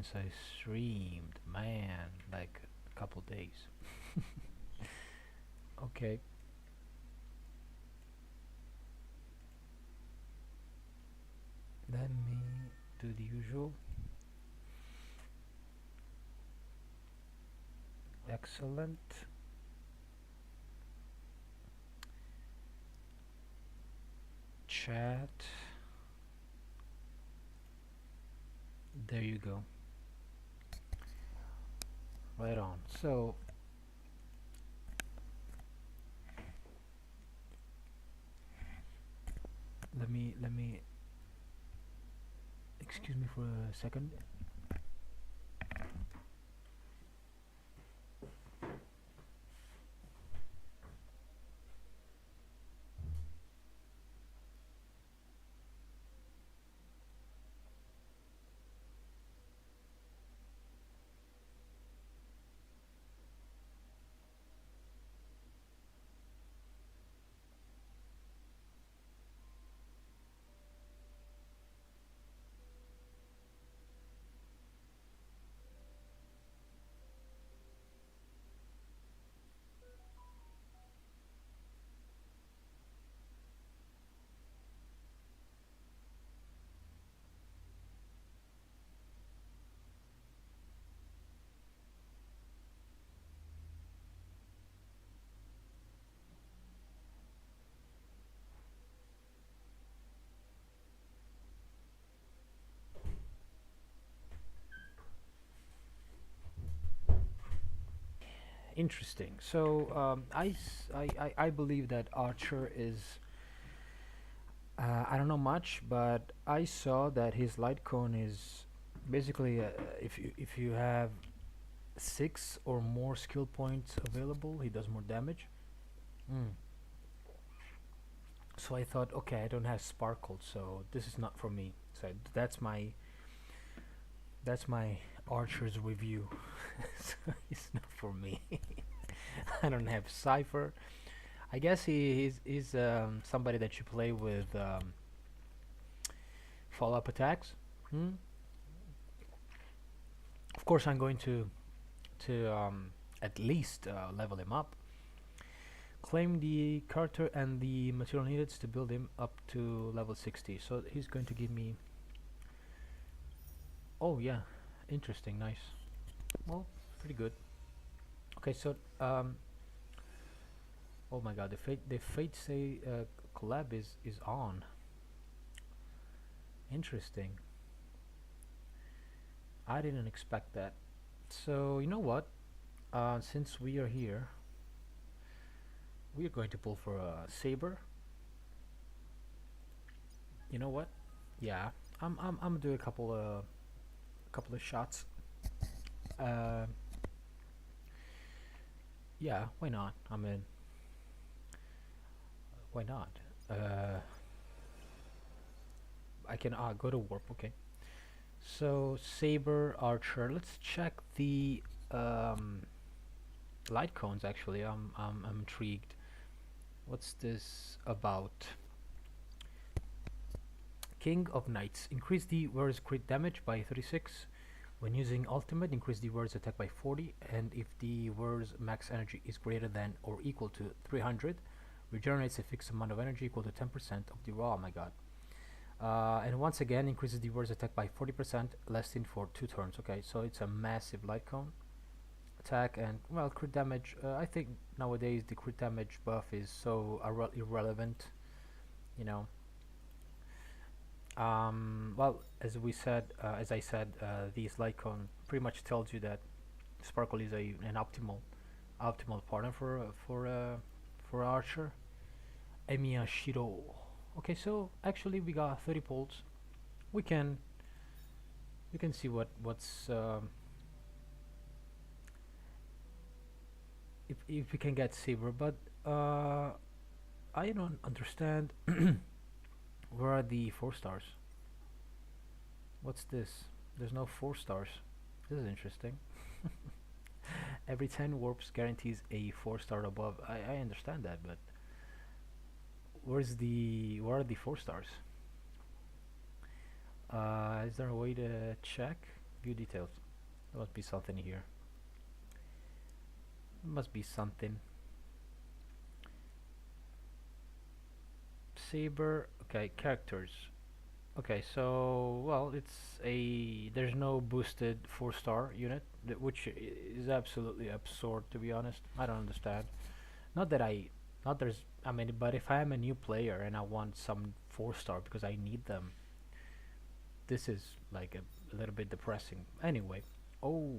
since I streamed. Man, like a couple days. Okay, let me do the usual. Excellent. Chat. There you go. Right on. So, let me excuse me for a second. Interesting. So, I believe that Archer is. I don't know much, but I saw that his light cone is basically if you have six or more skill points available, he does more damage. Mm. So I thought, okay, I don't have sparkle, so this is not for me. So that's my Archer's review. So it's not for me. I don't have Cipher. I guess he's somebody that you play with follow-up attacks. Hmm? Of course, I'm going to at least level him up. Claim the character and the material needed to build him up to level 60. So he's going to give me. Oh yeah, interesting, nice. Well, pretty good. Okay, so oh my God, the Fate say collab is on. Interesting. I didn't expect that. So you know what? Since we are here, we are going to pull for a saber. You know what? Yeah, I'm gonna do a couple of shots. Uh, yeah, why not? I mean, why not? Uh, I can go to warp. Okay. So saber archer. Let's check the um, light cones. Actually, I'm intrigued. What's this about? King of Knights. Increase the warrior's crit damage by 36. When using ultimate, increase the warrior's attack by 40. And if the warrior's max energy is greater than or equal to 300, regenerates a fixed amount of energy equal to 10% of the raw. Oh my god. And once again, increases the warrior's attack by 40%, lasting for 2 turns. Okay, so it's a massive light cone attack and well crit damage. I think nowadays the crit damage buff is so irrelevant, you know. Well, as I said, this Lycon pretty much tells you that Sparkle is an optimal partner for Archer. Emiya Shiro. Okay, so actually we got 30 pulls. We can see what's if we can get Saber, but I don't understand where are the 4 stars. What's this? There's no 4 stars. This is interesting. Every 10 warps guarantees a 4 star above. I understand that, but where are the 4 stars? Is there a way to check? View details. There must be something here. There must be something. Saber. Okay, characters. Okay, so well, there's no boosted 4-star unit, which is absolutely absurd to be honest. I don't understand. Not that not there's, I mean, but if I am a new player and I want some 4-star because I need them, this is like a little bit depressing. Anyway, oh,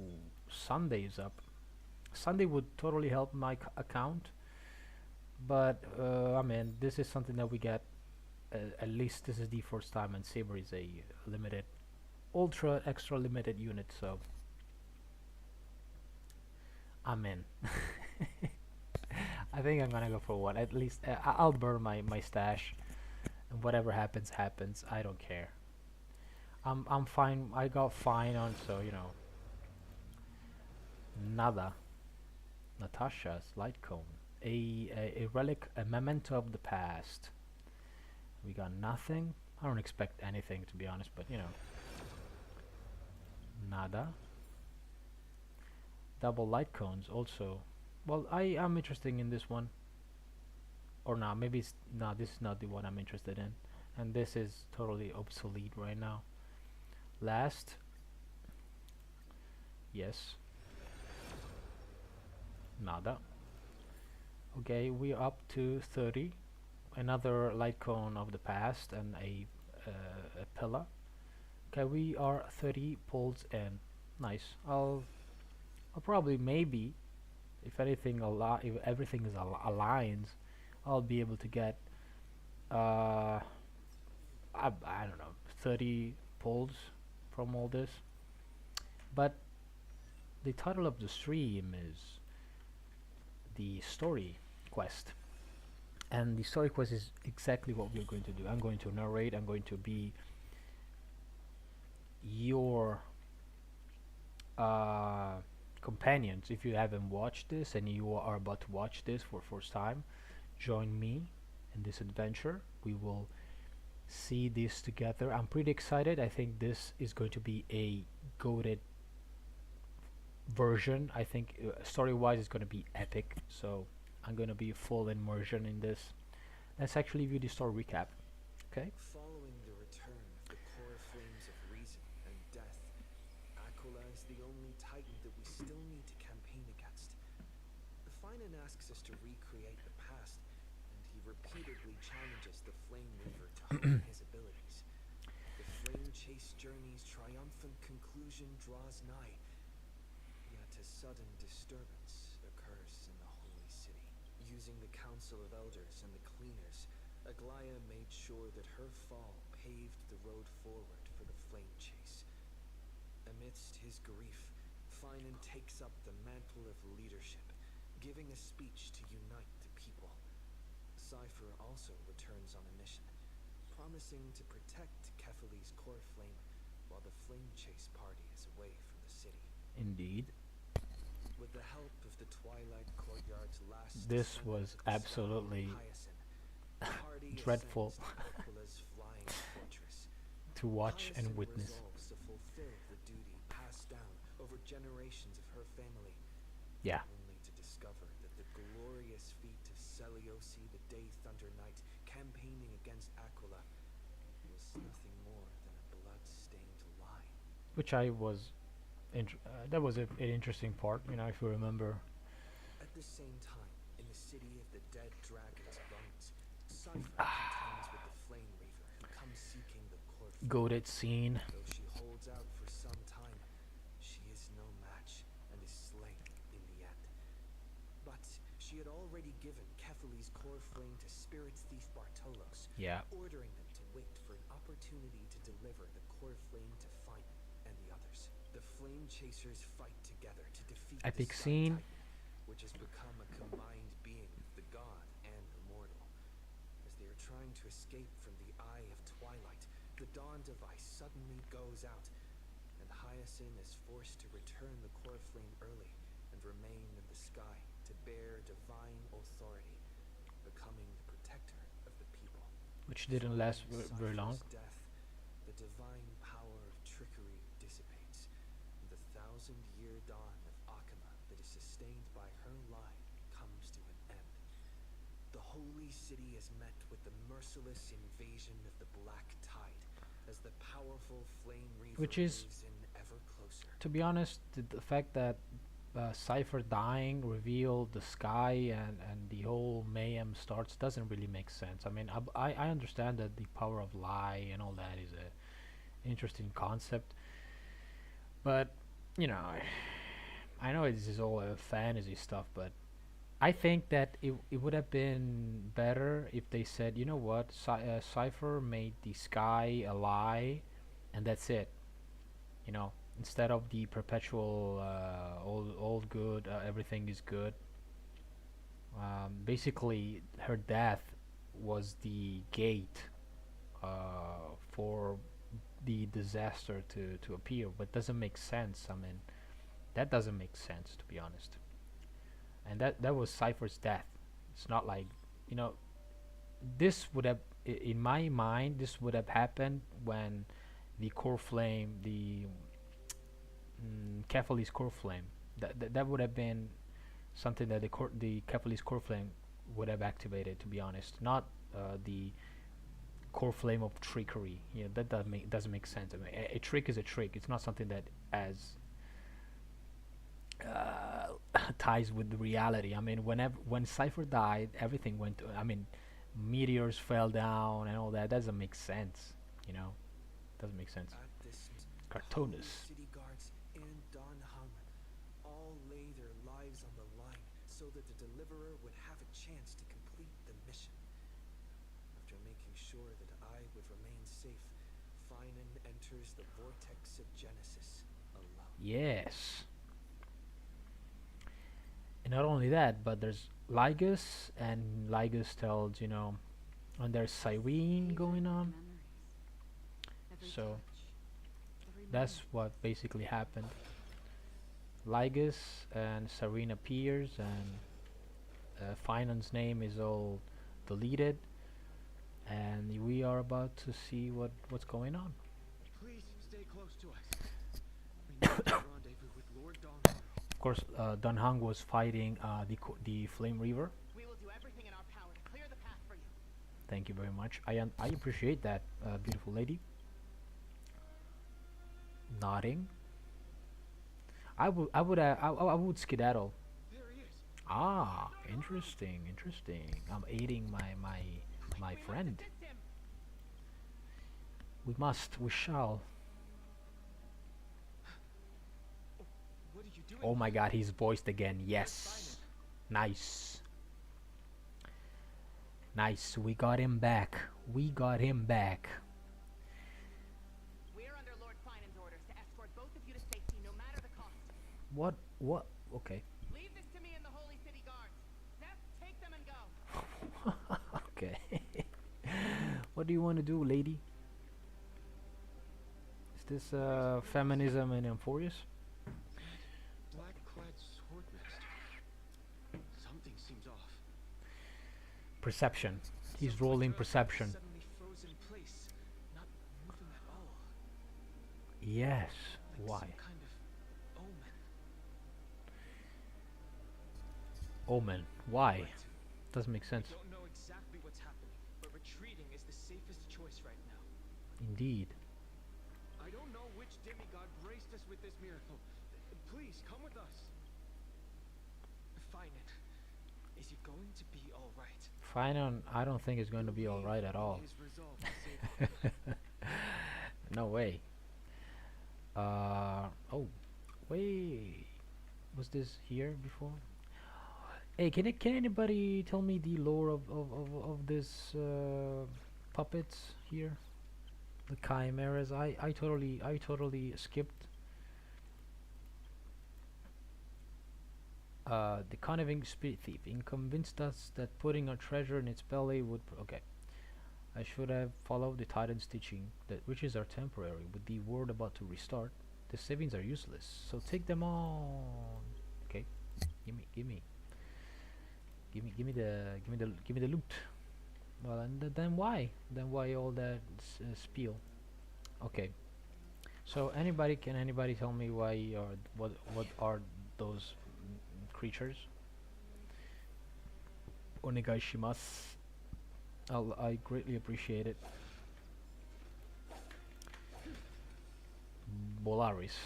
Sunday is up. Sunday would totally help my account, but I mean, this is something that we get. At least this is the first time, and Saber is a limited, ultra extra limited unit, so I'm in. I think I'm gonna go for one. At least I'll burn my stash, and whatever happens, happens. I don't care. I'm fine. I got fine on, so you know. Nada. Natasha's light cone. A relic, a memento of the past. We got nothing. I don't expect anything to be honest, but you know. Nada. Double light cones also. Well, I am interested in this one. Or not, maybe it's no, this is not the one I'm interested in. And this is totally obsolete right now. Last. Yes. Nada. Okay, we're up to 30. Another light cone of the past and a pillar. Okay, we are 30 pulls in. Nice. I'll probably maybe, if anything if everything is aligns, I'll be able to get I don't know, 30 pulls from all this. But the title of the stream is the story quest, and the story quest is exactly what we're going to do. I'm going to narrate. I'm going to be your companions. If you haven't watched this and you are about to watch this for first time, join me in this adventure. We will see this together. I'm pretty excited. I think this is going to be a goated version. I think story wise it's going to be epic, so I'm going to be full immersion in this. Let's actually view the story recap. Okay. Following the return of the core flames of reason and death, Aquila is the only titan that we still need to campaign against. The Finan asks us to recreate the past, and he repeatedly challenges the Flame Reaver to hone his abilities. The Flame Chase journey's triumphant conclusion draws nigh, yet a sudden disturbance occurs in the Holy City. Using the Council of Elders and the Cleaners, Aglaia made sure that her fall paved the road forward for the Flame Chase. Amidst his grief, Finan takes up the mantle of leadership, giving a speech to unite the people. Cypher also returns on a mission, promising to protect Kefali's core flame while the Flame Chase party is away from the city. Indeed. With the help of the Twilight Courtyard's last This was absolutely dreadful to watch and witness. Resolves to fulfill the duty passed down over generations of her family. Yeah. Only to discover that the glorious feat of Seliosi, the Day Thunder Knight, campaigning against Aquila, was nothing more than a blood-stained lie. Which I was, that was an interesting part, you know, if you remember. At the same time, in the city of the dead dragon's bones, Cypher contends with the Flame Reaver who comes seeking the core flame. Goated scene. Though she holds out for some time, she is no match and is slain in the end. But she had already given Kefali's core flame to spirit thief Bartolos, Yeah. ordering them to wait for an opportunity to deliver the core flame to Finan and the others. The Flame Chasers fight together to defeat Epic the Sun scene. Titan, which has become a combined being of the god and the mortal. As they are trying to escape from the Eye of Twilight, the Dawn device suddenly goes out, and Hyacinth is forced to return the core flame early and remain in the sky to bear divine authority, becoming the protector of the people. Which didn't last very long. Cypher's death, the divine power of trickery dissipates, 1,000-year dawn of Akama that is sustained by her line comes to an end. The holy city is met with the merciless invasion of the Black Tide as the powerful Flame Reaver Which is, moves in ever closer. to be honest, the fact that Cypher dying revealed the sky and the whole mayhem starts doesn't really make sense. I mean, I understand that the power of lie and all that is a interesting concept, but you know, I know this is all fantasy stuff, but I think that it would have been better if they said, you know what, Cypher made the sky a lie, and that's it. You know, instead of the perpetual all good, everything is good. Basically, her death was the gate for the disaster to appear, but doesn't make sense. I mean, that doesn't make sense, to be honest. And that was Cypher's death. It's not like, you know, this would have in my mind this would have happened when the core flame, the Kephal's core flame, that would have been something that the Kephal's core flame would have activated, to be honest, not the core flame of trickery. You know, that doesn't make sense. I mean, a trick is a trick. It's not something that as ties with the reality. I mean, when Cypher died, everything went to, I mean, meteors fell down and all that. Doesn't make sense, you know. Doesn't make sense. At this, Cartoonus. city guards and Don Hung all lay their lives on the line so that the Deliverer would have a chance to complete the mission. After making sure that I would remain safe, Finan enters the vortex of Genesis alone. Yes. And not only that, but there's Lygus, and Lygus tells, you know, and there's Cyrene going on. So that's what basically happened. Lygus and Cyrene appears, and Finan's name is all deleted, and we are about to see what's going on. Please stay close to us. We need to rendezvous with Lord Don. Of course, Don Hung was fighting the Flame Reaver. We will do everything in our power to clear the path for you. Thank you very much. I appreciate that, beautiful lady. Nodding. I would skedaddle. There he is. Ah, interesting. I'm aiding my friend. Assist him. We shall. What are you doing? Oh my god, he's voiced again. Yes. Nice. We got him back. We're under Lord Finan's orders to escort both of you to safety, no matter the cost. What? Okay. Leave this to me and the Holy City Guards. Seth, take them and go. Okay. What do you want to do, lady? Is this feminism in Emphorius? Black-clad swordmaster. Something seems off. Perception. He's rolling perception. Suddenly frozen in place, not moving at all. Yes. Like Why? some kind of omen. Omen. Why? Right. Doesn't make sense. Don't know exactly what's happening, but retreating is the safest choice right now. Indeed. I don't know which demigod graced us with this miracle. Please come with us. Finan, is he going to be all right? Fine. I don't think it's going to be all right at all. His resolve to save Akama. No way. Oh, wait. Was this here before? Hey, can anybody tell me the lore of this puppets here? The chimeras. I totally skipped. The conniving spirit thief convinced us that putting our treasure in its belly would. Okay. I should have followed the Titan's teaching that riches are temporary. With the world about to restart, the savings are useless. So take them on. Okay. Give me the loot. Well, and then why? Then why all that spiel? Okay. So can anybody tell me why or what are those creatures? Onegaishimasu. I greatly appreciate it. Bolaris.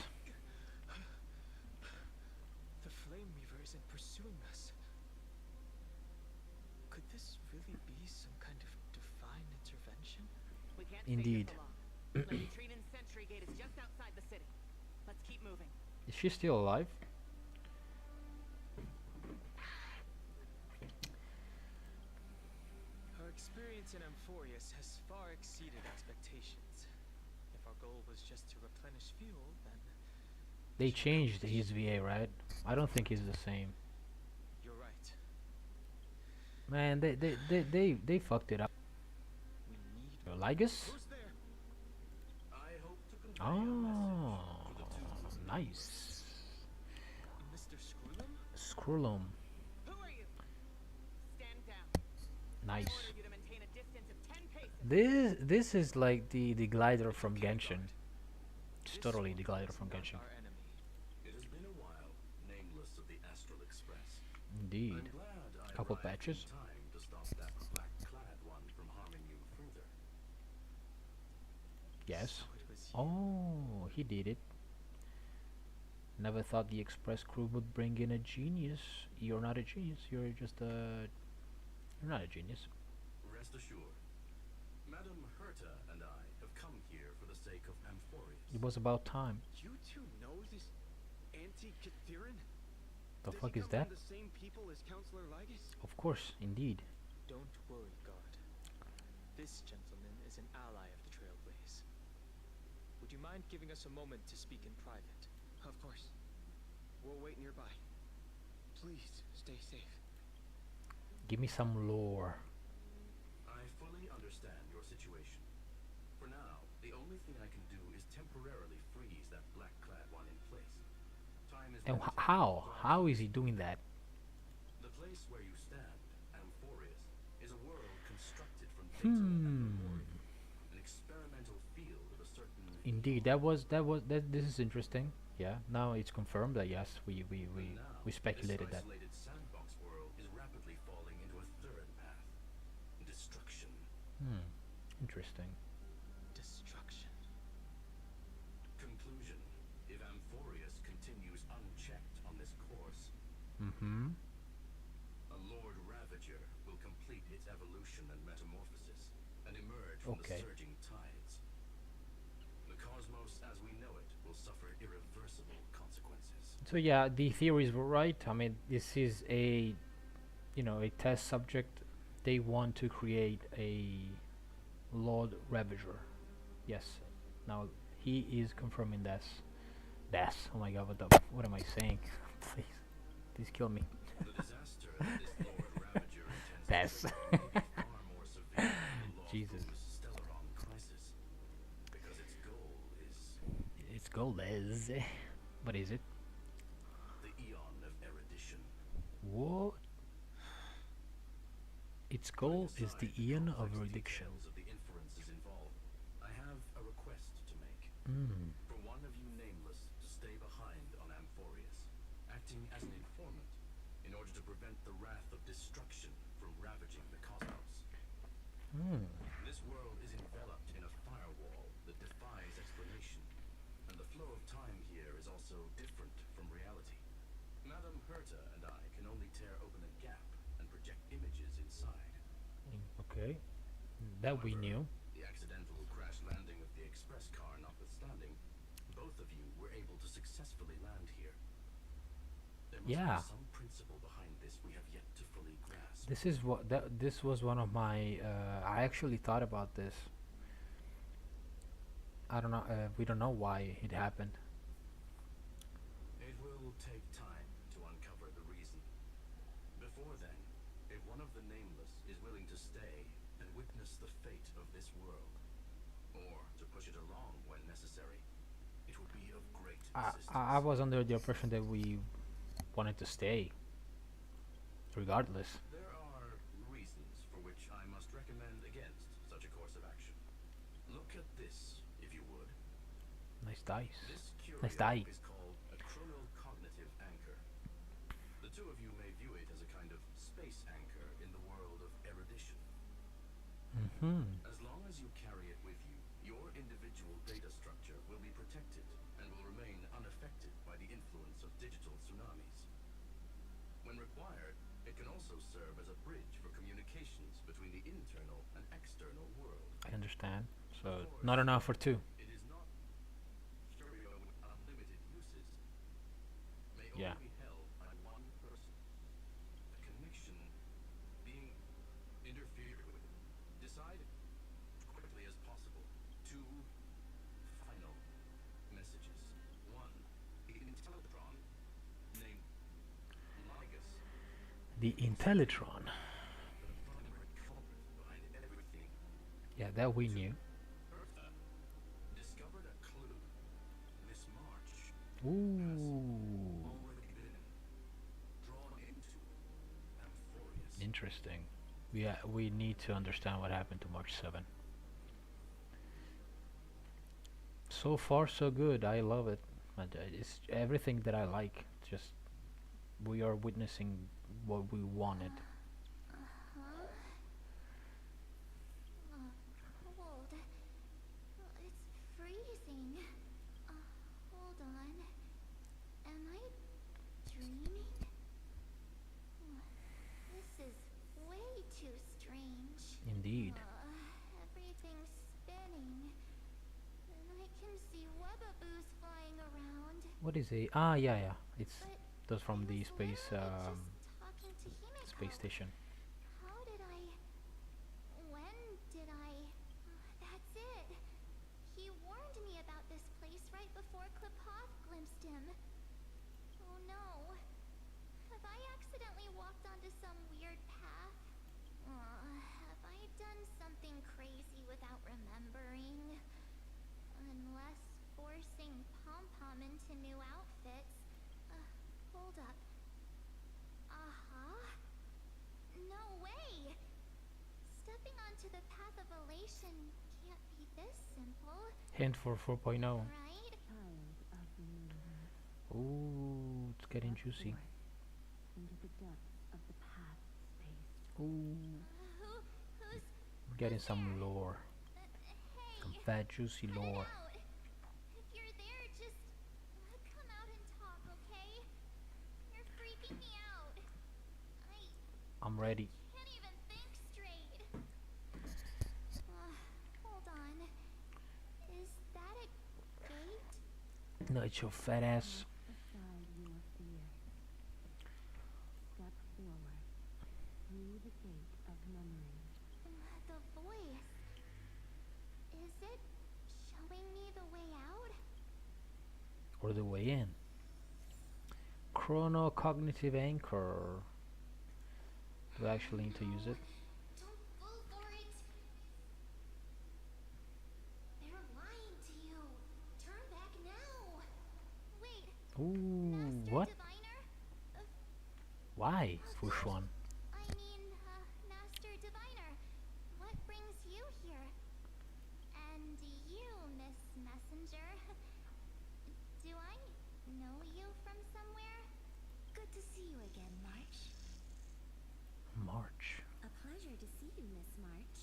The Flame Reaver isn't pursuing us. Could this really be some kind of divine intervention? We can't Indeed. stay here for long. Latrinan's sentry gate is just outside the city. Let's keep moving. Is she still alive? Our experience in Amphorius has far exceeded expectations. If our goal was just to replenish fuel, then They changed his VA, right? I don't think he's the same. you're right. Man, they fucked it up. We need. Lygus? Who's there? I hope to convey a message Oh, to the two nice. Mr. Screwlum? Scrollum. Who are you? Stand down. Nice. I order you to maintain a distance of 10 paces. This is like the glider from Okay, Genshin. guard. It's This totally the one glider is from not Genshin. our enemy. It has been a while, nameless of the Astral Express. Indeed. I'm glad I Couple arrived patches. in time to stop that black-clad one from harming you further. Yes. So it was you. Oh, he did it. Never thought the Express crew would bring in a genius. You're not a genius. You're just a. You're not a genius. Rest assured, Madam Herta and I have come here for the sake of Amphorius. It was about time. You two know this Anti-Catherin? The Does fuck he is come that? from the same people as Counselor Lygus? Of course, indeed. Don't worry, guard. This gentleman is an ally of the Trailblaze. Would you mind giving us a moment to speak in private? Of course. We'll wait nearby. Please, stay safe. Give me some lore. I fully understand your situation. For now, the only thing I can do is temporarily freeze that black-clad one in place. Time is And limited, how? so I How is he doing that? The place where you stand, Amphorius, is a world constructed from data and memory. An experimental field of a certain Indeed, this is interesting. Yeah, now it's confirmed that yes, we speculated this that. isolated sandbox world is rapidly falling into a third path. Destruction. Interesting. Destruction. Conclusion. If Amphorius continues unchecked on this course, Mm-hmm. a Lord Ravager will complete its evolution and metamorphosis and emerge from Okay. the surging tides. The cosmos as we know it will suffer irreversible consequences. So yeah, the theories were right. I mean, this is a, a test subject. They want to create a Lord Ravager. Yes. Now he is confirming this. Death. Oh my God, what am I saying? Please kill me. The disaster that this Lord Ravager intends That's- to trigger will be far more severe than the Jesus. Lawful's Stellaron crisis, because its goal is It's gold is. What is it? the Eon of Erudition. What? Its goal is the Aside Eon of complex Reduction. details of the inferences involved, I have a request to make. For one of you nameless to stay behind on Amphorius, acting as an informant in order to prevent the wrath of destruction from ravaging the cosmos. This world is enveloped in a firewall that defies explanation, and the flow of time here is also different from reality. Madam Herta and I can only tear open a gap and project images inside. Okay. That we However, knew. The accidental crash landing of the express car notwithstanding, both of you were able to successfully land here. There must Yeah. be some principle behind this we have yet to fully grasp. This was one of my. I actually thought about this. I don't know. We don't know why it happened. It will take time to uncover the reason. Before then, if one of the nameless is willing to stay and witness the fate of this world, or to push it along when necessary, it would be of great assistance. I was under the impression that we wanted to stay, regardless. There are reasons for which I must recommend against such a course of action. Look at this, if you would. Nice dice. This Nice curio die. is called a chronocognitive anchor. The two of you may view it as a kind of space anchor in the world of erudition. Mm-hmm. As long as you carry it with you, your individual data structure will be protected and will remain unaffected by the influence of digital tsunamis. When required, it can also serve as a bridge for communications between the internal and external world. I understand. Of So course, not enough for two. it is not curio with unlimited uses. May Yeah. only be held by one person. The connection being interfered with. Decide as quickly as possible. Two final messages. One, the Intellitron, named Ligus, The Intellitron. the primary culprit behind everything. Yeah, that we knew. Eartha discovered a clue. Miss March Ooh. already been drawn into Amphorius. Interesting. Yeah, we need to understand what happened to March 7. So far, so good. I love it. And it's everything that I like. Just we are witnessing what we wanted. Huh? Cold. It's freezing. Hold on. Am I dreaming? This is way too strange. Indeed. Everything's spinning. And I can see webaboos flying around. What is a? Ah, yeah, yeah. It's But those from I the was space literally just talking to Himiko. space station. How did I... When did I... That's it! He warned me about this place right before Klipoth glimpsed him. Oh no. Have I accidentally walked onto some weird path? Have I done something crazy without remembering? Unless forcing Pom-Pom into new outfits. Hold up. No way! Stepping onto the path of elation can't be this simple, Hint for 4.0. right? Child of the moon, Ooh, it's getting juicy. forth into the depths of the path space. Ooh, Who's... getting some lore, Hey! some fat juicy cut it lore. out. If you're there, just come out and talk, okay? You're freaking me out. I'm ready. Can't even think straight. Hold on. Is that a gate? No, it's your fat ass. Aside your fears. Step forward through the gate of memory. The voice. Is it showing me the way out? Or the way in. Chronocognitive anchor. Do I actually need to use it? Don't fall for it. They're lying to you. Turn back now. Wait, Ooh, Master what? Diviner? Why? Fushuan. I mean, Master Diviner, what brings you here? And you, Miss Messenger. Do I know you from somewhere? Good to see you again, March. March. A pleasure to see you, Miss March.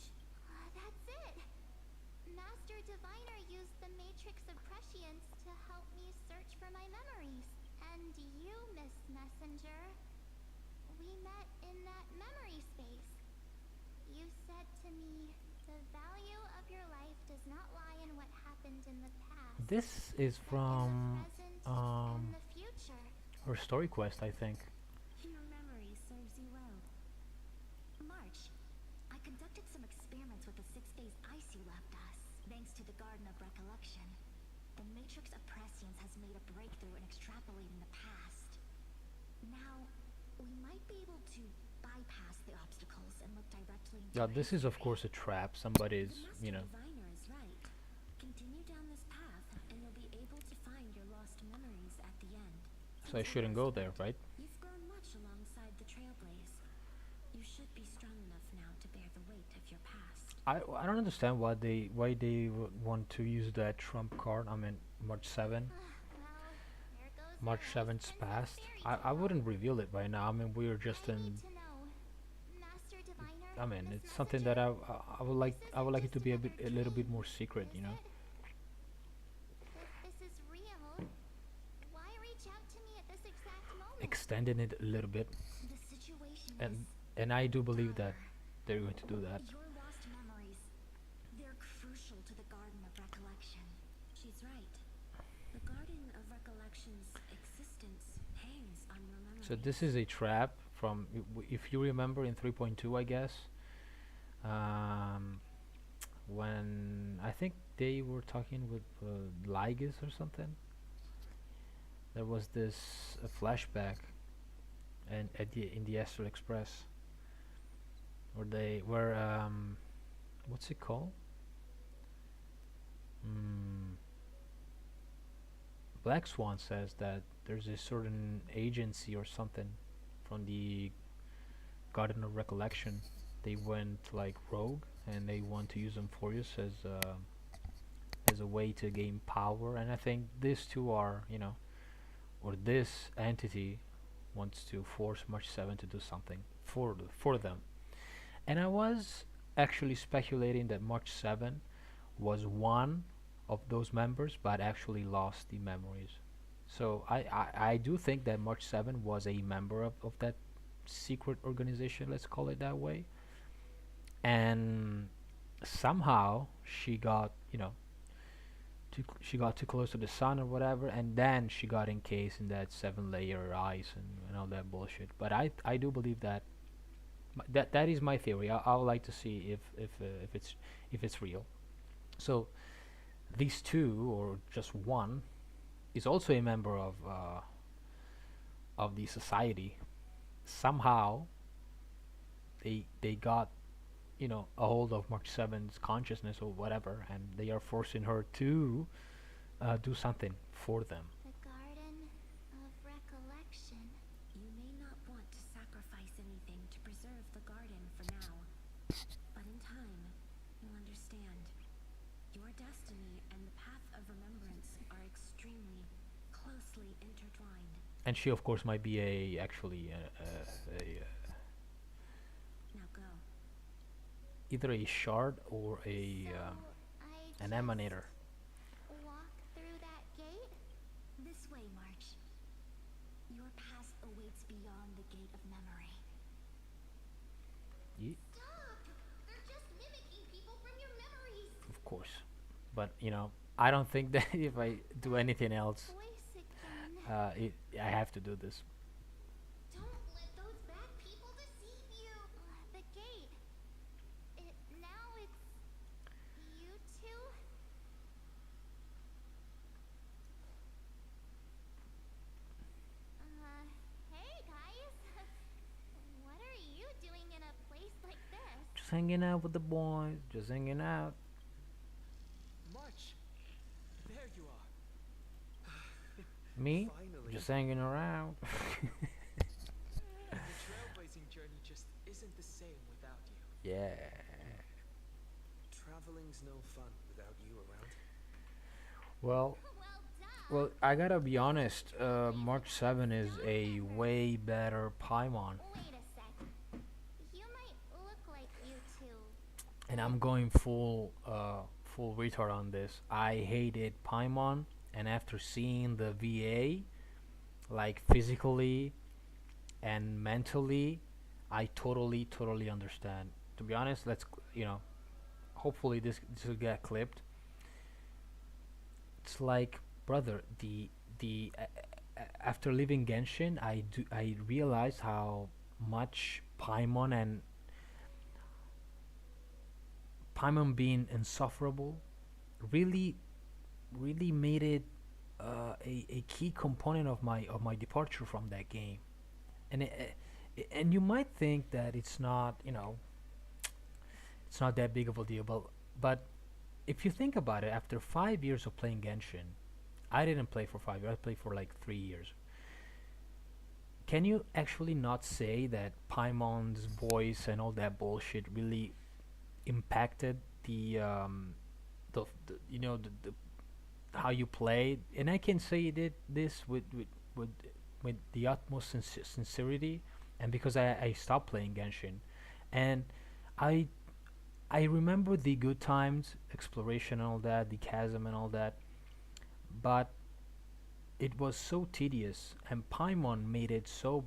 That's it. Master Diviner used the Matrix of Prescience to help me search for my memories. And you, Miss Messenger, we met in that memory space. You said to me, the value of your life does not lie in what happened in the past. This is but in from the present and the future. her story quest, I think. Your memory serves you well. March, I conducted some experiments with the six-phase ice you left us, thanks to the Garden of Recollection. The Matrix of Prescience has made a breakthrough in extrapolating the past. Now, we might be able to bypass the obstacles and look directly into Yeah, this is of course a trap. Somebody's, the you know. Master Diviner is right. Continue down this path, and you'll be able to find your lost memories at the end. So I shouldn't go there, right? You've grown much alongside the Trailblaze. You should be strong enough now to bear the weight of your past. I don't understand why they want to use that trump card. I mean, March 7. Well, there goes March our 7's expensive passed. fairy I tale. wouldn't reveal it by now. I mean, we're just I in. need to know. Master Diviner, I mean, Miss it's something that Messenger, I would like. this I would isn't like it just to be another a little bit dream, more secret. is You know. it? If this is real, why reach out to me at this exact moment? Extending it a little bit, The situation and is and I do believe that dire. they're going to do that. Your lost memories. They're crucial to the Garden of Recollection. She's right. The Garden of Recollection's existence hangs on your memories. So this is a trap from, if you remember in 3.2, I guess. Um, when I think they were talking with Lygus or something, there was this flashback, and at the in the Astral Express, where they were what's it called? Mm, Black Swan says that there's a certain agency or something from the Garden of Recollection. They went like rogue, and they want to use Amphorius as a way to gain power. And I think these two are, or this entity wants to force March 7 to do something for them. And I was actually speculating that March 7 was one of those members, but actually lost the memories. So I do think that March 7 was a member of that secret organization, let's call it that way. And somehow she got, she got too close to the sun or whatever, and then she got encased in that 7 layer ice and all that bullshit. But I do believe that that is my theory. I would like to see if it's real. So these two, or just one, is also a member of the society. Somehow they got, a hold of March 7's consciousness or whatever, and they are forcing her to do something for them. The Garden of Recollection. You may not want to sacrifice anything to preserve the garden for now. But in time, you'll understand. Your destiny and the path of remembrance are extremely closely intertwined. And she, of course, might be Now go. either a shard or a So I an just emanator. walk through that gate? This way, March. Your past awaits beyond the gate of memory. Stop! They're just mimicking people from your memories. Of course, but I don't think that if I do anything else, Voice again. I have to do this. Don't let those bad people deceive you. The gate. Now it's you two. Hey guys. What are you doing in a place like this? Just hanging out with the boys, just hanging out. March, there you are. Me, Finally. just hanging around. The trailblazing journey just isn't the same without you. Yeah. Traveling's no fun without you around. Well, Well, duh. I gotta be honest. March 7 is a way better Paimon, Wait a sec. You might look like you two. and I'm going full retard on this. I hated Paimon, and after seeing the VA, like physically and mentally, I totally understand. To be honest, hopefully this will get clipped. It's like, brother, the after leaving Genshin, I realized how much Paimon being insufferable really made it a key component of my departure from that game. And and you might think that it's not, it's not that big of a deal, but if you think about it, after 5 years of playing Genshin, I didn't play for 5 years. I played for like 3 years. Can you actually not say that Paimon's voice and all that bullshit really impacted the how you play, and I can say that this with with the utmost sincerity, and because I stopped playing Genshin, and I I remember the good times, exploration and all that, the chasm and all that, but it was so tedious, and Paimon made it so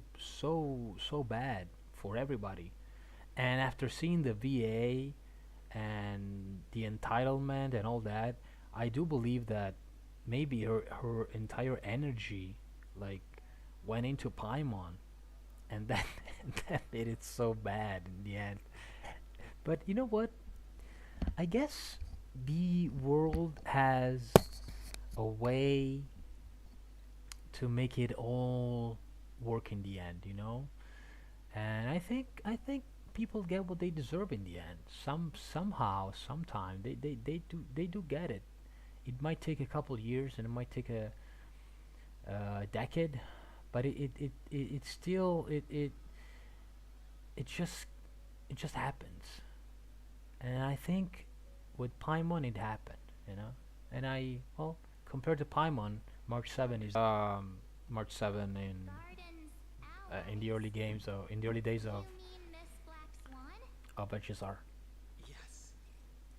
bad for everybody. And after seeing the VA and the entitlement and all that, I do believe that maybe her entire energy like went into Paimon, and that that made it so bad in the end. But you know what? I guess the world has a way to make it all work in the end, you know? And I think people get what they deserve in the end. Somehow, sometime they do get it. It might take a couple years and it might take a decade, but it still it just it just happens. And I think with Paimon it happened, you know. And I well compared to Paimon, March 7 is March 7 Garden's in the allies. early games of in the early days You mean Miss Black Swan? of HSR. Yes,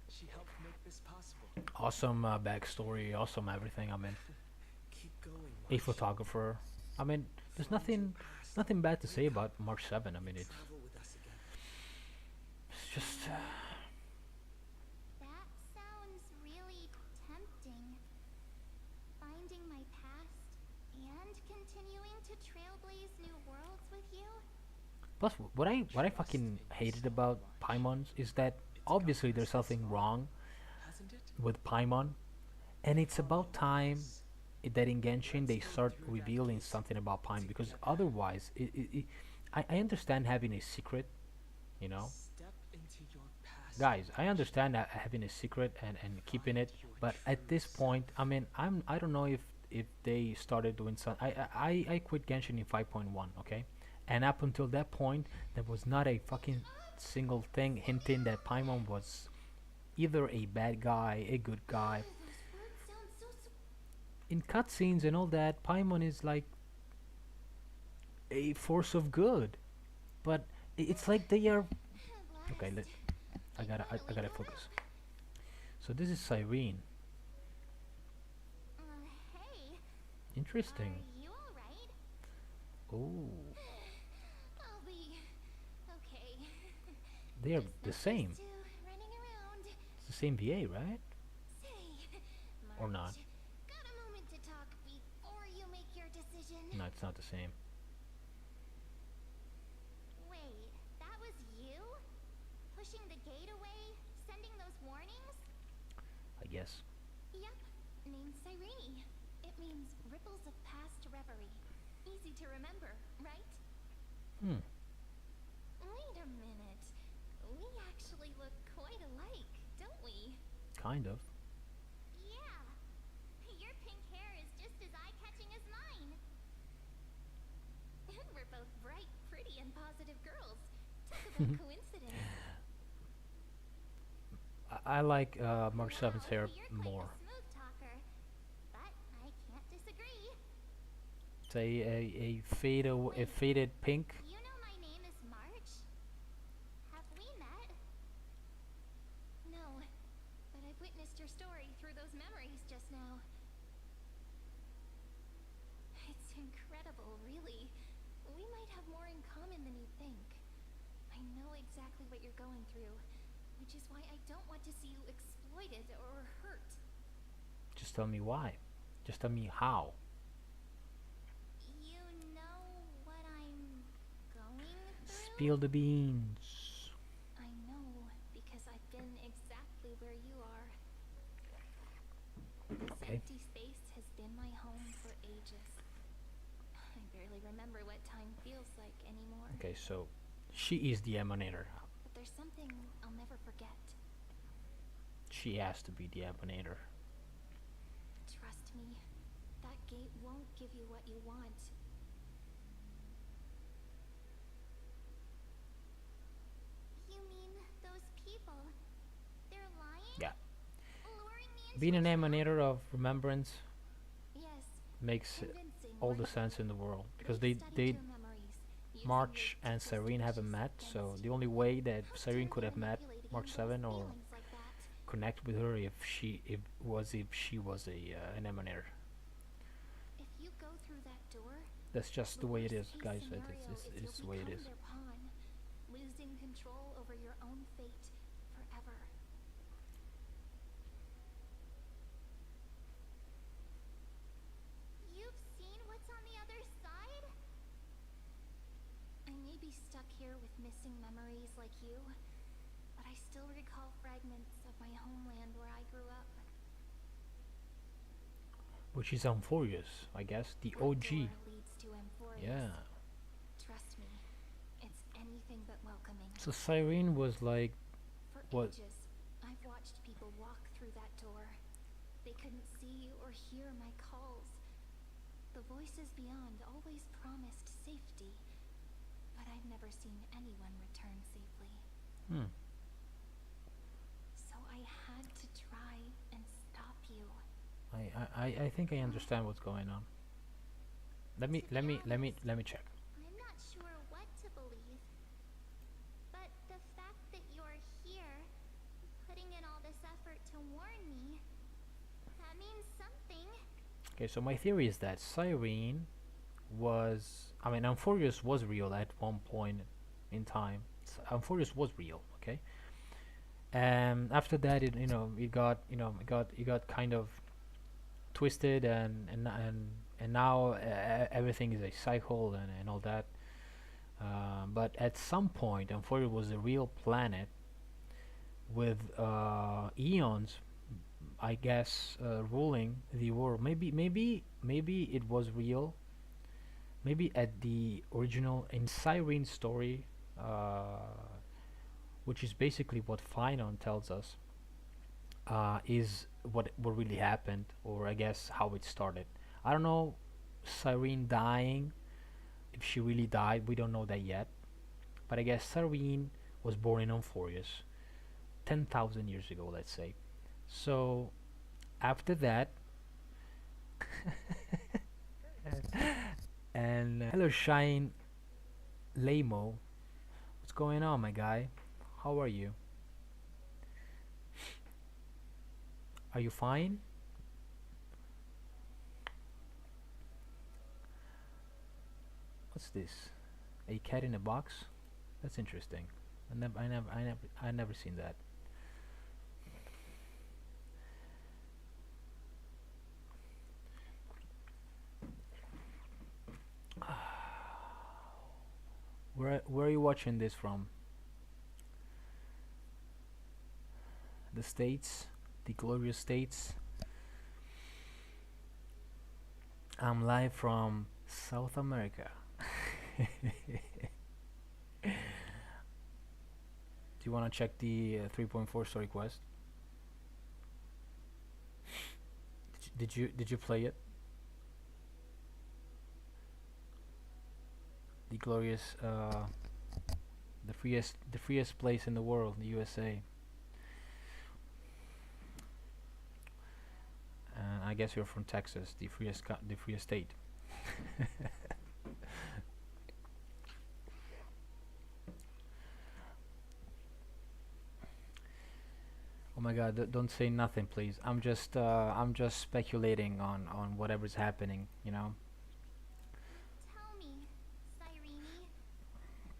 she helped make this possible. Awesome backstory, awesome everything. I mean, Keep going, a March. photographer. I mean, there's Find your nothing past. nothing bad to say Wake up about March 7. I mean, and it's travel with us again. it's just That sounds really tempting. Finding my past and continuing to trailblaze new worlds with you? plus what I fucking hated about Paimons is that It's obviously gotten us there's this something far, wrong hasn't it? with Paimon, and it's about All of time us. that in Genshin they Let's go start through that revealing gate something about Paimon, because together. otherwise I understand having a secret, you know. Step into your past. Guys, I March. understand that having a secret and keeping Find it, your but at true this self. point, I mean, I don't know if they started doing some. I quit Genshin in 5.1, okay, and up until that point, there was not a fucking single thing hinting that Paimon was either a bad guy, a good guy. Those words sound so In cutscenes and all that, Paimon is like a force of good, but it's like they are. at Okay, last. I gotta focus. So this is Cyrene. Hey, Interesting. are you alright? Oh, I'll be okay. they are Just the not same. used to running around. It's the same VA, right? Say, Or not? March, got a moment to talk before you make your decision? No, it's not the same. Wait, that was you? Pushing the gate away? Sending those warnings? I guess. Yep, named Cyrene. It means ripples of past reverie. Easy to remember, right? Hmm. Wait a minute. We actually look quite alike, don't we? Kind of. Yeah. Your pink hair is just as eye-catching as mine. We're both bright, pretty, and positive girls. Talk about coincidence. I like March Wow, 7's hair you're quite more. the smooth talker. But I can't disagree. It's a faded pink. You know my name is March? Have we met? No, but I've witnessed your story through those memories just now. It's incredible, really. We might have more in common than you think. I know exactly what you're going through, which is why I don't want to see you exploited or hurt. Just tell me why. Just tell me how. You know what I'm going through? Spill the beans. I know, because I've been exactly where you are. This Okay. empty space has been my home for ages. I barely remember what time feels like anymore. Okay, so she is the emanator. But there's something I'll never forget. She has to be the emanator. Trust me, that gate won't give you what you want. You mean those people? They're lying? Yeah. Luring me Being an emanator of remembrance Yes, makes convincing, all the right? sense in the world because They've they studied your memories, using March your and twisted Cyrene haven't wishes met, so against the you. only way that How Cyrene dare could they have met manipulate March Annabelle's 7 or feelings like that? connect with her if she was a an emanator. If you go through that door, That's just the the way it worst is, case guys. scenario is It's you'll the way it become is. their pawn, losing control over your own fate forever. You've seen what's on the other side? I may be stuck here with missing memories like you, but I still recall fragments of my homeland where I grew up. Which is Amphorius, I guess, the That OG. door leads to Amphorius. Yeah. Trust me, it's anything but welcoming. So Cyrene was like, For what? ages, I've watched people walk through that door. They couldn't see or hear my calls. The voices beyond always promised safety, but I've never seen anyone return safely. Hmm. So I had to try and stop you. I think I understand what's going on. Let me check. I'm not sure what to believe, but the fact that you're here, putting in all this effort to warn me, that means something. Okay, so my theory is that Cyrene was, I mean, Amphorius was real at one point in time. Amphorius was real, okay. And after that, it got kind of twisted, and now everything is a cycle and all that. But at some point, Amphorius was a real planet with eons, I guess, ruling the world. Maybe it was real. Maybe at the original in Cyrene's story, which is basically what Phinon tells us, is what really happened, or I guess how it started. I don't know, Cyrene dying, if she really died, we don't know that yet. But I guess Cyrene was born in Amphorius 10,000 years ago, let's say. So after that, and hello Shine Lamo, what's going on, my guy? How are you? Are you fine? What's this? A cat in a box? That's interesting. I never seen that. Where are you watching this from? The States? The glorious States? I'm live from South America. Do you want to check the 3.4 story quest? Did you play it? The glorious, the freest place in the world, the USA. And I guess you're from Texas, the freest state. Oh my God! Don't say nothing, please. I'm just speculating on whatever's happening. You know. Tell me, Cyrene,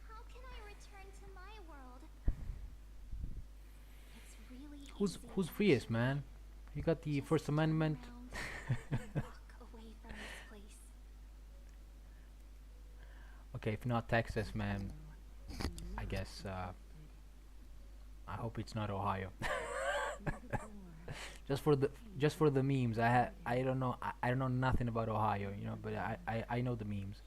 how can I return to my world? It's really Who's easy, freest, man? You got the Just First turn Amendment. around and walk away from this place. Okay, if not Texas, man, I guess I hope it's not Ohio. just for the memes. I don't know I don't know nothing about Ohio, you know, but I know the memes.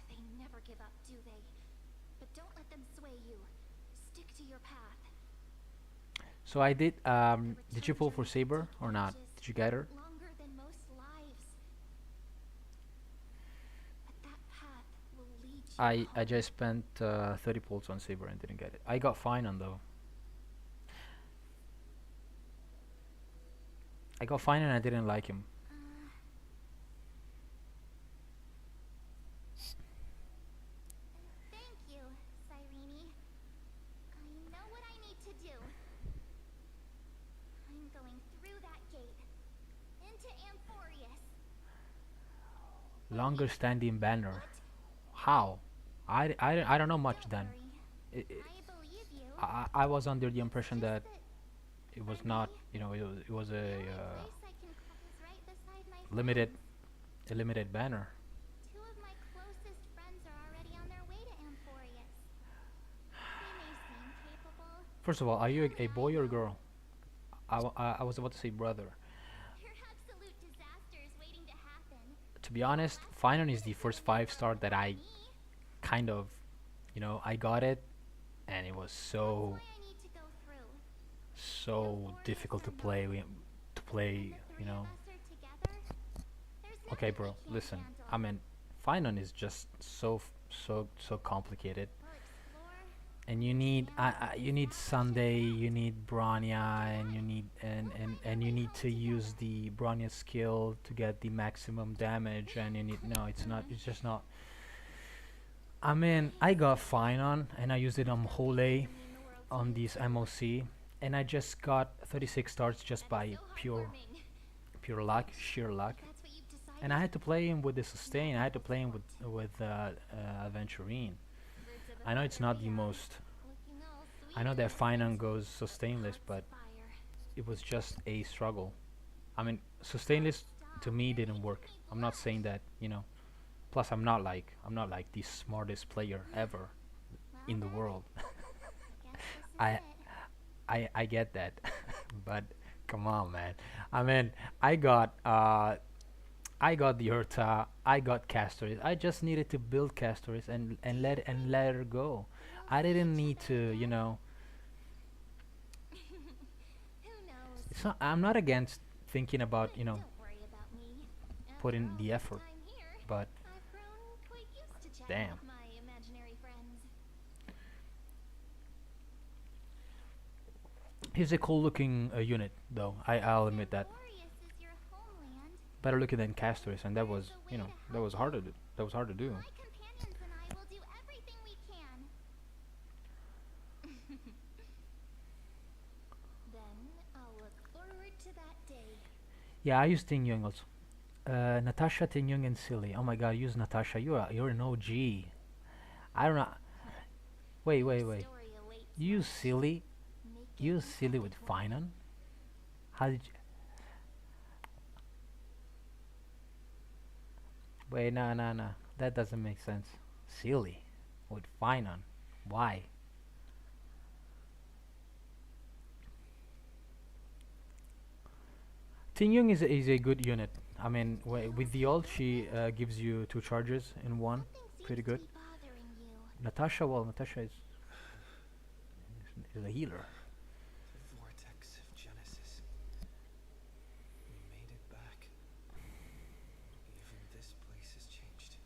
They never give up, do they? But don't let them sway you. Stick to your path. So I did. The Did you return pull for journey Saber can take or not? ages, Did you get her? longer than most lives. But that path will lead you I home. just spent 30 pulls on Saber and didn't get it. I got fine on though. I got fine and I didn't like him. Thank you, Cyrene. I know what I need to do. I'm going through that gate. Into Amphorius. Longer standing banner. What? How? I don't know much Don't then. worry. I, I believe you. I was under the impression Just that it was not, you know, it was the a only place I can call is right beside my limited friends. a limited banner. Two of my closest friends are already on their way to Amphorius. They may seem capable. First of all, are you a Only I boy or a know. girl? I was about to say brother. Your absolute disaster is waiting to happen. To be honest, Finon is the first 5-star that I kind of, you know, I got it, and it was so Why I need to go through. so difficult to play. To play, you know. Okay, bro, listen. I mean, Finon is just so complicated, and you need you need Sunday, you need Bronya, and you need to use the Bronya skill to get the maximum damage, and you need it's just not. I mean, I got Finon and I used it on Hole on this MOC, and I just got 36 stars just by pure luck, sheer luck. And I had to play him with the sustain. I had to play him with Aventurine. I know it's not the most. I know that Finon goes sustainless, but it was just a struggle. I mean, sustainless to me didn't work. I'm not saying that, you know. Plus, I'm not like the smartest player ever in the world. I I get that, but come on, man. I mean, I got the Urta, I got Castoris. I just needed to build Castoris and let her go. I didn't need to, you know. Who knows? It's not. I'm not against thinking about, you know, Don't worry about me. put in After all the this effort, time here, but I've grown quite used to chatting damn. with my imaginary friends. He's a cool-looking unit, though. I'll admit that. Amphorius is your homeland. Better looking than Castoris, and that was, you know, that was hard to do. That was hard to do. My companions and I will do everything we can. Then I'll look forward to that day. Yeah, I use Ting Yun also. Natasha, Ting Yun, and Silly. Oh my God, use Natasha. You're an OG. I don't know. Wait. Story awaits You use Silly. Make it You use Silly with unforgettable. Finon. How did you? Wait, no. That doesn't make sense. Silly with Finon. Why? Ting Yun is a good unit. I mean, with the ult, she gives you 2 charges in one. Something Pretty seems to good. be bothering you. Natasha, well, Natasha is a healer. The vortex of Genesis. We made it back. Even this place has changed.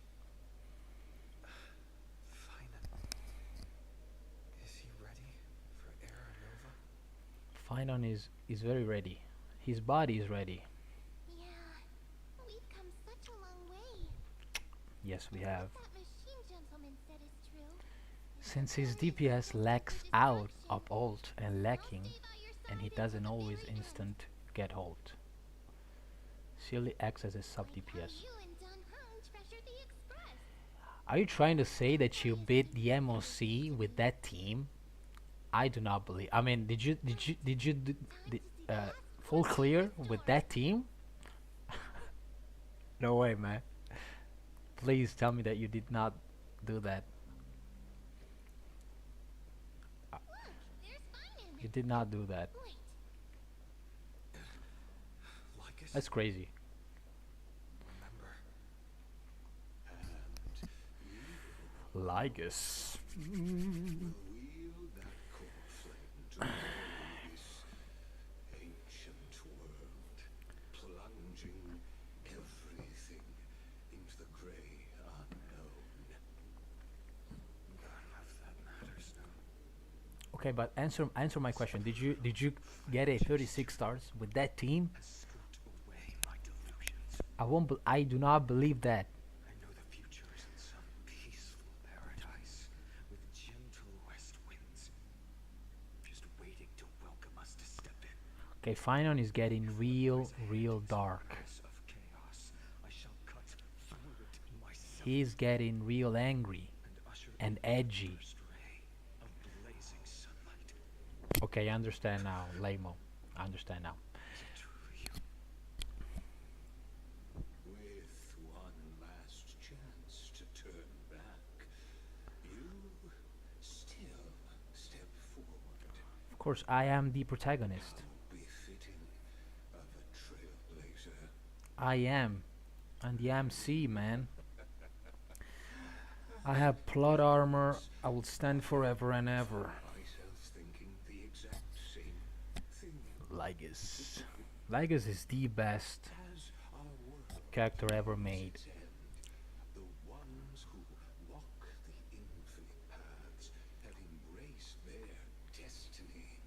Finan. Is he ready for Era Nova? Finon is very ready. His body is ready. Yeah, we've come such a long way. Yes, we have. What that machine gentleman said is true. Since his DPS lacks out of ult and lacking, and he doesn't always instant get ult. Silly acts as a sub DPS. You and Dun Hung treasure the express. Are you trying to say that you beat the MOC with that team? I do not believe. I mean, did you do the full clear with that team? No way, man. Please tell me that you did not do that. Look, there's Finan. You did not do that. Wait, Lycus? That's crazy. Remember. Lygus. Wield that core flame to restore this ancient world, plunging everything into the grey unknown. None of that matters now. Okay, but answer my question. Did you get a 36 stars with that team? I do not believe that. I know the future is in some peaceful paradise with gentle west winds, just waiting to welcome us to step in. Okay, Finon is getting real dark. Mass of chaos. I shall cut through it myself He's getting real angry and usher and in edgy. the first ray of blazing sunlight. Okay, I understand now, Lamo. I understand now. Is it truly you? With one last chance to turn back, you still step forward, Of course, I am the protagonist. befitting of a trailblazer. I am. I'm the MC, man. I have plot armor. I will stand forever and ever. Myself thinking the exact same thing. Lygus. Lygus is the best As our world character ever made. its end, the ones who walk the infinite paths have embraced their destiny.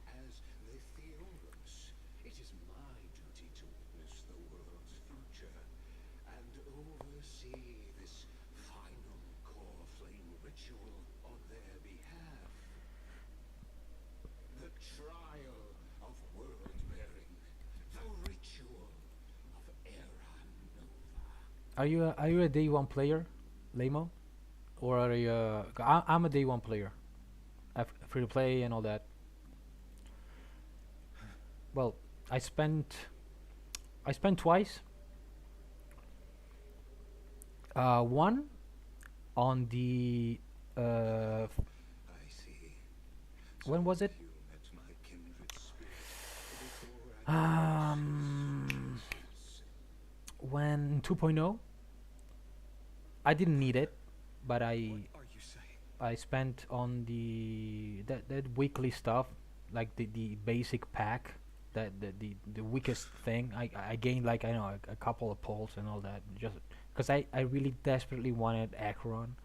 As the Theorums, it is my duty to witness the world's future and oversee this final core flame ritual on their behalf. The trial of world bearing, the ritual of Era Nova. Are you a day one player, Lamo? Or are you? I'm a day one player. Free to play and all that. Well, I spent twice. One on the I see. when was it? You met my kindred spirit before I When 2.0. I didn't need it, but What are you saying? I spent on the that weekly stuff, like the basic pack, that the weakest thing. I gained like I know a couple of pulls and all that, just because I really desperately wanted Acheron,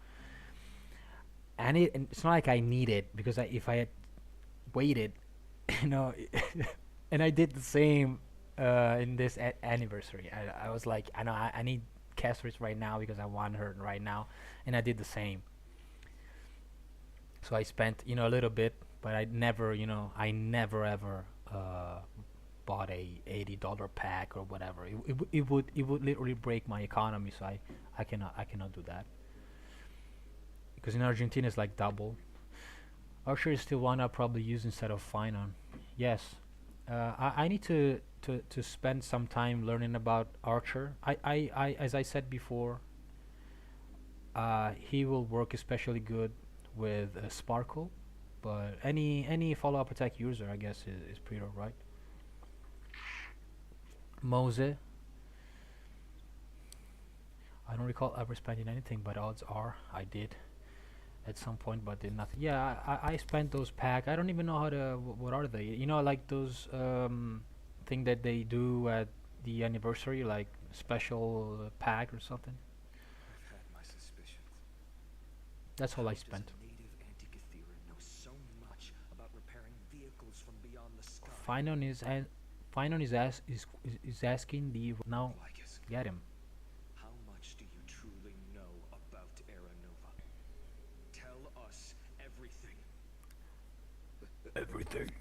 and it's not like I need it, because if I had waited, you know, and I did the same in this anniversary. I was like, I know I need Casris right now because I want her right now, and I did the same. So I spent, you know, a little bit, but I never ever bought a $80 pack or whatever. It would literally break my economy. So I cannot do that, because in Argentina it's like double. Archer is still one I'll probably use instead of Finon. Yes, I need to spend some time learning about Archer. I as I said before, he will work especially good with Sparkle, but any follow-up attack user, I guess, is pretty alright. Mose, I don't recall ever spending anything, but odds are I did at some point, but did nothing. Yeah, I spent those pack. I don't even know how to. What are they? You know, like those thing that they do at the anniversary, like special pack or something. I've had my suspicions. That's all I How spent. does a native Antikythera know so much about repairing vehicles from beyond the sky? Finon is asking the now. Lycus, Get him. how much do you truly know about Era Nova? Tell us everything. Everything.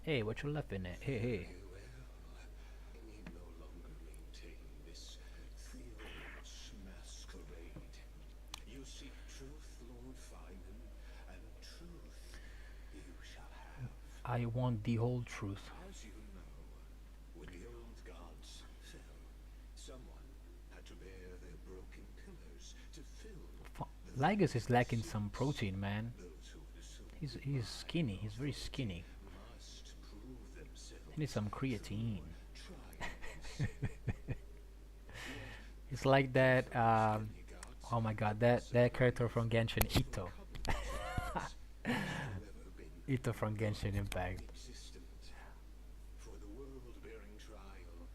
Hey, what you laughing at? Hey. Very well. I need no longer maintain this Theorus masquerade. You seek truth, Lord Finan, and truth you shall have. I want the whole truth. As you know, when the old gods fell, someone had to bear their broken pillars to fill Lygus is lacking some protein, man. those who assume He's skinny. He's very skinny. must prove themselves. He needs some creatine. Trials. It's like that. Oh my God, that character from Genshin, Ito. Ito from Genshin Impact. Existent. For the world-bearing trial,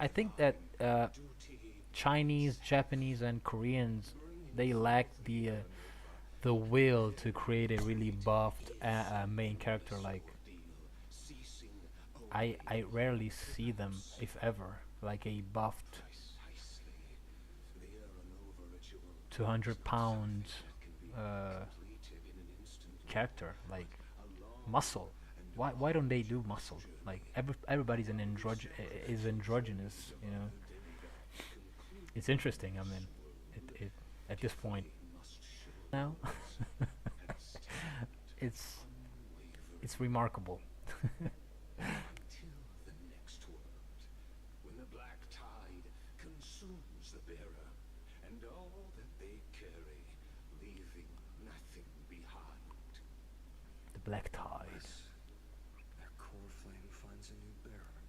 I think that duty Chinese, Japanese, and Koreans, they lack the will to create a really buffed main character. Like, ceasing I rarely see them, if ever, like a buffed Precisely. The Aeronova ritual 200 pound uh, completed in an instant character, like a long muscle. Why don't they do muscle? Like everybody's an is androgynous, you know. It's interesting. I mean, it at this point now, it's it's remarkable. until the next world, when the black tide consumes the bearer and all that they carry, leaving nothing behind. The black tide. Their core flame finds a new bearer.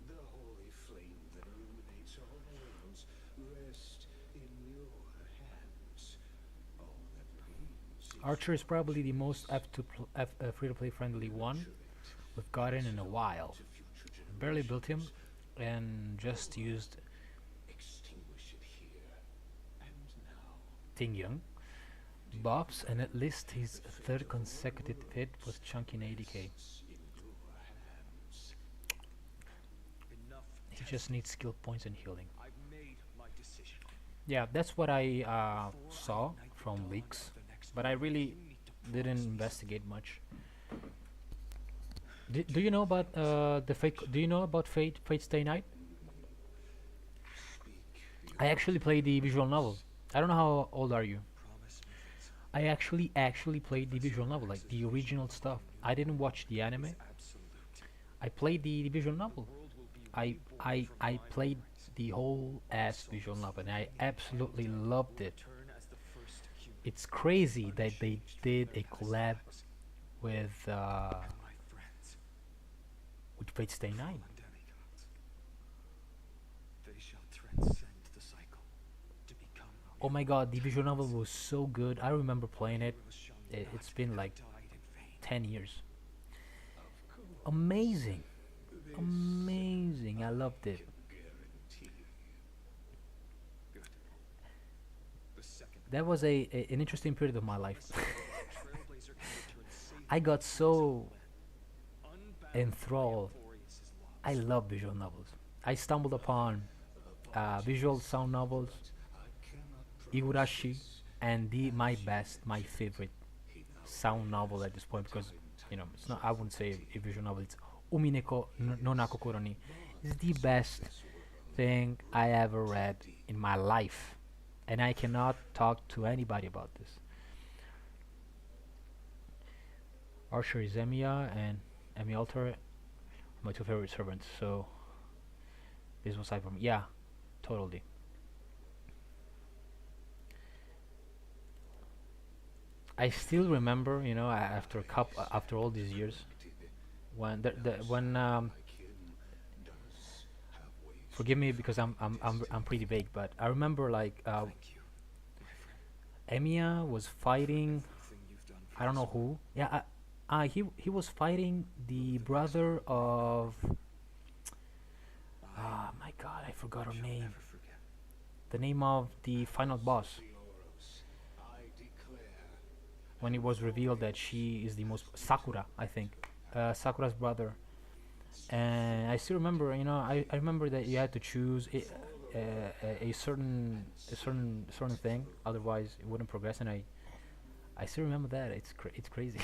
The holy flame that illuminates all worlds rest in your hands. All that remains is Archer is probably the most free-to-play friendly one we've gotten in a while. to future Barely built him, and just used extinguish it here and now. Ting Young buffs, and at least his third consecutive hit was chunky in 80k. In your hands. Enough. He just needs skill points and healing. I've made my decision. Yeah, that's what I saw from leaks, but I really didn't investigate much. Do you know about the fake? Do you know about Fate Stay Night? I actually played the visual novel. I don't know how old are you. Promise me, Vincent. I actually played the visual novel, like the original stuff. I didn't watch the anime. Absolute. I played the visual novel. World will be I reborn from I my played memories. the whole ass visual novel, and I absolutely loved it. Return as the first human. It's crazy that they did a collab with My friends. Fate Stay Night. Fallen demigods. They shall transcend the cycle to become Oh my god, the visual novel was so good. I remember playing it. heroes shall It's not been have like died in vain. 10 years. Amazing. Amazing. I loved it. Guarantee. Good. The second That was an interesting period of my life. trailblazer can return safely I got so unbound enthralled. by Amphorius' laws. I love visual novels. I stumbled upon visual sound novels, Igurashi, and my favorite sound novel at this point, because it's not. I wouldn't say a visual novel. It's Umineko no Nakokoro ni. It's the best thing I ever read in my life, and I cannot talk to anybody about this. Archer is Emiya, and Emi Alter are my two favorite servants. So this was for me. Yeah, totally. I still remember, after after all these years, when forgive me because I'm pretty vague, but I remember like Thank you, my friend. Emiya was fighting, Everything you've done for I don't know us. who. Yeah, he was fighting the brother of. Ah, my God, I forgot her Shall name. never forget. The name of the final boss. I declare When it was revealed that she is the most Sakura, I think, Sakura's brother. And I still remember, I remember that you had to choose a certain thing, otherwise it wouldn't progress. And I still remember that. It's crazy.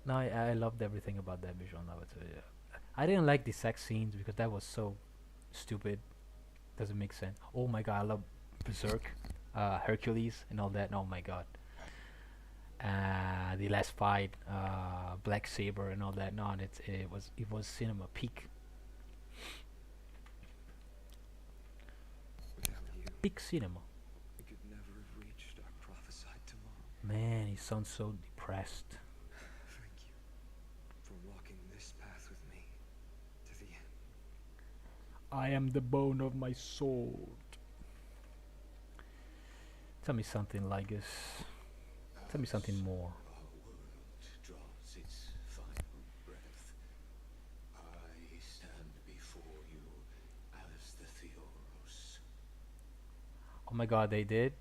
No, I loved everything about that visual novel. So, yeah. I didn't like the sex scenes because that was so stupid. Doesn't make sense. Oh my God, I love Berserk, Hercules, and all that. Oh my God. The last fight, Black Saber, and all that. No, and it was cinema peak Without you, cinema. we could never have reached our prophesied tomorrow. Man, he sounds so depressed. Thank you for walking this path with me to the end. I am the bone of my sword. Tell me something like this. Tell me something more. our world draws its final breath. I stand before you as the Theoros. Oh my God, they did.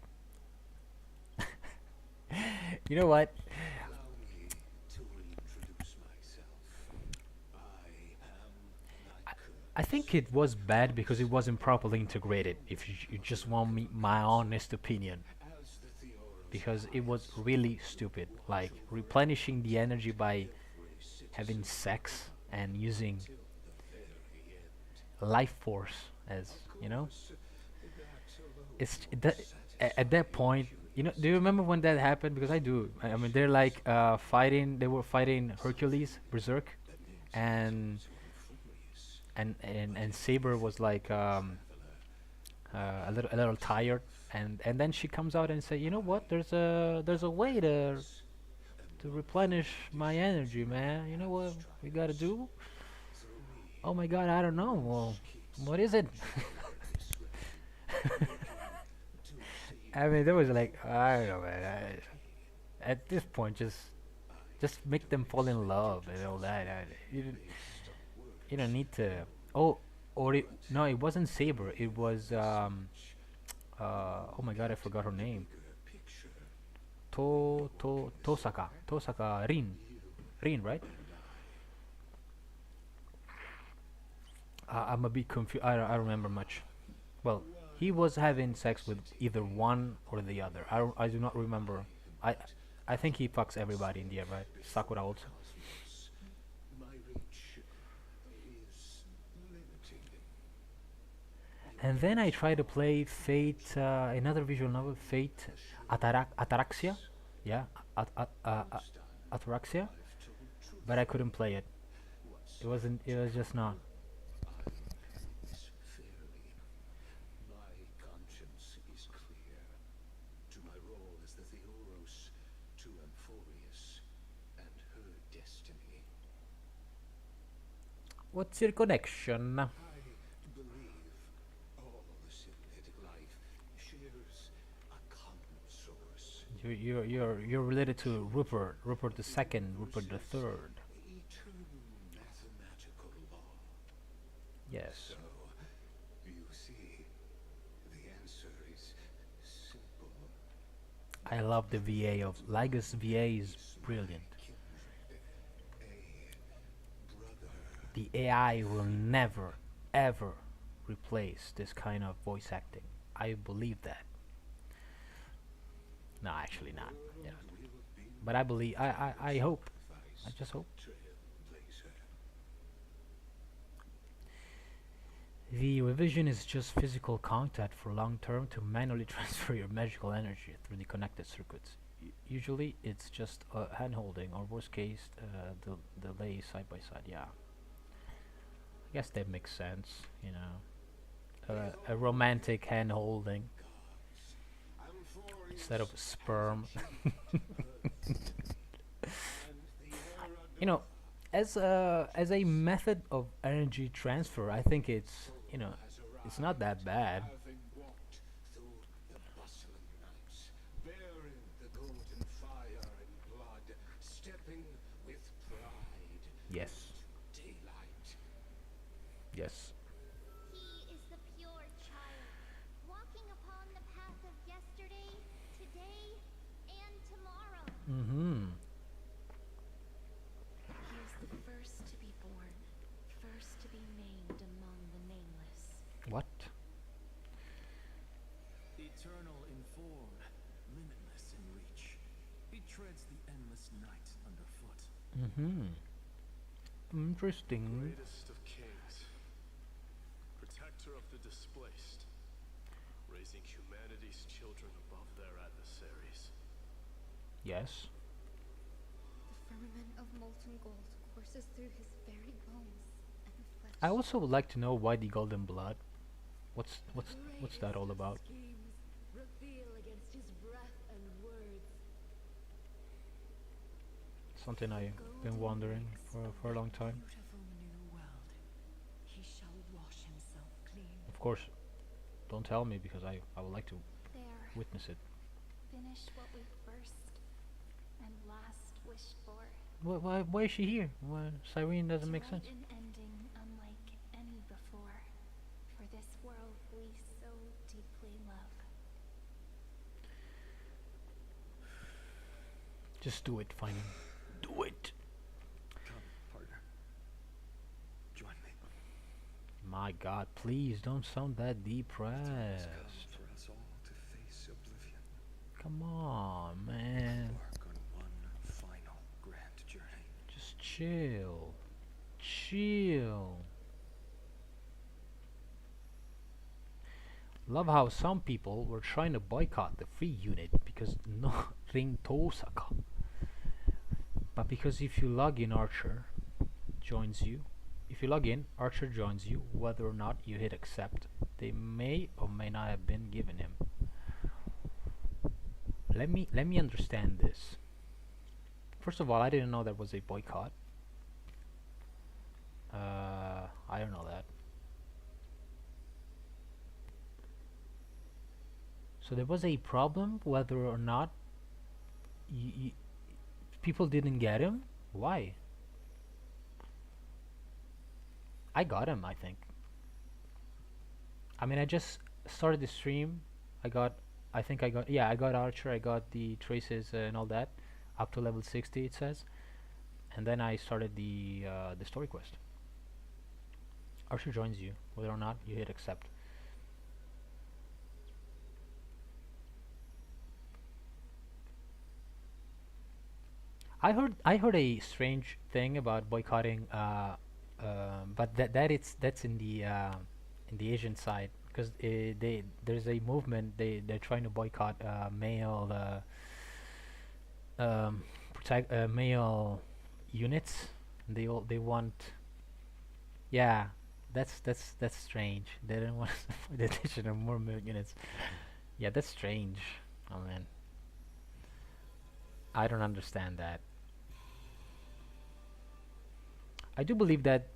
You know what? Allow me to reintroduce myself. I think it was bad because it wasn't properly integrated. If you just want me my honest opinion, as the Theoros because it was really stupid. Like replenishing the energy by having sex and using life force as you know. It's at that point. You know, do you remember when that happened? Because I do. I mean, they're like fighting. They were fighting Hercules, Berserk, and and Saber was like a little tired, and then she comes out and say, you know what? There's a way to replenish my energy, man. You know what we gotta do? Oh my God, I don't know. Well, what is it? I mean, there was like I don't know, man. At this point, just make them fall in love and all that. You don't need to. Oh, or no, it wasn't Saber. It was oh my God, I forgot her name. Tosaka Rin, right? I'm a bit confused. I don't remember much. Well, he was having sex with either one or the other. I do not remember. I I think he fucks everybody in the end, right? Sakura also. my reach is limited. And then I tried to play Fate, another visual novel, Fate Ataraxia. Yeah, Ataraxia. But I couldn't play it. It wasn't. It was just not. Fairly, my conscience is clear. To my role as the Theoros, to Amphorius, and her destiny. What's your connection? I believe all cybernetic life shares a common source. You're related to Rupert the second, Rupert the third. Eternal mathematical law. Yes. So, you see, the answer is simple. I love the VA of Ligus VA is brilliant. Brother, The AI will never ever replace this kind of voice acting. I believe that. No, actually not. Yeah. But I believe. I hope. I just hope. trailblazer. The revision is just physical contact for long term to manually transfer your magical energy through the connected circuits. Usually, it's just hand holding, or worst case, the lay side by side. Yeah, I guess that makes sense. You know, a romantic hand holding instead of sperm. You know, as a method of energy transfer, I think it's it's not that bad. Having walked through the bustling nights, bearing the golden fire and blood, stepping with pride Yes, daylight. yes. He is the pure child, walking upon the path of yesterday, today, and tomorrow. Mm-hmm. He is the first to be born, first to be named among the nameless. What? Eternal in form, limitless in reach. He treads the endless night underfoot. Mm-hmm. Interesting. Greatest of kings, protector of the displaced, raising humanity's children above their adversaries. Yes. The firmament of molten gold courses through his very bones and flesh. I also would like to know why the golden blood. What's that all about? Schemes reveal against his breath and words. Something I've been wondering for a long time. Beautiful new world. He shall wash himself clean. Of course, don't tell me because I would like to There, witness it. finish what we first and last wished for. Why is she here? Why Cyrene doesn't make To sense. write an ending unlike any before, for this world we so deeply love. Just do it, Finding. Do it. Come, partner. Join me. My God, please don't sound that The time has come depressed. for us all to face oblivion. Come on, man. Embark on one final grand journey. Just chill. Chill. Love how some people were trying to boycott the free unit because no Ring Tosaka. But because if you log in, Archer joins you. If you log in, Archer joins you whether or not you hit accept. They may or may not have been given him. Let me understand this. First of all, I didn't know there was a boycott. I don't know that. So there was a problem whether or not people didn't get him. Why? I got him, I think. I mean, I just started the stream. I think I got, yeah, I got Archer, I got the traces and all that, up to level 60 it says, and then I started the story quest. Archer joins you, whether or not you hit accept. I heard a strange thing about boycotting, but that's in the Asian side, because there's a movement, they're trying to boycott male male units. They want, yeah, that's strange. They don't want the addition of more male units. Yeah, that's strange. Oh man, I don't understand that. I do believe that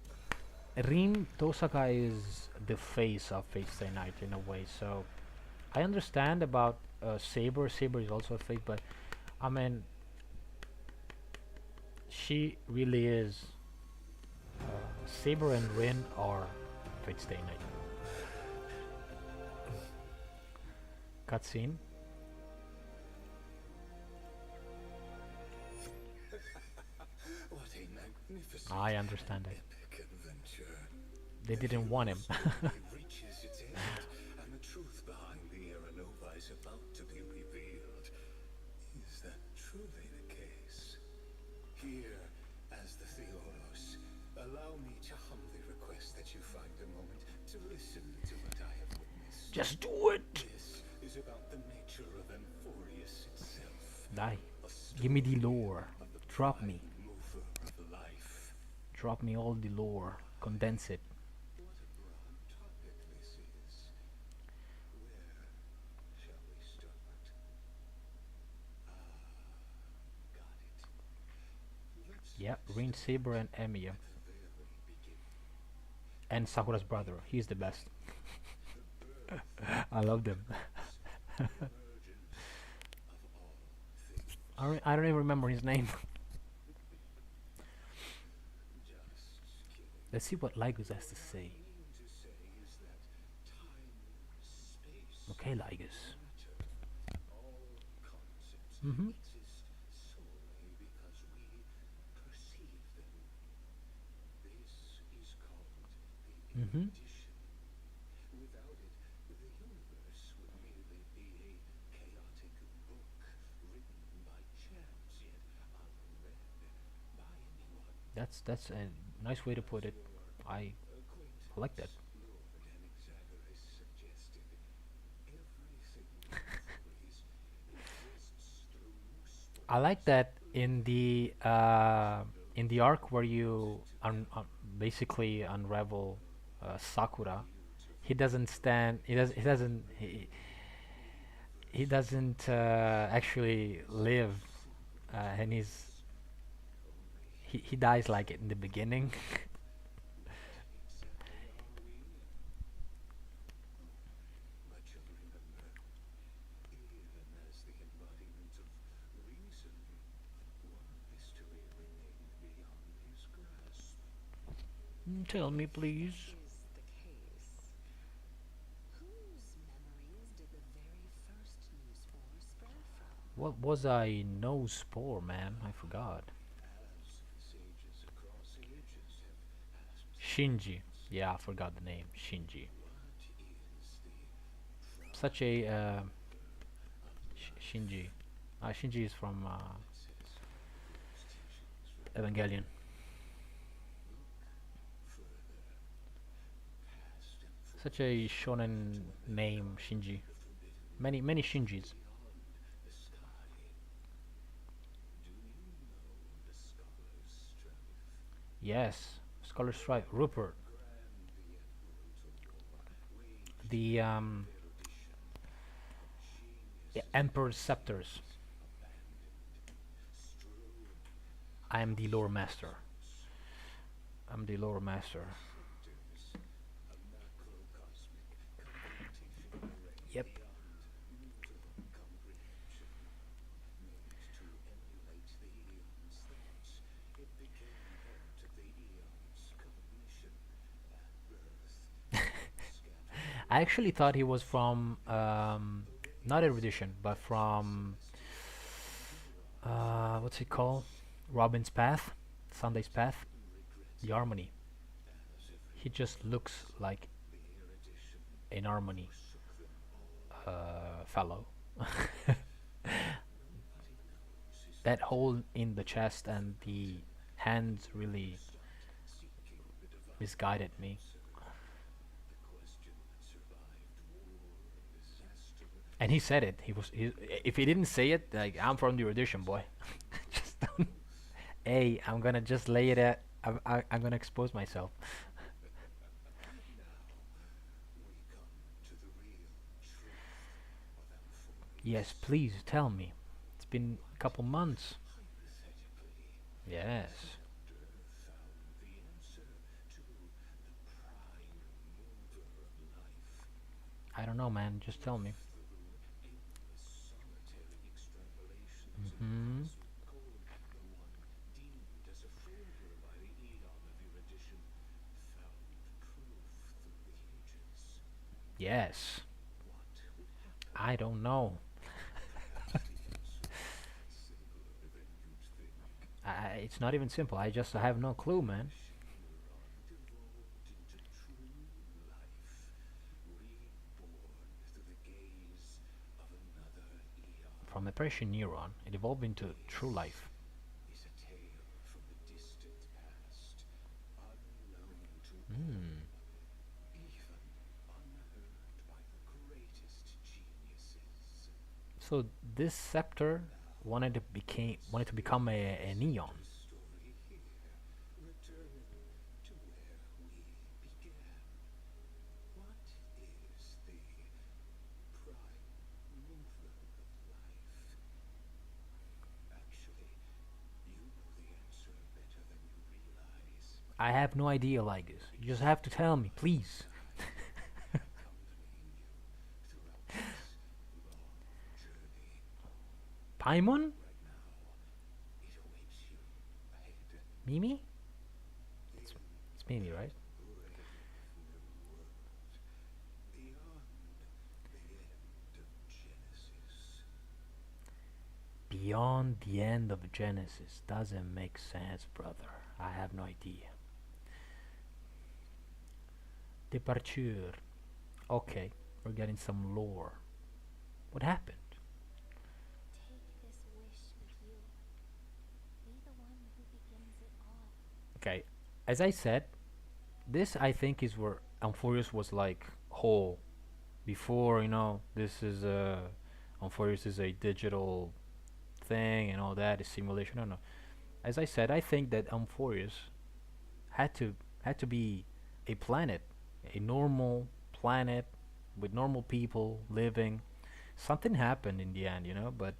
Rin Tosaka is the face of Fate Stay Night in a way, so I understand about Saber. Saber is also a face, but I mean, she really is. Saber and Rin are Fate Stay Night. Cutscene. What a magnificent I understand it. epic adventure. They didn't want him. It reaches its end, and the truth behind the Era Nova is about to be revealed. Is that truly the case? Here, as the Theoros, allow me to humbly request that you find a moment to listen to what I have witnessed. Just do it. This is about the nature of Amphorius itself. Die. A Give me the story lore. of the Drop me. prime mover of life. Drop me all the lore. Condense it. What a broad topic this is. Where shall we start? Got it. Let's Yep, Rin, Saber, and Emiya. at the very beginning. And Sakura's brother. He's the best. I love them. Emergence of all things. I don't even remember his name. Just killing. Let's see what Lygus has to say. Mean to say is that time, space, Okay, Lygus. matter, all concepts Mhm. exist solely because we perceive them. This is called the Mhm. erudition. Without it, the universe would merely be a chaotic book written by chance, yet unread by anyone. That's a nice way to put it. I like that. Lord Anaxagoras suggested everything Amphores exists through sport. I like that in the arc where you basically unravel Sakura. He doesn't stand. He doesn't actually live, and he dies like in the beginning. But you'll remember, even as the embodiment of reason, one mystery remained beyond his grasp. Tell me, please. Is the case. Whose memories did the very first new spore spread from? What was I? No spore, man. I forgot. As sages across ages have asked Shinji. Yeah, I forgot the name. Shinji. What is the Such a Shinji. Shinji is from princess whose teachings Evangelion. further past and Such a shonen name, Shinji. Many Shinjis. beyond the sky? Do you know the scholar's strife? Yes, Scholar Strife. Rupert. Grand the emperor to war, waged The erudition, genius Emperor's Scepters. abandoned, strewn I am the lore master. I'm the lore master. victors, a macrocosmic computation array Yep. beyond mortal comprehension. Made to emulate the Aeon's thoughts, it became part of the Aeon's cognition at birth. Scattered I actually thought he was from not Erudition, but from what's it called? Robin's Path, Sunday's Path, the Harmony. He just looks like an Harmony fellow. That hole in the chest and the hands really misguided me. And he said it. If he didn't say it, like, I'm from the Erudition, boy. Just don't. Hey, I'm gonna just lay it at. I'm gonna expose myself. to the real truth of Amphoria. Yes, please tell me. It's been a couple months. Hypothetically, Yes. found the answer to the prime mover of life I don't know, man. Just tell me. through endless solitary extrapolations Hmm. called the one deemed as a failure by the Aeon of Erudition, found proof through the ages. Yes. What would happen I don't know. if the answer was simpler than you'd think? It's not even simple. I just have no clue, man. Neuron devolved into true life, reborn through the gaze of another Aeon. From a pressure neuron, it evolved into true life. Is a tale from the distant past, unknown to Hmm. even unheard by the greatest geniuses. So this scepter wanted to become a neon. The story here, returning to where we began. What is the prime mover of life? Actually, you know the answer better than you realize. I have no idea like this. You just have to tell me, please. Accompanying you throughout this long journey. Paimon? Right now, it awaits you ahead. Mimi? It's Mimi, right? Brave new world. Beyond the end of Genesis. Beyond the end of Genesis doesn't make sense, brother. I have no idea. Departure. Okay, we're getting some lore. What happened? Take this wish with you. Be the one who begins it all. Okay, as I said, this I think is where Amphorius was like whole. Before, this is Amphorius is a digital thing and all that is simulation. No, no. As I said, I think that Amphorius had to be a planet, a normal planet with normal people living. Something happened in the end, but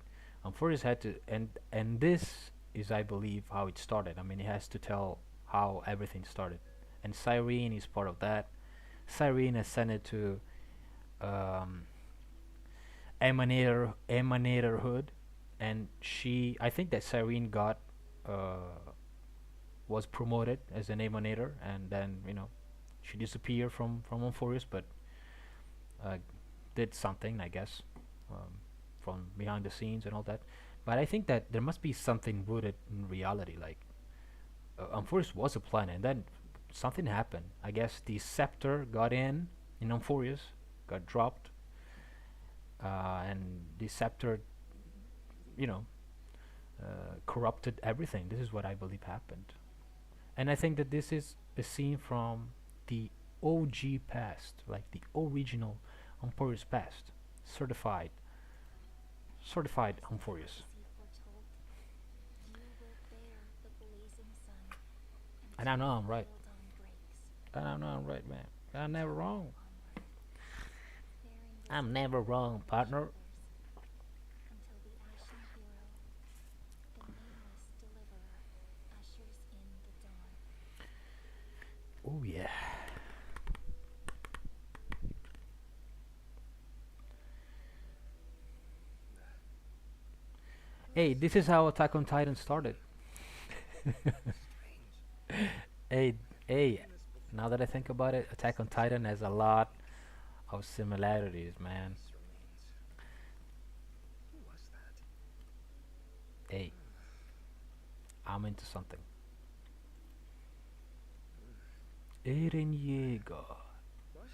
Amphorius had to, and this is, I believe, how it started. I mean, it has to tell how everything started, and Cyrene is part of that. Cyrene ascended to um, emanatorhood, and I think that Cyrene was promoted as an emanator, and then she disappeared from Amphorius, but uh, did something, I guess, from behind the scenes and all that. But I think that there must be something rooted in reality, like Amphorius was a planet, and then something happened. I guess the scepter got in Amphorius, got dropped, and the scepter, you know, corrupted everything. This is what I believe happened. And I think that this is a scene from the OG past, like the original Amphorius past, certified, certified Amphorius. And I know I'm right. And I know I'm right, man. I'm never wrong. I'm never wrong, partner. Until the Ashen Hero, the nameless deliverer, ushers in the dawn. Oh yeah. Hey, this is how Attack on Titan started. Hey, hey. Now that I think about it, Attack on Titan has a lot of similarities, man. This remains. Who was that? Hey, I'm into something. Eren Yeager. What?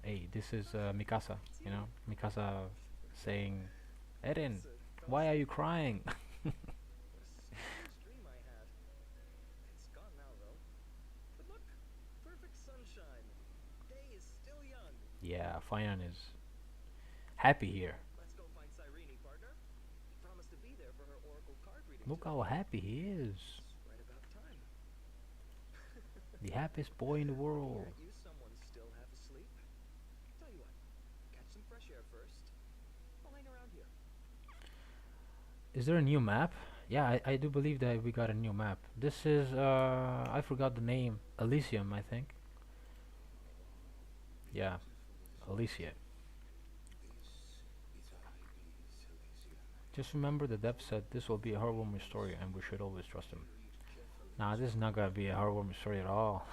Hey, this is Mikasa. You know, Mikasa saying, Eren, It's a why are you crying? What a strange dream I had. It's gone now, though. But look, perfect sunshine. Day is still young. Yeah, Fion is happy here. Let's go find Cyrene, partner. Promised to be there for her oracle card reading. Look today. how happy he is. Right about time. The happiest boy in the world. Aren't you someone still half asleep? Tell you what, catch some fresh air first. I'll hang around here. Is there a new map? Yeah, I do believe that we got a new map. This is, I forgot the name. Elysium, I think. Yeah, Elysia. Just remember the dev said this will be a heartwarming story and we should always trust him. Nah, this is not gonna be a heartwarming story at all.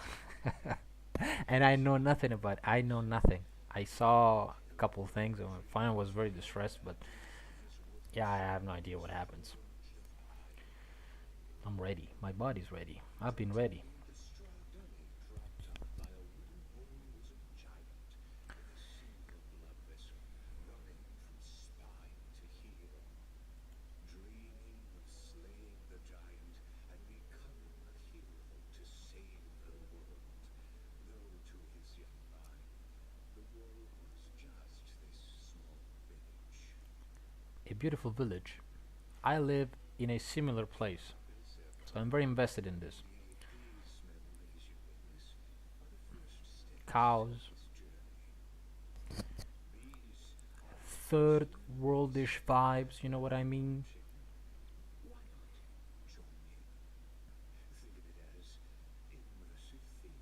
And I know nothing about it. I know nothing. I saw a couple of things and Final was very distressed, but yeah, I have no idea what happens. I'm ready. My body's ready. I've been ready. A beautiful village. I live in a similar place, so I'm very invested in this. Cows, third worldish vibes, you know what I mean?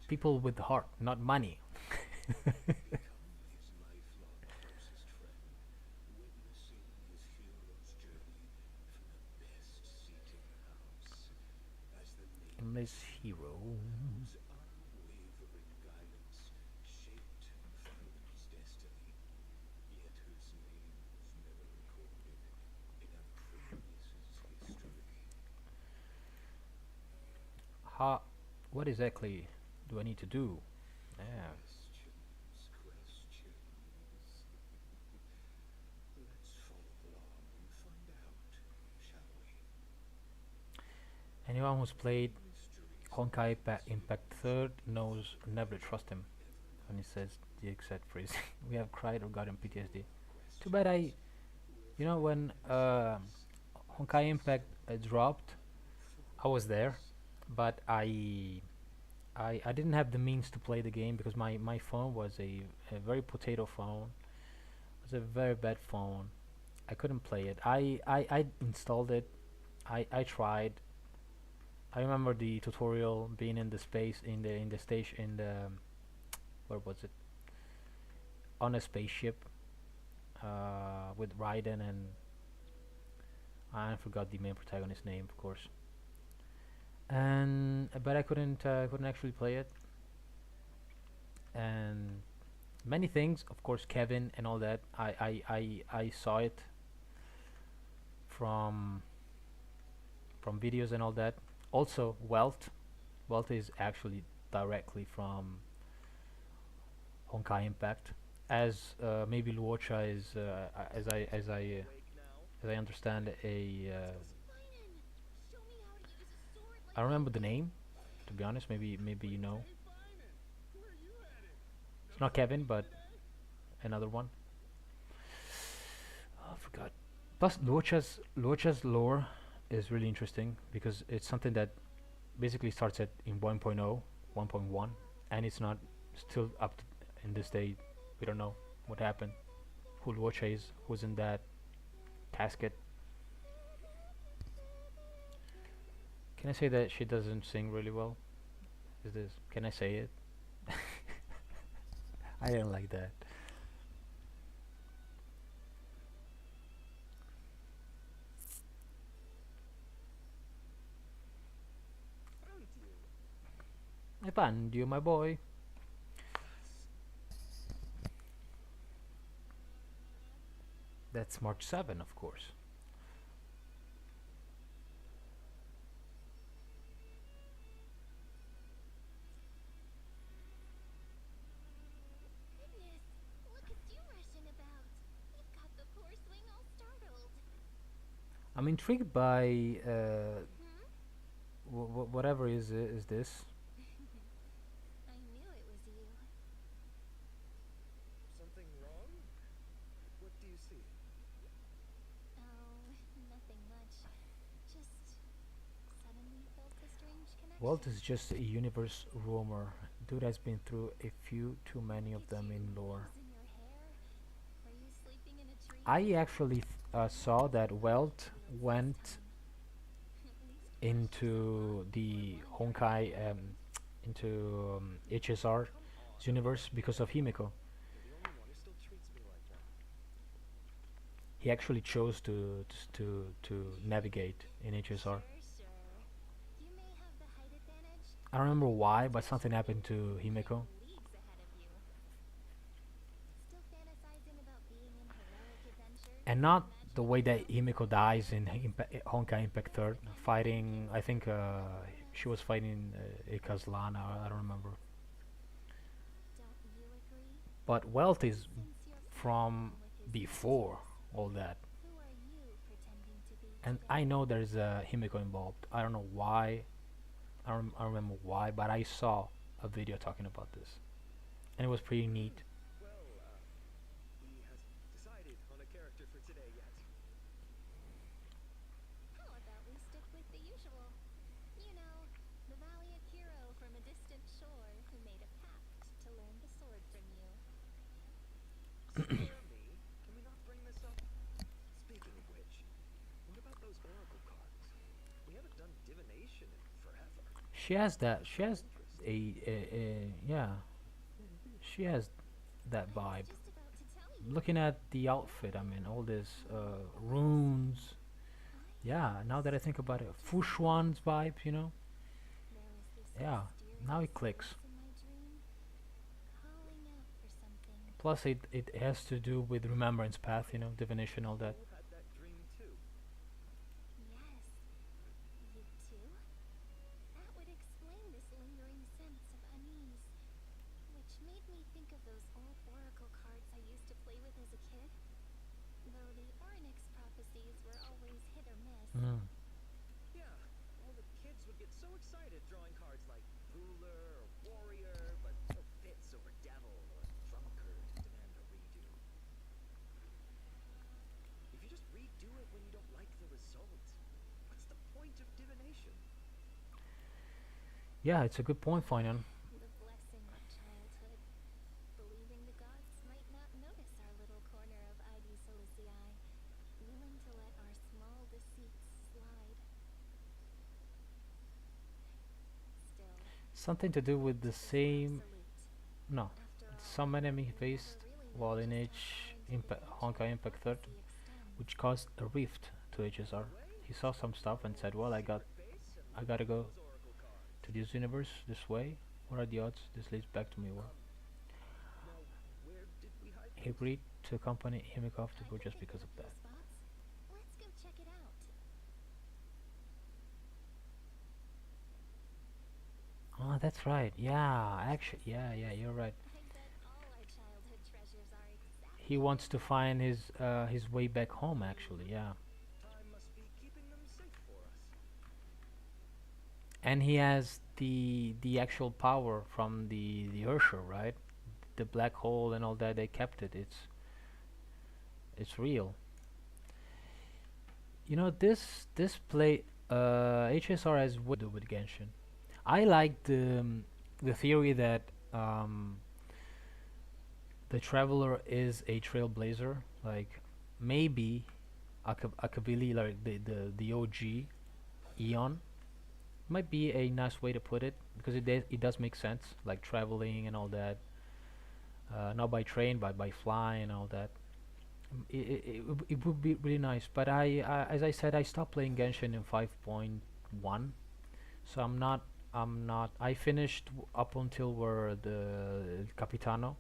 People with heart, not money. Miss Hero. How? What exactly do I need to do? Yeah. Anyone who's played Honkai Impact 3rd knows never trust him when he says the exact phrase. We have cried or gotten PTSD. Too bad you know, when Honkai Impact dropped, I was there, but I didn't have the means to play the game because my phone was a very potato phone. It was a very bad phone. I couldn't play it. I installed it. I tried. I remember the tutorial being in the space in the station in the where was it? On a spaceship with Raiden and I forgot the main protagonist's name, of course. And but I couldn't actually play it. And many things, of course, Kevin and all that. I saw it from videos and all that. Also, Welt is actually directly from Honkai Impact, as maybe Luocha is, as I understand, a Finan, show me how to use a sword I like remember the name. To be honest, maybe you know. It's not Kevin, but another one. Oh, I forgot. Plus, Luocha's lore is really interesting because it's something that basically starts at in 1.0, 1.1, and it's not still up to in this day. We don't know what happened, who Luocha is, who's in that casket. Can I say that she doesn't sing really well? Is this? Can I say it? I didn't like that. I found you, my boy. That's March 7, of course. goodness. Look at you rushing about. You've got the poor swing all startled. I'm intrigued by Hmm? whatever is this. I knew it was you. Something wrong? What do you see? Oh, nothing much. Just suddenly felt a strange connection. Walt is just a universe rumor. Dude has been through a few too many of them in lore. In your hair? Were you sleeping in a tree? I actually saw that Welt went into the Honkai, into HSR universe because of Himiko. You're the only one who still treats me like one. He actually chose to navigate in HSR. Sure. You may have the height advantage. I don't remember why, but something happened to Himiko, Leagues ahead of you. Still fantasizing about being in heroic adventures? and not the way that Himiko dies in Honkai Impact 3rd, fighting. I think she was fighting Ikazlana. I don't remember. Don't you agree? But Welt is Since you're from with his before all that, who are you pretending to be and today? I know there's a Himiko involved. I don't know why. I don't remember why, but I saw a video talking about this, and it was pretty neat. Well, he hasn't decided on a character for today yet. How about we stick with the usual? You know, the valiant hero from a distant shore who made a pact to learn the sword from you. Spare me. Can we not bring this up? Speaking of which, what about those oracle cards? We haven't done divination in forever. She has that. She has a yeah. She has that vibe. Just about to tell you. Looking at the outfit, I mean, all these runes. Yeah, now that I think about it, Fushuan's vibe, you know. There was this Yeah, now it mysterious clicks. voice in my dream, calling out for something. Plus, it has to do with Remembrance Path, you know, divination, all that. You had that dream too. Yes. You too? That would explain this lingering sense of unease. Which made me think of those old oracle cards I used to play with as a kid. Though the Ornyx prophecies were always hit or miss. Mm. Yeah, all the kids would get so excited drawing cards like ruler or warrior, but no fits over devil or drunkard demand a redo. If you just redo it when you don't like the result, what's the point of divination? Yeah, it's a good point, Finan. The blessing of childhood. Believing the gods might not notice our little corner of Id Solicii. Willing to let our small deceits slide. Still, Something to do with the same. absolute. No, After all, some enemy we faced never really while know in just how far into the Honkai Impact 3rd, agency extends. which caused a rift to HSR. He saw some stuff and said, "Well, I gotta go Those oracle cards. to this universe this way. What are the odds this leads back to me?" Well, Now, where did we hide he agreed to accompany Himiko to go just because of I that. think I know a few spots. Let's go check it out. Oh, that's right. Yeah, actually, yeah, you're right. I bet all our childhood treasures are He exactly wants to find his way back home. Actually, yeah, Time must be keeping them safe for us. and he has the actual power from the Ursher, right? The black hole and all that. They kept it. It's real. You know this play HSR has what to do with Genshin. I like the theory that um, the Traveler is a trailblazer. Like maybe Akavili, like the OG Eon, might be a nice way to put it because it does make sense. Like traveling and all that, not by train but by flying and all that. It would be really nice. But as I said, I stopped playing Genshin in 5.1, so I'm not. I finished up until where the Capitano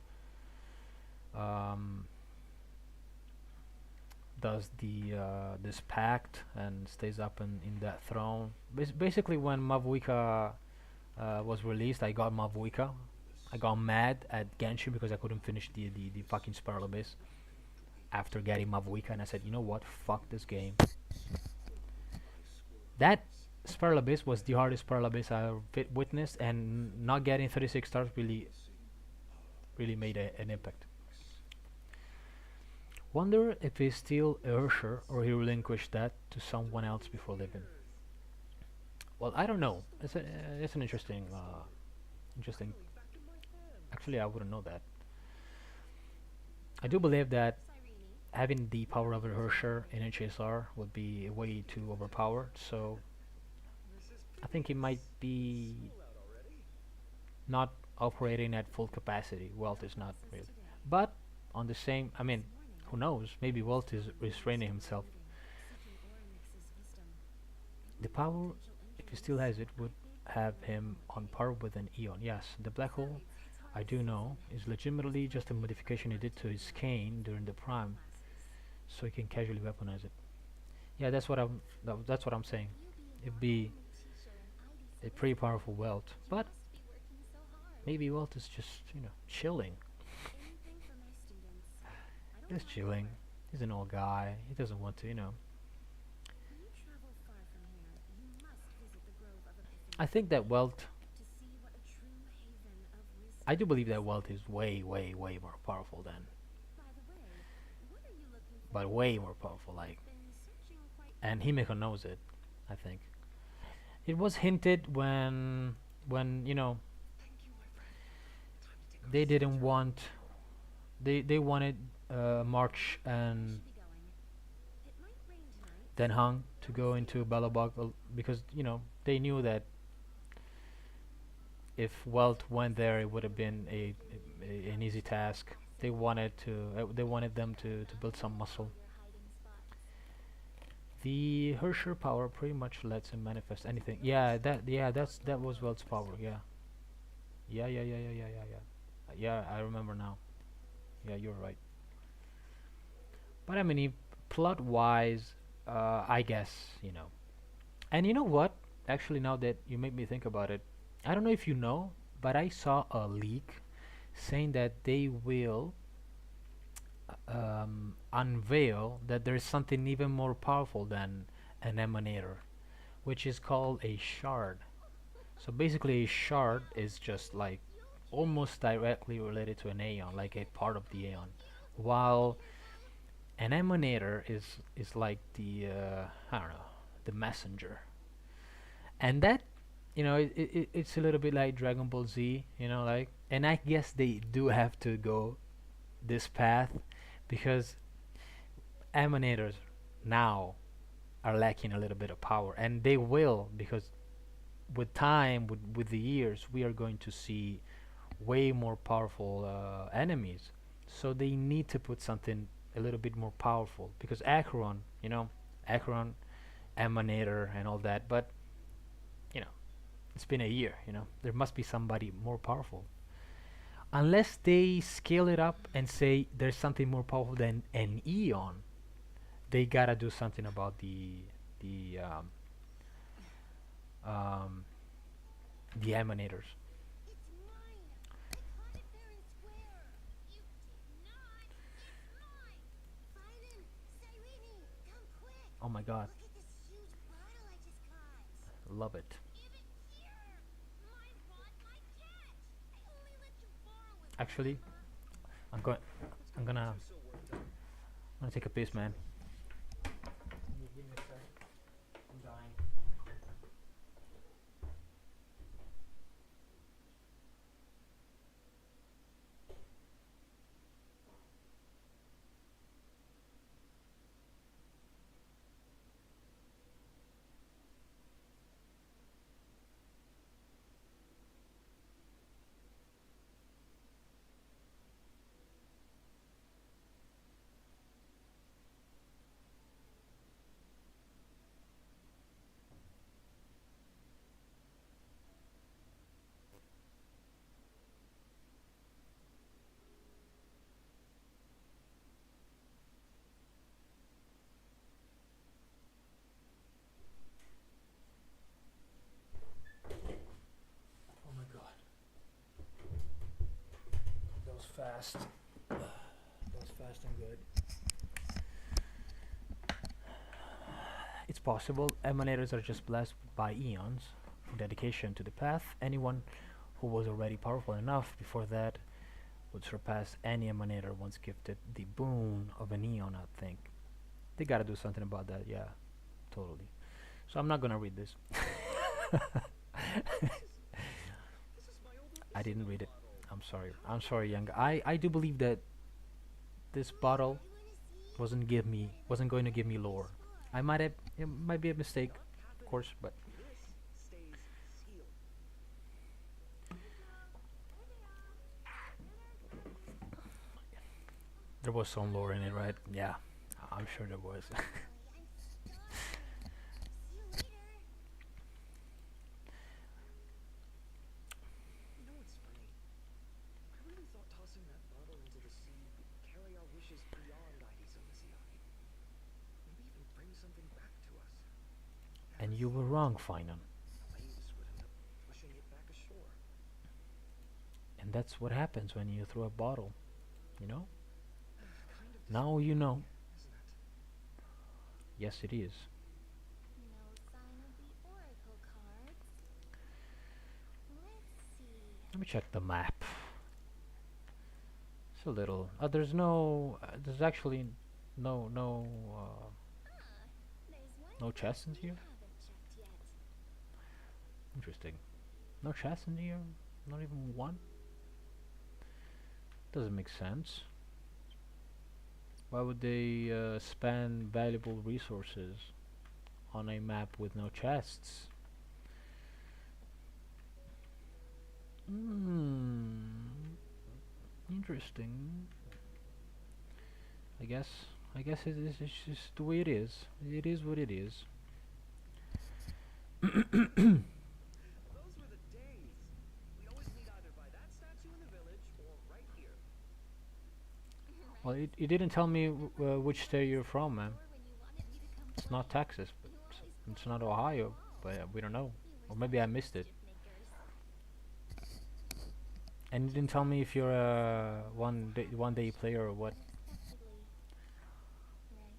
um, does the this pact and stays up in that throne. Basically, when Mavuika was released, I got Mavuika. I got mad at Genshin because I couldn't finish the fucking Spiral Abyss after getting Mavuika, and I said, you know what, fuck this game. That Spiral Abyss was the hardest Spiral Abyss I ever witnessed, and not getting 36 stars really made an impact. Wonder if he's still Ursher or he relinquished that to someone else before leaving. Well, I don't know. It's an interesting. Actually, I wouldn't know that. I do believe that having the power of a Ursher in HSR would be way too overpowered. So I think it might be not operating at full capacity. Welt is not really, but on the same, I mean, who knows? Maybe Welt is restraining himself. The power, if he still has it, would have him on par with an Eon. Yes, the black hole, I do know, is legitimately just a modification he did to his cane during the prime, so he can casually weaponize it. Yeah, that's what I'm saying. It'd be a pretty powerful Welt, but maybe Welt is just chilling. He's chilling. He's an old guy. He doesn't want to. I think that Welt. I do believe that Welt is way, way, way more powerful than, but way more powerful. Like, and Himeko knows it. I think it was hinted when they didn't want. They wanted March and Den Hang to go into Balabog because they knew that if Welt went there, it would have been an easy task. They wanted them to build some muscle. The Hersher power pretty much lets him manifest anything. That was Welt's power. Yeah. Yeah, I remember now. Yeah, you're right. But I mean, plot-wise, I guess. And you know what? Actually, now that you make me think about it, I don't know if you know, but I saw a leak saying that they will unveil that there's something even more powerful than an emanator, which is called a shard. So basically, a shard is just like almost directly related to an Aeon, like a part of the Aeon, while an emanator is like the I don't know, the messenger, and that it's a little bit like Dragon Ball Z, like, and I guess they do have to go this path because emanators now are lacking a little bit of power, and they will because with time, with the years, we are going to see way more powerful enemies. So they need to put something a little bit more powerful because Acheron, Emanator, and all that. But you know, it's been a year. There must be somebody more powerful. Unless they scale it up and say there's something more powerful than an Eon, they gotta do something about the The emanators. It's mine! I caught it fair and square! You did not! It's mine! Finan! Cyrene! Come quick! Oh my god, Look at this huge bottle I just caught! love it. Give it here! My rod, my catch! I only let you borrow it! Actually, I'm going. I'm gonna. I'm gonna take a piss, man. Give me a sec. I'm dying. Oh my god. That was fast. That was fast and good. It's possible emanators are just blessed by eons for dedication to the path. Anyone who was already powerful enough before that would surpass any emanator once gifted the boon of an eon, I think. They gotta do something about that, yeah, totally. So I'm not gonna read this. I didn't read it. I'm sorry. I'm sorry, young. I do believe that this bottle wasn't going to give me lore. I might have, it might be a mistake, of course, but This stays sealed. there was some lore in it, right? Yeah, I'm sure there was. You know what's funny? I really thought tossing that bottle into the sea would carry our wishes beyond Ides Elysiae. Maybe even bring something back to us. And you were wrong, Finan. The waves would end up pushing it back ashore. And that's what happens when you throw a bottle, you know? Kind of Now you know. isn't it? Yes, it is. No sign of the oracle cards. Let's see. Let me check the map. It's a little. There's no. There's actually no There's one no chests in we here. haven't checked yet. Interesting. No chests in here. Not even one. Doesn't make sense. Why would they spend valuable resources on a map with no chests? Interesting. I guess it is. It's just the way it is. It is what it is. Those were the days. We'd always meet either by that statue in the village or right here. Well, it didn't tell me which state you're from, man. Or when you wanted me to come It's play, not Texas, but you always it's not Ohio, but we don't know. Or maybe I missed it. makers. And you didn't tell me if you're a one day player or what. Unexpectedly. Right.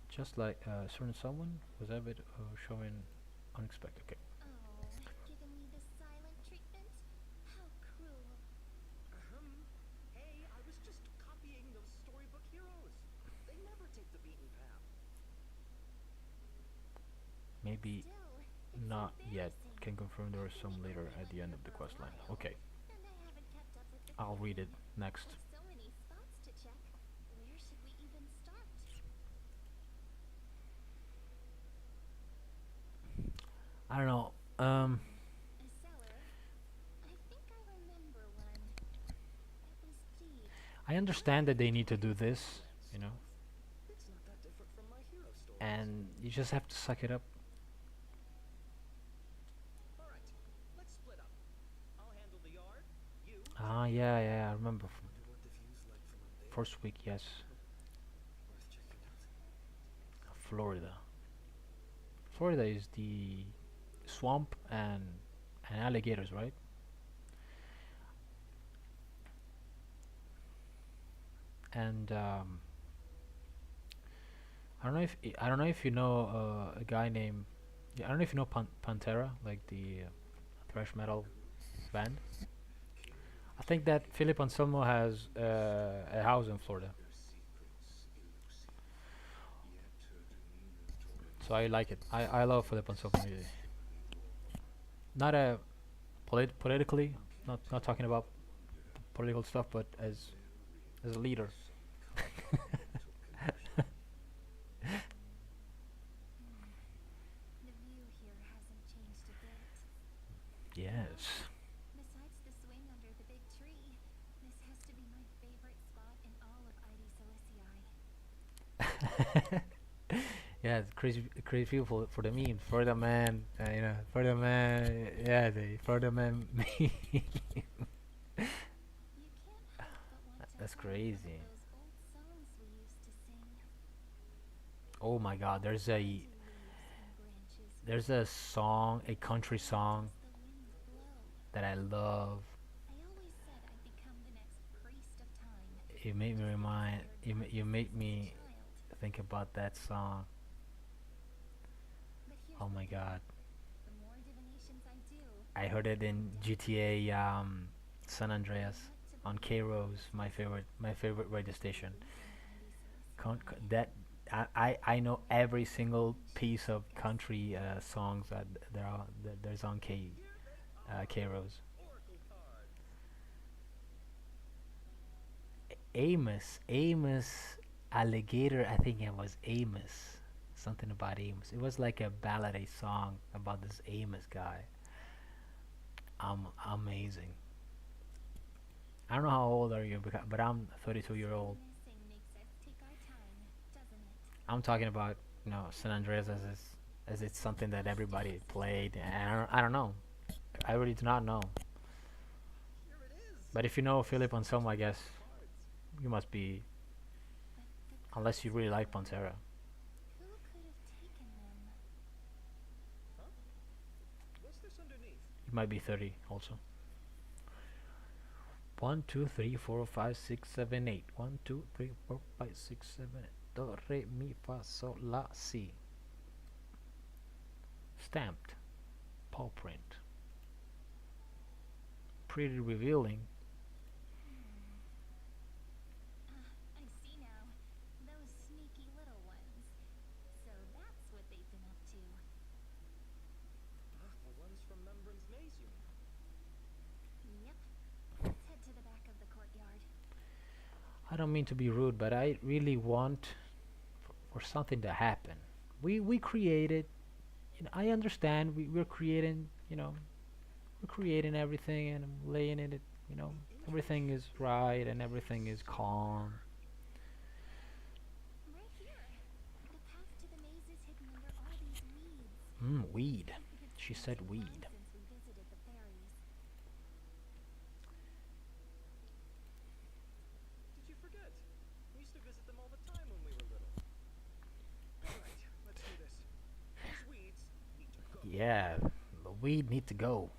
Just like certain someone was a bit showing unexpected. Okay. Oh, giving me this silent treatment? How cruel. Hey, I was just copying those storybook heroes. They never take the beaten path. Maybe Still, it's not yet. embarrassing. Can confirm there is some later at the end of the quest line. Okay, And I haven't kept up with the I'll read it seasons. next. With so many spots to check, where should we even start? I don't know. A cellar? I think I remember one. It was deep. I understand that they need to do this, you know, It's not that different from my hero stories. and you just have to suck it up. All right, let's split up. I'll handle the yard. You. Ah, yeah, I remember. Wonder what the view's like from up there. First week, yes. Worth checking out. Florida. Florida is the swamp and alligators, right? And I don't know if you know a guy named, yeah, I don't know if you know Pantera, like the thrash metal band. I think that Philip Anselmo has a house in Florida, so I like it. I love Philip Anselmo really. Not a politically, not talking about political stuff, but as a leader. The view here hasn't changed a bit. Yes. Besides the swing under the big tree, this has to be my favorite spot in all of ID Cilici. Yeah, it's crazy people for the meme, for the man, you know, for the man, yeah, the for the man meme. You can't help but want to That's hum crazy. those old songs we used to sing. Oh my God, Leaves and branches there's a song, a country song as the winds blow. that I love. I always said I'd become the next priest of time. It made me remind, you make me Child. think about that song. But here's Oh the my thing. God, The more divinations I do, I heard it in GTA San Andreas on K Rose, my favorite radio station. That I know every single piece of country songs that there's on K Rose. Amos Alligator. I think it was Amos. Something about Amos. It was like a ballad song about this Amos guy. Amazing. I don't know how old are you, but I'm 32-year old. reminiscing makes us take our time, doesn't it? I'm talking about, San Andreas as it's something that everybody played, and I don't know. I really do not know. But if you know Philip Anselmo, I guess you must be, But the unless you really like Pantera. who could have taken them? What's this underneath? You might be 30 also. 1, 2, 3, 4, 5, 6, 7, 8. 1, 2, 3, 4, 5, 6, 7, 8. Do, re, mi, fa, sol, la, si. Stamped. Paw print. Pretty revealing. I see now. Those sneaky little ones. So that's what they've been up to. The ones from Membran's Maze, you mean? Yep. Let's head to the back of the courtyard. I don't mean to be rude, but I really want for something to happen. We created, I understand we're creating, we're creating everything and laying in it, everything is right and everything is calm. Right here. The path to the maze is hidden under all these weeds. Weed. It's She been said so long weed. since we visited the fairies. Did you forget? We used to visit them all the time when we were little. Alright, let's do this. These weeds need to go. Yeah, the weed need to go.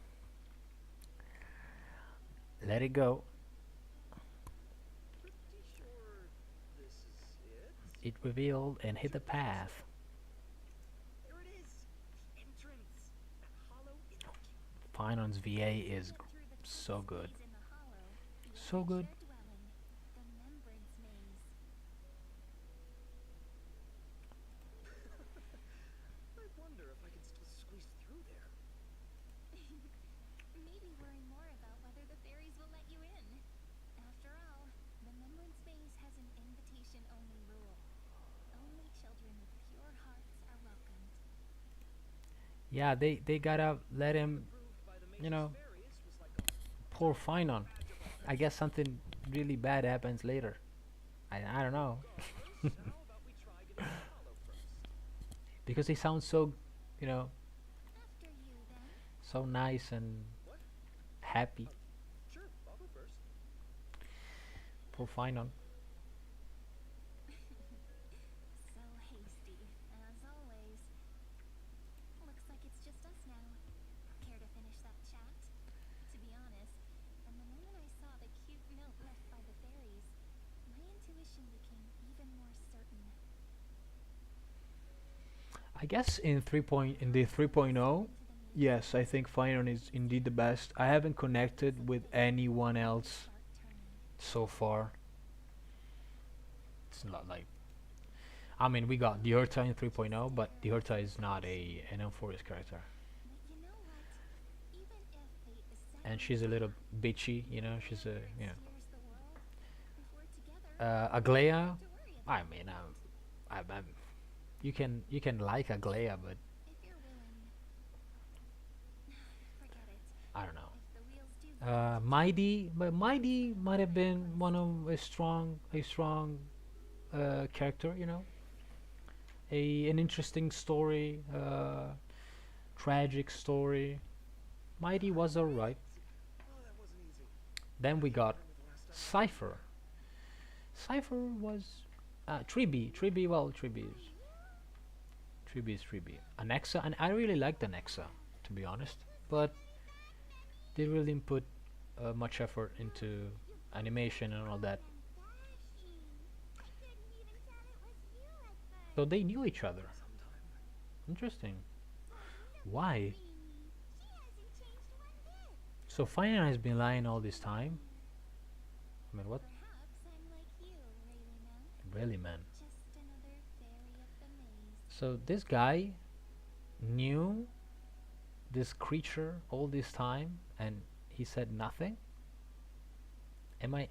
Let it go. Pretty sure this is it? It revealed and hit the path. There it is! The entrance! That hollow in the Finance VA is Slip through the so twisted good. maze in the hollow, you'll So reach good. their dwelling, the Membrance Maze. I wonder if I can still squeeze through there. Maybe worry more about whether the fairies will let you in. After all, the Membrance Maze has an invitation-only rule. Only children with pure hearts are welcomed. Yeah, they gotta let him, Proved by the you maze's know, fairies was like a pour fine on. I guess something really bad happens later. I don't know. first. How about we try getting the hollow first? Because he sounds so, After you, then. so nice and What? happy. Sure, I'll go first. Pour fine on. So hasty, as always. Looks like it's just us now. I guess in the 3.0, yes, I think Finon is indeed the best. I haven't connected with anyone else so far. It's not like, I mean, we got Diurta in 3.0, but Diurta is not an Amphorius character, But you know what? Even if fate is set and she's a little bitchy, you know. She's a steers the world, if we're together, Aglaya. to worry I about mean, I'm you can like Aglaya, but if you're willing. Forget it. I don't know. If the wheels do Mighty, but Mighty might have been one of a strong character, you know, an interesting story, tragic story. Mighty was alright. Oh, that wasn't easy. Then we got With the last time. Cypher. Cypher was Tribi. Tribi, well, Tribi is Tribi. Anexa, and I really liked Anexa, to be honest, but they really didn't put much effort into animation and all that. dashing. I couldn't even tell it was you at first. So they knew each other. Sometime. Interesting. Why? She hasn't changed one bit. So Fina has been lying all this time. I mean, what? Perhaps I'm like you, Rayleigh. Really, man. Just another fairy of the maze. So this guy knew this creature all this time, and he said nothing. Am I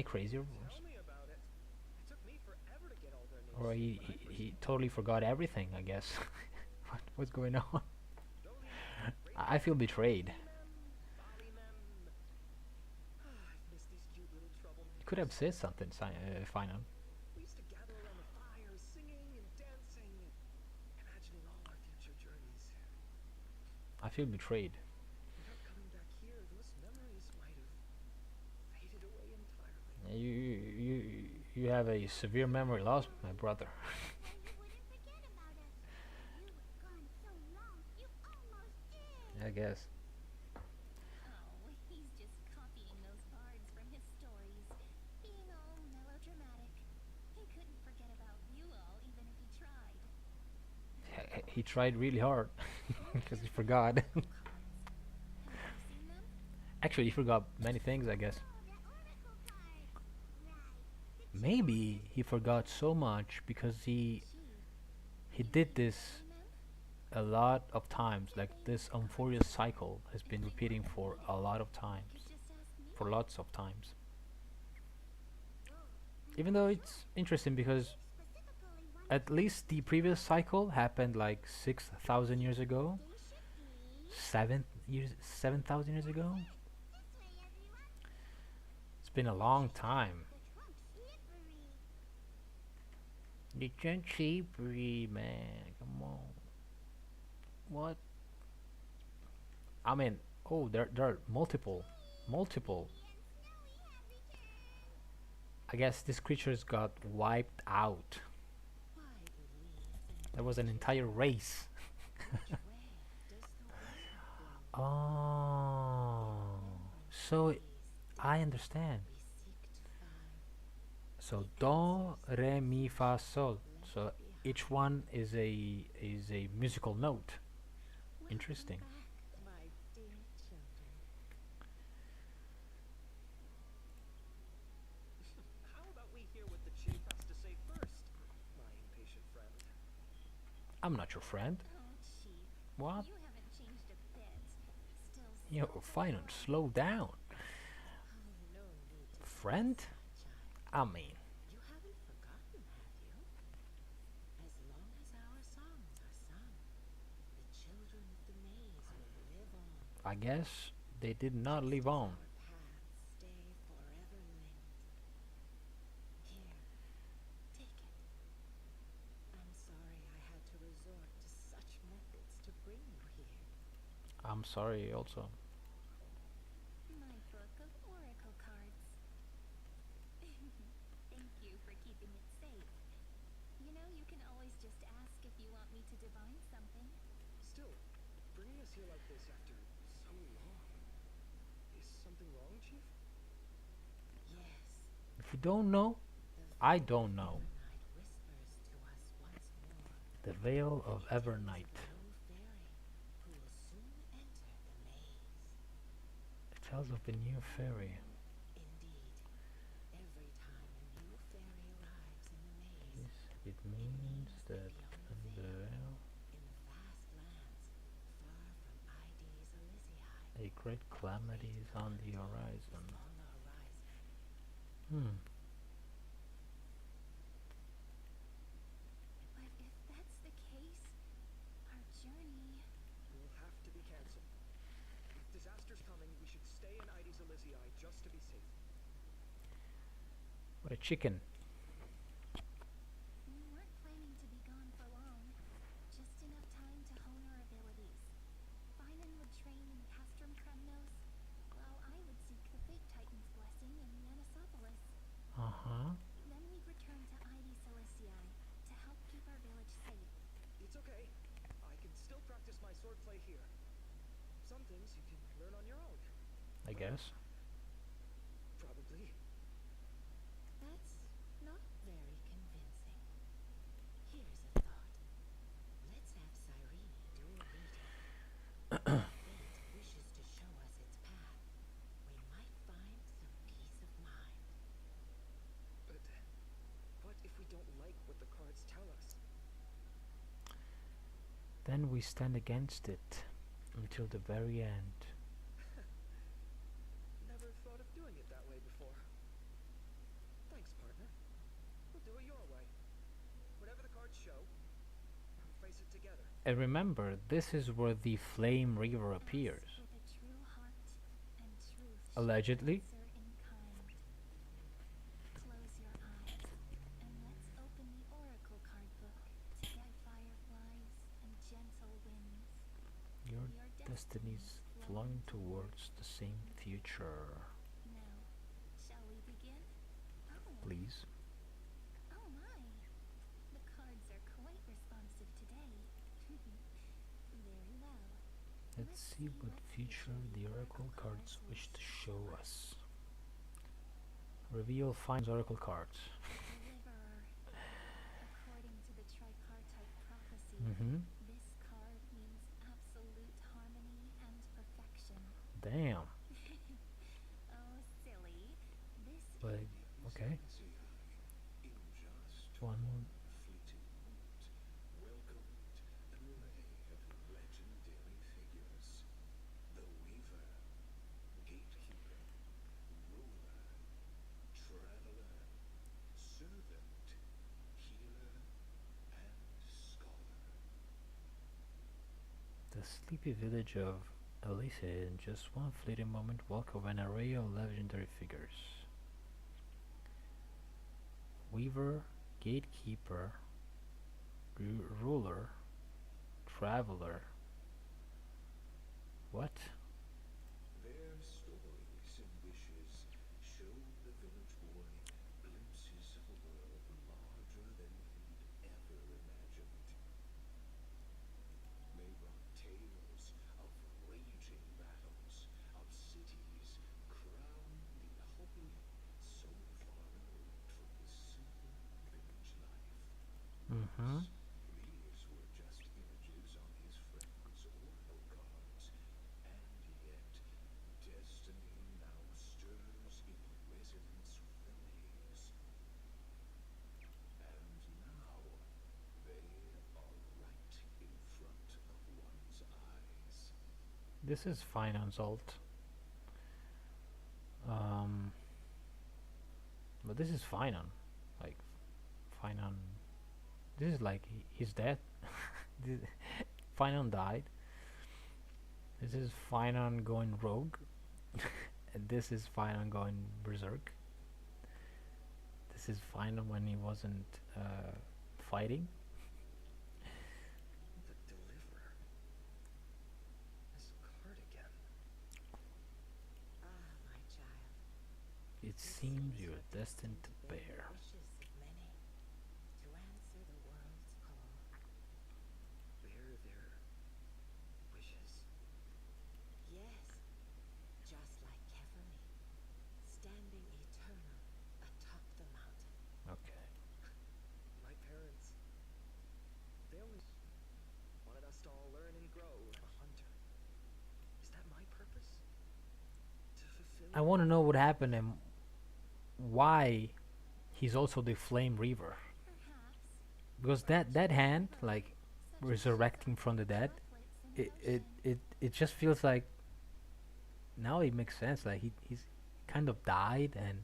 crazy, Tell me about it. It took me forever to get all their names. or he totally forgot everything? I guess. What's going on? I feel betrayed. Folly mem. I've missed these cute little troublemakers. You could have said something, Final. We used to gather around the fire, singing and dancing, imagining all our future journeys. I feel betrayed. Without coming back here, those memories might have faded away entirely. You have a severe memory loss, my brother. You wouldn't forget about us. You were gone so long, you almost did. I guess. Oh, he's just copying those bards from his stories, being all melodramatic. He couldn't forget about you all, even if he tried. He tried really hard because he forgot. Have you seen them? Actually, he forgot many things, I guess. Oh, the oracle cards. Right. The Maybe he forgot so much because he did this a lot of times. Like this Amphorius cycle has been repeating for a lot of times, just ask me. for lots of times. Even though it's interesting because Specifically, one at least the previous cycle happened like 6,000 years ago, spaceship, please. 7,000 years ago. This way, everyone. It's been a long time. The trunk's slippery. The Chippery, man, come on. What? I mean, oh, there are multiple. I guess this creatures got wiped out. There was an entire race. Oh, so I understand. So do, re, mi, fa, sol. So each one is a musical note. Interesting. My dear children. How about we hear what the chief has to say first, my impatient friend? I'm not your friend. Oh, Chief, What? you haven't changed a bit. Still Yo, fine, slow down. No need to Friend? child. I mean, You haven't forgotten, have you? As long as our songs are sung, the children of the maze will live on. I guess they did not live on. Our paths stay forever linked. Here, take it. I'm sorry I had to resort to such methods to bring you here. I'm sorry also. my book of oracle cards. Thank you for keeping it safe. You know, you can always just ask if you want me to divine something. Still, bringing us here like this after so long. Is something wrong, Chief? Yes, If you don't know, the I don't know. night whispers to us once more. The Vale of He tells of Evernight. a new fairy who will soon enter the maze. It tells of the new fairy. Indeed, every time a new fairy arrives in the maze, Yes, it means that beyond in the the veil, Vale in vast lands far from Ides Elysiae, a great calamity is on the is horizon. on the horizon. Hmm. But if that's the case, our journey... Will have to be cancelled. With disasters coming, we should stay in Ides Elysiae just to be safe. What a chicken. We weren't planning to be gone for long. Just enough time to hone our abilities. Finan would train in Castrum Kremnos, while I would seek the Fake Titan's blessing in Yanisopolis. Uh-huh. Then we'd return to Ides Elysiae to help keep our village safe. It's okay. I can still practice my swordplay here. Some things you can learn on your own. I guess. Probably. That's not very convincing. Here's a thought. Let's have Cyrene do a reading. If fate wishes to show us its path, we might find some peace of mind. But what if we don't like what the cards tell us? Then we stand against it until the very end. Never thought of doing it that way before. Thanks, partner. We'll do it your way. Whatever the cards show, we'll face it together. And remember, this is where the Flame Reaver appears. Ask with a true heart and truth shall Allegedly. answer in kind. Close your eyes and let's open the Oracle card book to guide fireflies and gentle winds. Your Your destiny's flowing towards the same future. Now, shall we begin? Oh, Please. oh my. The cards are quite responsive today. Very well. Let's see what future the Oracle cards wish to show us. Reveal finds Oracle cards. Deliverer. According to the tripartite prophecy, Mm-hmm. this card means absolute harmony and perfection. Damn. Oh, silly. This But okay. In just One more. fleeting moment, welcomed an array of legendary figures. The Weaver, Gatekeeper, Ruler, Traveler, Servant, Healer, and Scholar. The sleepy village of Elysia in just one fleeting moment welcomed an array of legendary figures. Weaver, Gatekeeper, Ruler, Traveler. What? Their stories and wishes showed the village boy glimpses of a world larger than he'd ever imagined. They brought tales of raging battles, of cities crowned in holy so far removed from the simple village life. Mm-hmm. These were just images on his friend's oracle cards, and yet destiny now stirs in resonance with the maze. And now they are right in front of one's eyes. This is Finance Alt. But this is Finan. Like, Finan. This is like he's dead. Finan died. This is Finan going rogue. And this is Finan going berserk. This is Finan when he wasn't fighting. The Deliverer. This card again. Ah, my child. It seems you're destined to Bear bear. the wishes of many, to answer the world's call. Bear their wishes. Yes, just like Kefali, standing eternal atop the mountain. Okay. My parents. They only I want to know what happened and why he's also the Flame Reaver. Perhaps. Because that hand, like Such a resurrecting from the dead, conflicts in it just feels like now it makes sense. Like he's kind of died and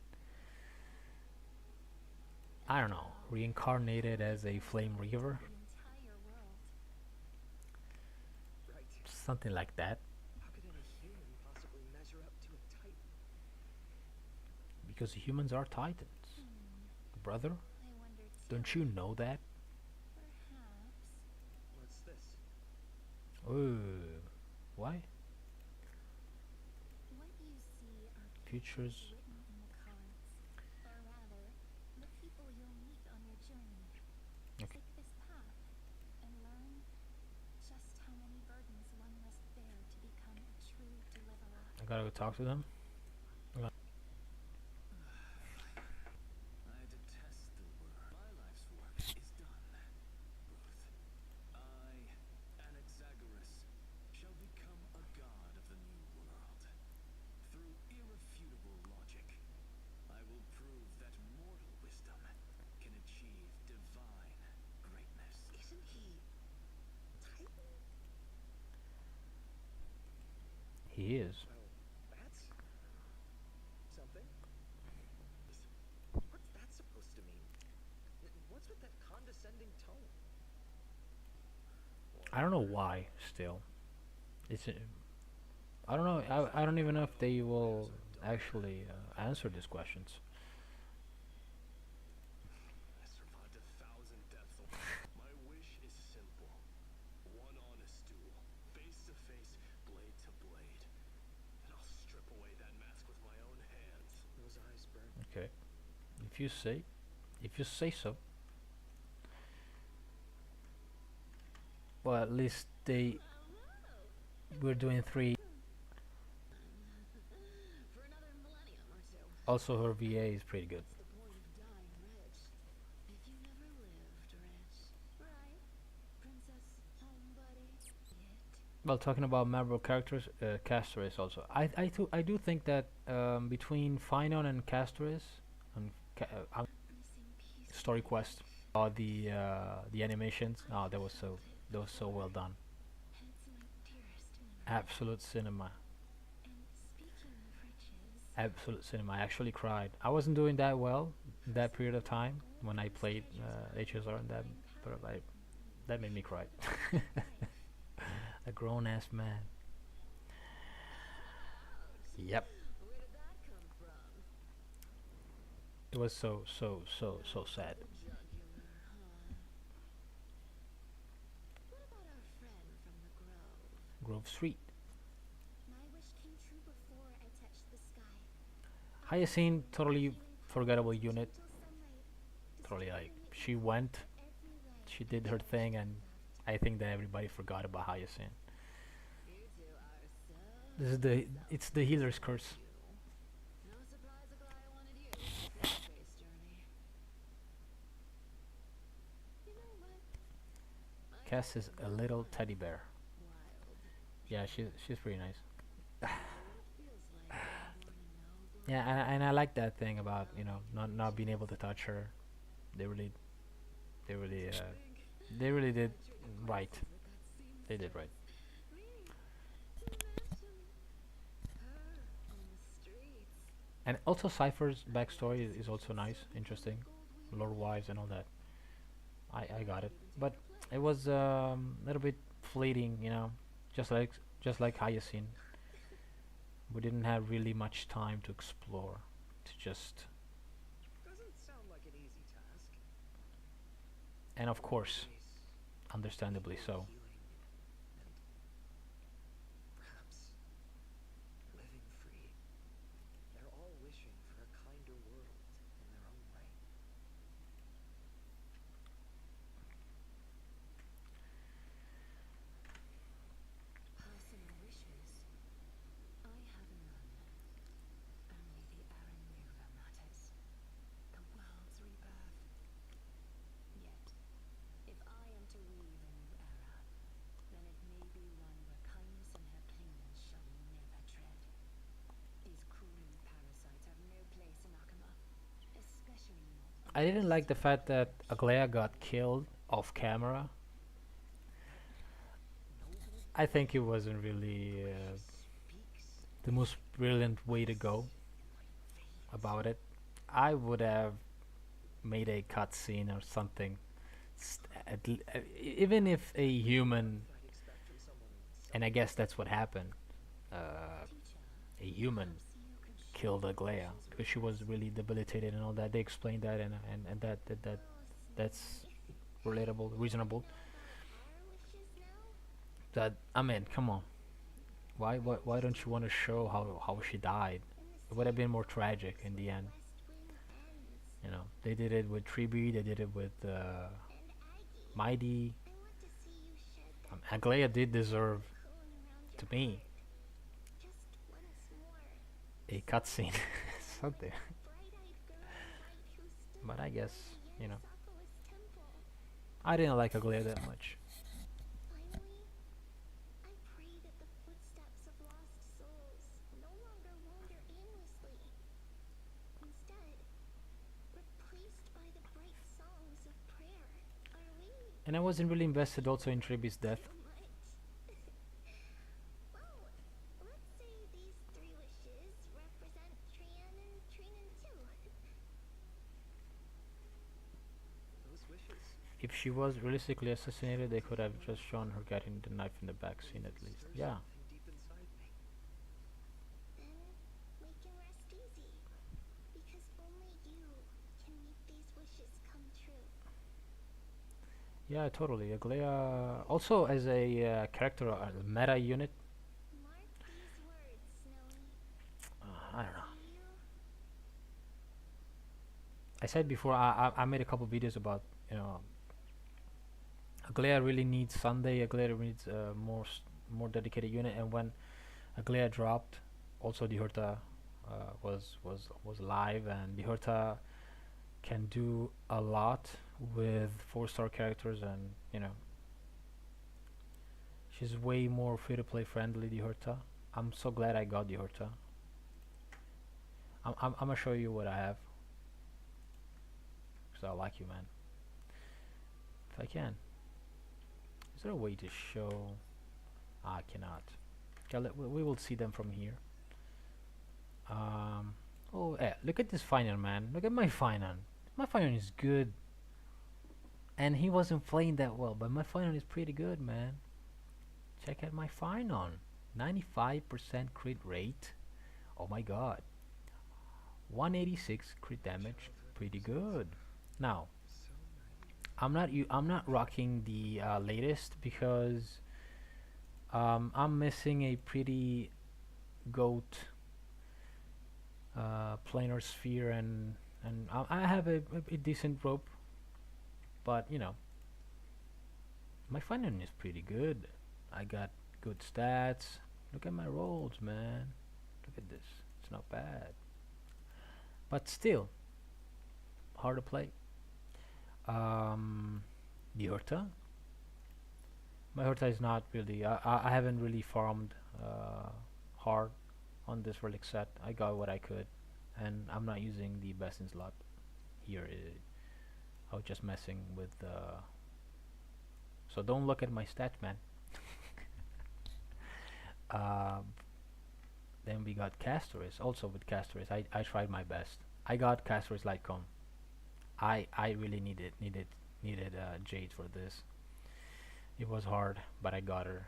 I don't know, reincarnated as a Flame Reaver, the entire world. Right. something like that. How could any human possibly measure up to a Titan? Because humans are titans, brother. I wonder too. Don't you know that? Perhaps. What's this? Oh, why? What you see are Futures. written in the cards, or rather, the people you'll meet on your journey. Okay. Take this path and learn just how many burdens one must bear to become a true deliverer. I gotta go talk to them. I detest the word. My life's work is done. Ruth, I, Anaxagoras, shall become a god of the new world. Through irrefutable logic, I will prove that mortal wisdom can achieve divine greatness. Isn't he Titan? He is. Well, that's something. What's that supposed to mean? What's with that condescending tone? I don't know why. Still, it's. I don't know. I don't even know if they will actually answer these questions. I survived 1,000 deaths. My wish is simple. One honest duel, face to face, blade to blade. And I'll strip away that mask with my own hands. Those eyes burn. Okay, if you say, so. Well, at least they. We're doing 3. For another millennium or two. Also, her VA is pretty good. What's the point of dying rich if you never lived rich? Right? Princess, home buddy, it. Well, talking about memorable characters, Castorys also. I do think that between Finon and Castorys, and Missing piece. Story Quest, the animations, oh, that was so well done. And it's my dearest memory. Absolute cinema, And speaking of riches, absolute cinema. I actually cried. I wasn't doing that well in that period of time when I played HSR and that, but that made me cry. A grown ass man. Yep. Where did that come from? It was so sad. Jugular, huh? What about our friend from the Grove? Grove Street. my wish came true before I touched the sky. Hyacinth, totally forgettable unit. Till sunlight, Totally like discovering it she went, every light she did her thing, and I think that everybody forgot about Hyacinth. You two are so This is it's the healer's curse. no surprise Aglaya wanted you for your space journey. You know what? Cass is a little teddy bear. Wild. Yeah, she's pretty nice. It feels like being born a noble. Yeah, and I like that thing about not being able to touch her. They really they really did right. They did right. And also Cypher's backstory is also nice, interesting, lore-wise and all that. I got it, but it was a little bit fleeting, just like Hyacinth. We didn't have really much time to explore, to just, Doesn't sound like an easy task. and of course, Face, understandably so. healing, and perhaps living free. They're all wishing for a kinder world in their own way. Personal wishes. I have none. Only the Aaron River matters. The world's rebirth. Yet, if I am to weave a new era, I didn't like the fact that Aglaya got killed off camera. I think it wasn't really the most brilliant way to go about it. I would have made a cutscene or something. Even if a human, and I guess that's what happened, a human killed Aglaya because she was really debilitated and all that. They explained that, and that's relatable, reasonable. That, I mean, come on. Why don't you want to show how she died? It would have been more tragic in the end. You know, they did it with Tribi, they did it with Mighty. Aglaya did deserve, to me, a cutscene, something. But I guess, you know, I didn't like Aglaya that much. Finally, I pray that the footsteps of lost souls no longer wander aimlessly. Instead, replaced by the bright songs of prayer, are we And I wasn't really invested also in Tribi's death. so much? Well, let's say these three wishes represent Trian and Trinan too. Those wishes. If she was realistically assassinated, they could have just shown her getting the knife in the back scene at least. There's Yeah. something deep inside me. Then we can rest easy, because only you can make these wishes come true. Yeah, totally. Aglaya also as a character, meta unit. Mark these words, Snowy. I don't know. See you? I said before, I made a couple videos about, you know, Aglaya really needs Sunday. Aglaya needs more dedicated unit. And when Aglaya dropped, also Dihurta was live, and Dihurta can do a lot with 4-star characters, and you know, she's way more free to play friendly. Dihurta. I'm so glad I got Dihurta. I'm gonna show you what I have, because I like you, man. If I can. Is there a way to show? I cannot. Okay, we will see them from here. Oh, look at this final, man. Look at my final. My final is good. And he wasn't playing that well, but my final is pretty good, man. Check out my final. 95% crit rate. Oh my god. 186 crit damage. Pretty good. Now, I'm not rocking the latest because I'm missing a pretty goat planar sphere, and I have a decent rope, but you know, my funding is pretty good. I got good stats. Look at my rolls, man. Look at this. It's not bad, but still hard to play. The Horta. My Horta is not really. I haven't really farmed hard on this relic set. I got what I could, and I'm not using the best in slot here. I was just messing with. So don't look at my stats, man. Then we got Castoris. Also with Castoris, I tried my best. I got Castoris Lightcone. I really needed Jade for this. It was hard, but I got her.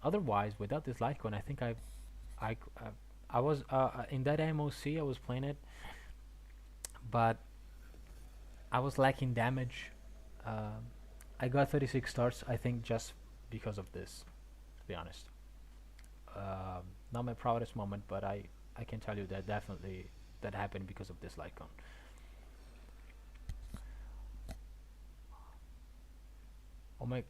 Otherwise, without this Lightcone, I think I was in that MOC. I was playing it, but I was lacking damage. I got 36 stars, I think, just because of this. To be honest, not my proudest moment, but I can tell you that definitely that happened because of this Lightcone. Oh my!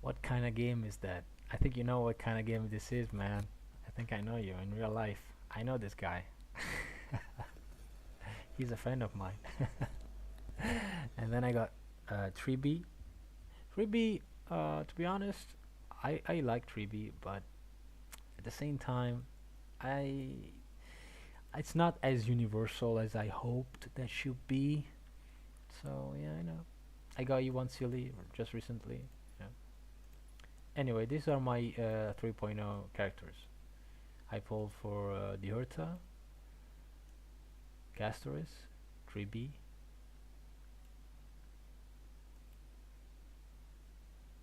What kind of game is that? I think you know what kind of game this is, man. I think I know you in real life. I know this guy. He's a friend of mine. And then I got 3B. 3B, to be honest, I like 3B, but at the same time, I It's not as universal as I hoped that should be. So yeah, I know. I got you one silly just recently. Yeah. Anyway, these are my 3.0 characters. I pulled for Diurta, Castoris, 3B,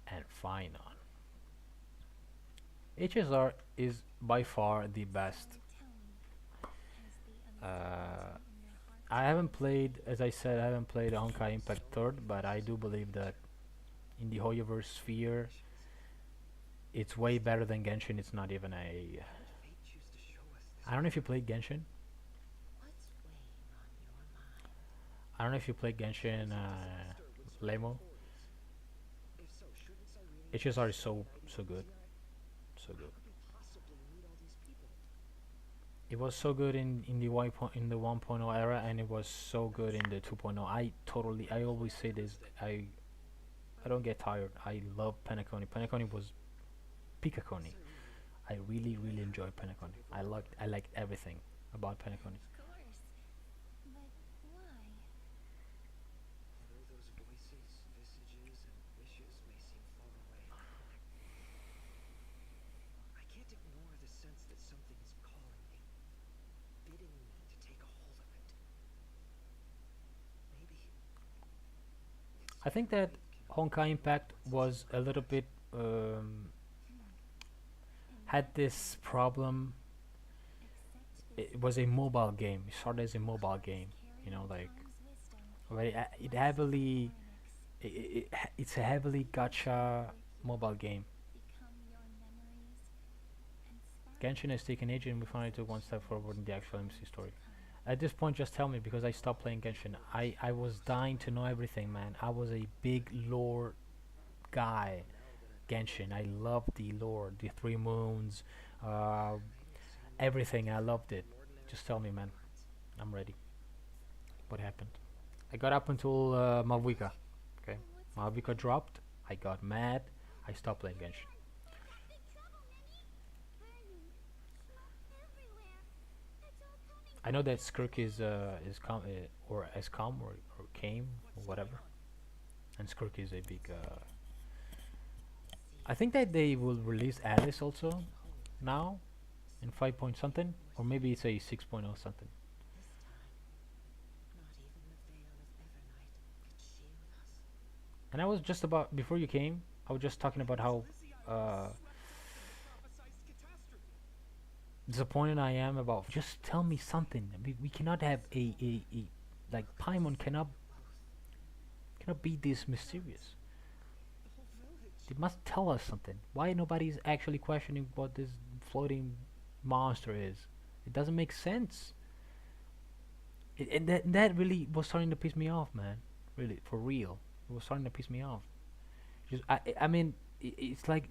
and Phynon. HSR is by far the best. I haven't played, as I said, I haven't played Honkai Impact 3rd, but I do believe that in the Hoyoverse sphere, it's way better than Genshin. It's not even a... I don't know if you played Genshin. I don't know if you played Genshin, Lemo. HSR is so good. So good. It was so good in the 1.0 era, and it was so good in the 2.0. I always say this. I don't get tired. I love Penacony. Penacony was Pikacony. I really enjoyed Penacony. I liked everything about Penacony. Of course. But why? Although those voices, visages, and wishes may seem far away, I can't ignore the sense that something is calling me, bidding me to take a hold of it. Maybe I think that Honkai Impact was a little bit had this problem. It was a mobile game. It started as a mobile game, you know, like very it heavily it's a heavily gacha mobile game. Genshin has taken age, and we finally took one step forward in the actual MC story. At this point, just tell me, because I stopped playing Genshin. I was dying to know everything, man. I was a big lore guy. Genshin, I loved the lore, the 3 moons, everything. I loved it. Just tell me, man. I'm ready. What happened? I got up until Malvika. Okay, Malvika dropped. I got mad. I stopped playing Genshin. I know that Skirk is calm or as calm or came or whatever, and Skirk is a big. I think that they will release Alice also now in 5 point something, or maybe it's a 6.0 something. And I was just about, before you came, I was just talking about how disappointed I am about, just tell me something. We cannot have a like Paimon cannot be this mysterious. They must tell us something. Why nobody's actually questioning what this floating monster is? It doesn't make sense. And that really was starting to piss me off, man. Really, for real. It was starting to piss me off. Just I mean, it's like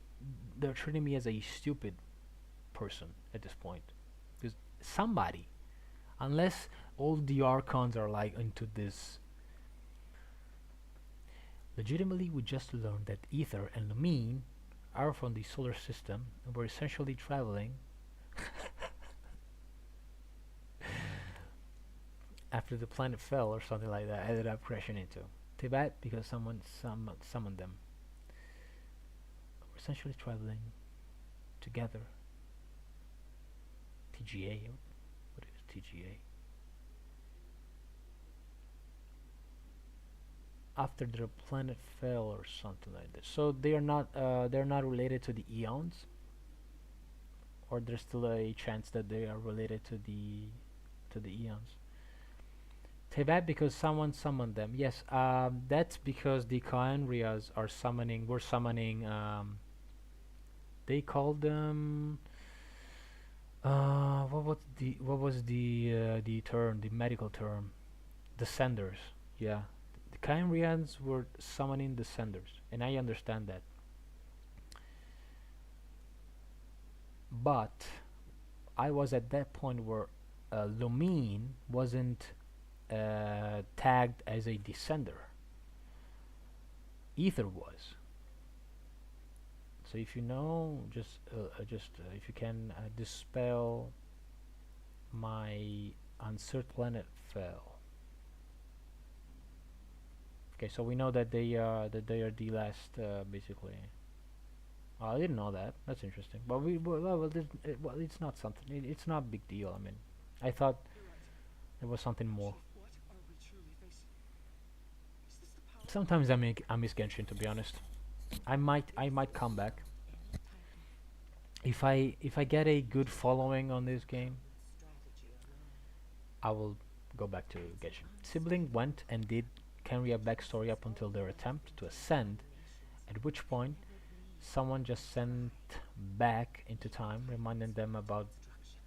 they're treating me as a stupid person at this point. Because somebody, unless all the Archons are like into this. Legitimately, we just learned that Ether and Lumine are from the solar system and were essentially traveling after the planet fell or something like that, ended up crashing into Tibet because someone summoned them. We're essentially traveling together. TGA? What is TGA? After the planet fell or something like that. So they're not related to the Eons, or there's still a chance that they are related to the Eons. Teyvat because someone summoned them. Yes, that's because the Khaenri'ahs are summoning. We're summoning. They called them. What was the term? The medical term. Descenders. Yeah. Khaenri'ahs were summoning descenders, and I understand that. But I was at that point where Lumine wasn't tagged as a descender. Ether was. So if you know, just if you can dispel My uncert planet fell. Okay, so we know that they are the last, basically. Oh, I didn't know that. That's interesting. But well, it's not something. It's not a big deal. I mean, I thought You're right. there was something more. Chief, what are we truly facing? Is this the power? Sometimes I miss Genshin, to be honest. I might come back if I get a good following on this game. Strategy alone. I will go back to Genshin. Sibling went and did Kenria backstory up until their attempt to ascend, at which point someone just sent back into time, reminding them about. Destruction.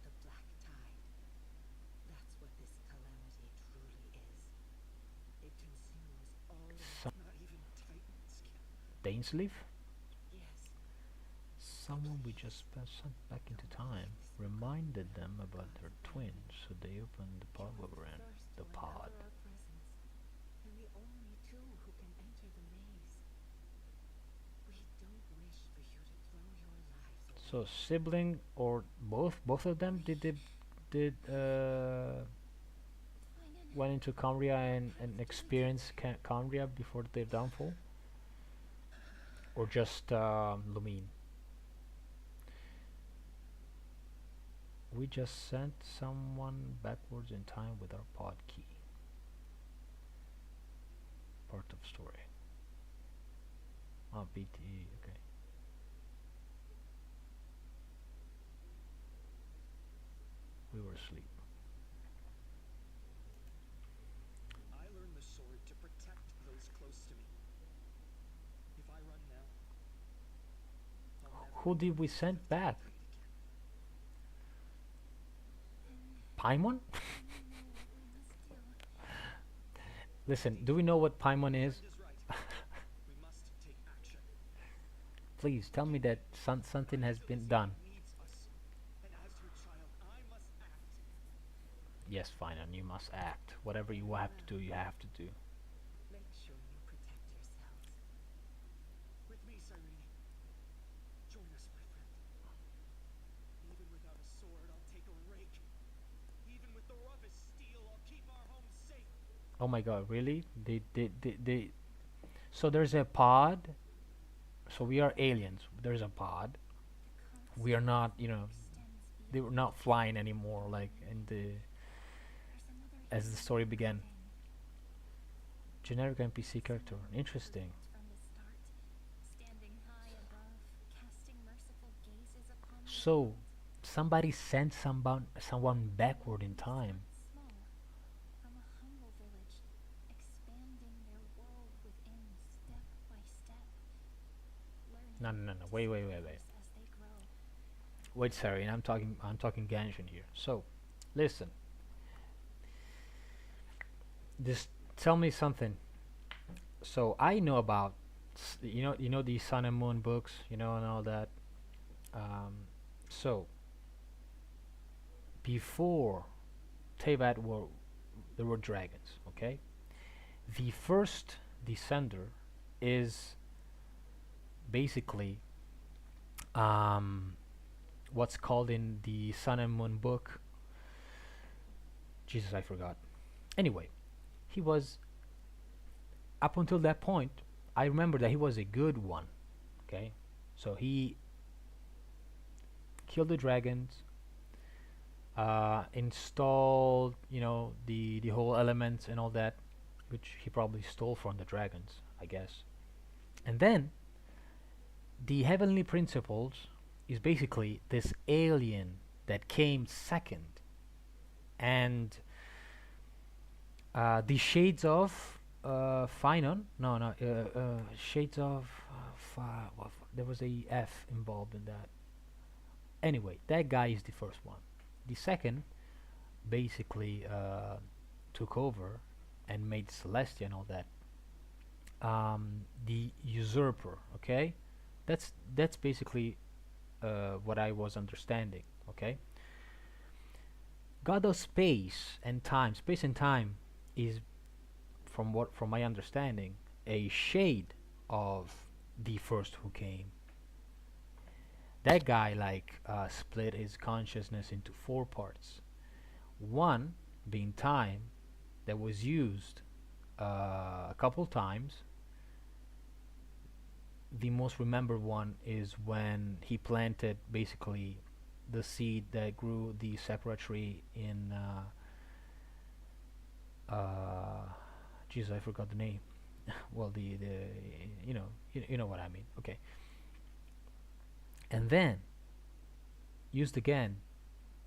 The black tide. That's what this calamity truly is. It consumes all Some Not even Titans can. Dainsleif? yes. Someone we just sent back into time, reminded them about their twins, so they opened the pod labyrinth, First the to pod. uncover our presence, and the only two who can enter the maze. We don't wish for you to throw your lives away. So sibling or both of them did went into Cambria and experienced Cambria before their downfall, or just Lumine. We just sent someone backwards in time with our pod key. Part of story. Oh, BTE, okay. We were asleep. I learned the sword to protect those close to me. If I run now, I'll never Who did we send back? fight again. Paimon? Listen, do we know what Paimon is? Friend is right. We must take action. Please tell me that something has been done. Needs us. And as your child, I must act. Yes, fine, and you must act. Whatever you have to do, you have to do. Make sure you protect yourselves. With me, Cyrene. Join us, my friend. Even without a sword, I'll take a rake. Even with the roughest steel, I'll keep our home safe. Oh my god, really? They so there's a pod. So we are aliens. There's a pod. We are not, they were not flying anymore like in the as the story began. Generic NPC character. Interesting. So somebody sent someone backward in time. From a humble village, expanding their world within step by step, learning No. Wait. as they grow. Wait, sorry, and I'm talking Genshin here. So, listen. Just tell me something. So I know about, you know the Sun and Moon books, and all that. So before Teyvat there were dragons. Okay, the first descender is basically what's called in the Sun and Moon book. Jesus, I forgot. Anyway, he was up until that point. I remember that he was a good one. Okay, so he killed the dragons, installed the whole elements and all that, which he probably stole from the dragons, I guess. And then the heavenly principles is basically this alien that came second, and the shades of Finon, shades of there was a F involved in that. Anyway, that guy is the first one. The second basically took over and made Celestia and all that. The usurper, okay, that's basically what I was understanding. Okay, God of space and time. Space and time is, from my understanding, a shade of the first who came. That guy like split his consciousness into four parts. One being time, that was used a couple times. The most remembered one is when he planted basically the seed that grew the sakura tree in Jesus, I forgot the name. Well, the you know what I mean. Okay. And then used again.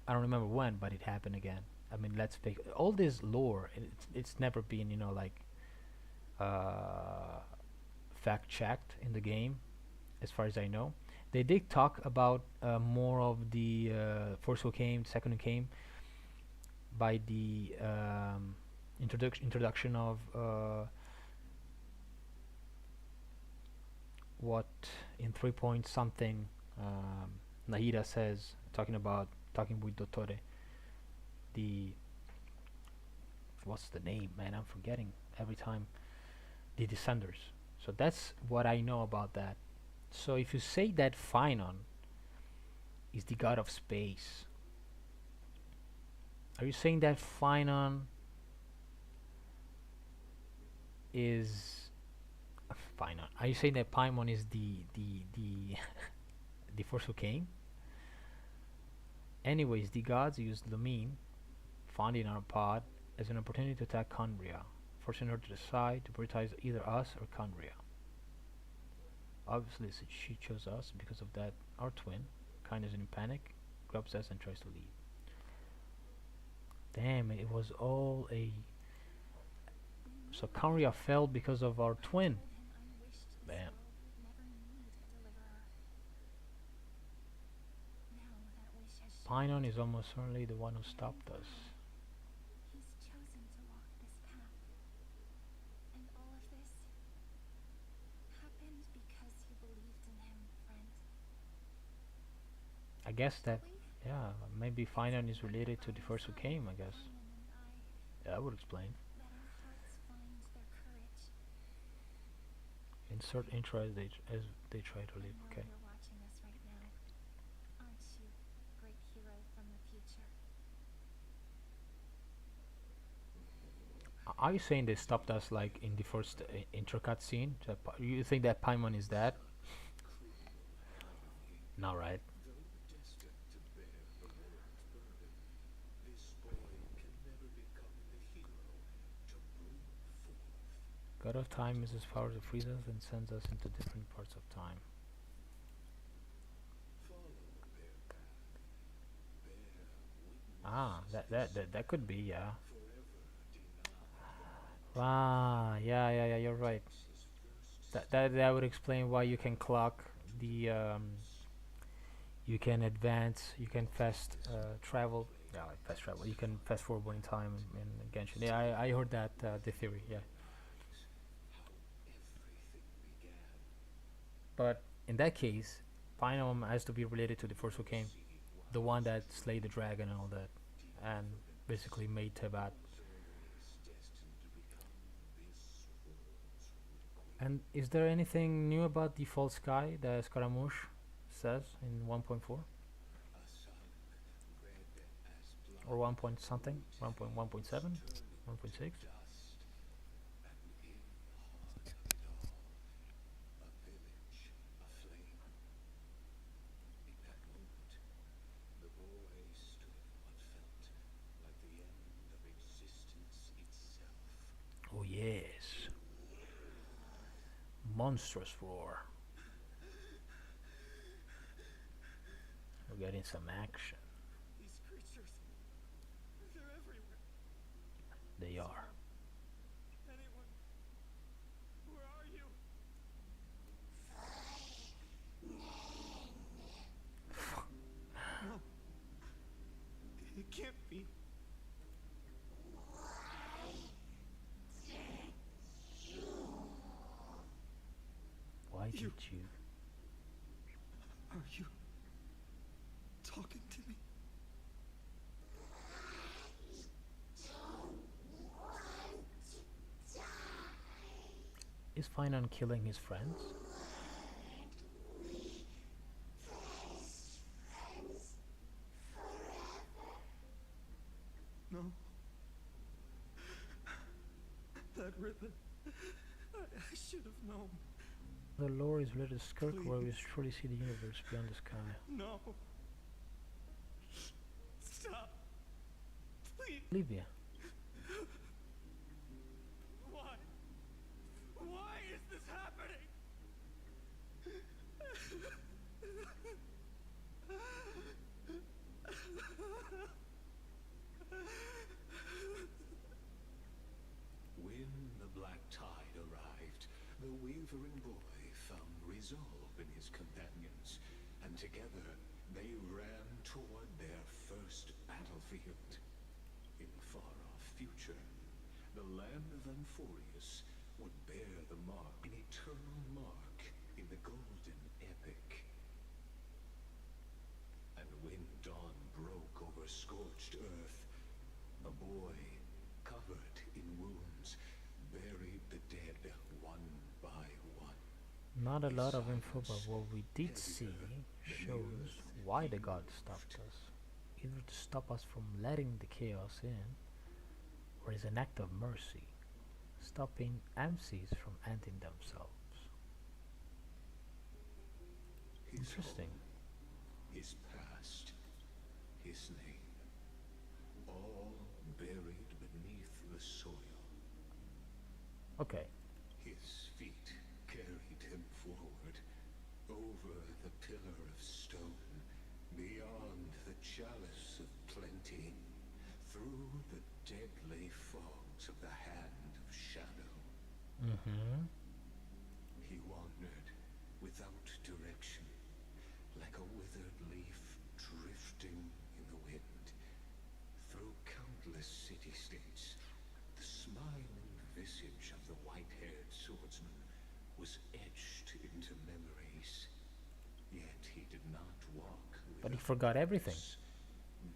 I don't remember when, but it happened again. I mean, let's pick all this lore. It's never been, like uh, fact checked in the game, as far as I know. They did talk about more of the first who came, second who came, by the introduction of what in 3 point something Nahida says, talking with Dottore. The what's the name, man? I'm forgetting every time. The Descenders. So that's what I know about that. So if you say that Phynon is the god of space, are you saying that Phynon is Phynon? Are you saying that Paimon is the the force who came? Anyways, the gods used Lumine, found in our pod, as an opportunity to attack Conbria, forcing her to decide to prioritize either us or Conbria. Obviously, she chose us because of that. Our twin, kind is in panic, grabs us and tries to leave. Damn, it was all a... So Conria fell because of our twin. Bam. Painon is almost certainly the one who stopped us. He's chosen to walk this path. And all of this happened because you believed in him, friend. I guess that, yeah, maybe Painon is related to the first who came, I guess. Yeah, that would explain. That our hearts find their courage. Insert intro as they try to leave. I know Okay. you're watching us right now. Aren't you, great hero from the future? Are you saying they stopped us like in the first intro cutscene? You think that Paimon is that? No, right? Though destined to bear the world's burden, this boy can never become the hero to bring forth. God of Time uses power to freeze us and sends us into different parts of time. Follow their path. Bear witness. That could be, yeah. Forever deny Ah, yeah, you're right. his first That would explain why you can clock the you can advance, you can fast travel. Yeah, like fast travel. You can fast forward in time in Genshin. Yeah, I heard that the theory. Yeah, how everything began. but in that case, Painom has to be related to the first who came, the one that slayed the dragon and all that, and basically made Tebat. Destined to become this world's root. And is there anything new about the false sky that Scaramouche says in 1.4 A sun red as blood. or 1 point something, 1.1.7, 1.6? Dust, and in the heart of it all, a village aflame. In that moment, the boy stood what felt like the end of existence itself. Oh yes, monstrous roar. We're getting some action. These creatures, they're everywhere. They are. Anyone, where are you? No. It can't be. Why did you? Are you talking to me? Is Finan killing his friends? Pippin. I should have known. The lore is related to Skirk, where we Please. truly see the universe beyond the sky. No. Stop. Please. Olivia. Why? Why is this happening? When the black tide arrived, the wavering boy found resolve in his companions, and together they ran toward their first battlefield. In the far-off future, the land of Amphorius would bear the mark, an eternal mark in the golden epic. And when dawn broke over scorched earth, a boy, covered in wounds, buried the dead one by one. Not a lot of info, but what we did see shows why the gods stopped us. Either to stop us from letting the chaos in, or as an act of mercy, stopping AMCs from ending themselves. His Interesting. home, his past, his name, all buried beneath the soil. Okay. His feet carried him forward, over the pillar of stone, beyond the chalice of plenty, through the deadly fogs of the hand of shadow. Mm-hmm. He wandered without direction, like a withered leaf drifting in the wind, through countless city-states. The smiling visage of the white-haired swordsman was etched into memories. Yet he did not walk with But he forgot everything.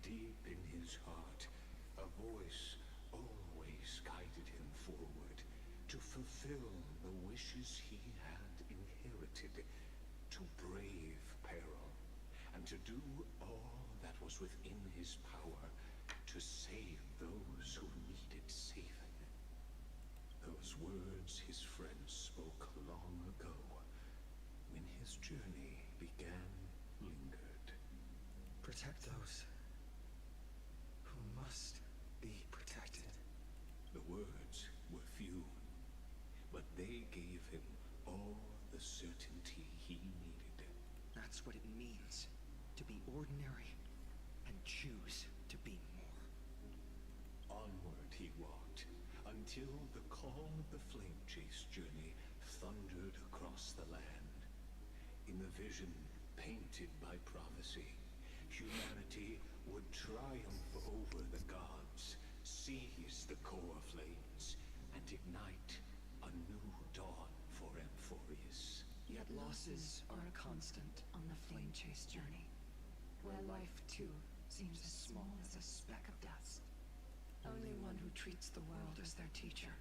Deep in his heart, a voice always guided him forward to fulfill the wishes he had inherited, to brave peril, and to do all that was within his power to save those who needed saving. Those words his friend spoke long ago, when his journey began, lingered. Protect those who must be protected. The words were few, but they gave him all the certainty he needed. That's what it means to be ordinary and choose to be more. Onward he walked, until the call of the flame chase journey thundered across the land. In the vision painted by prophecy, humanity would triumph over the gods, seize the core flames, and ignite a new dawn for Amphorius. Yet losses are a constant on the flame chase journey, where life too seems as small as a speck of dust. Only one who treats the world as their teacher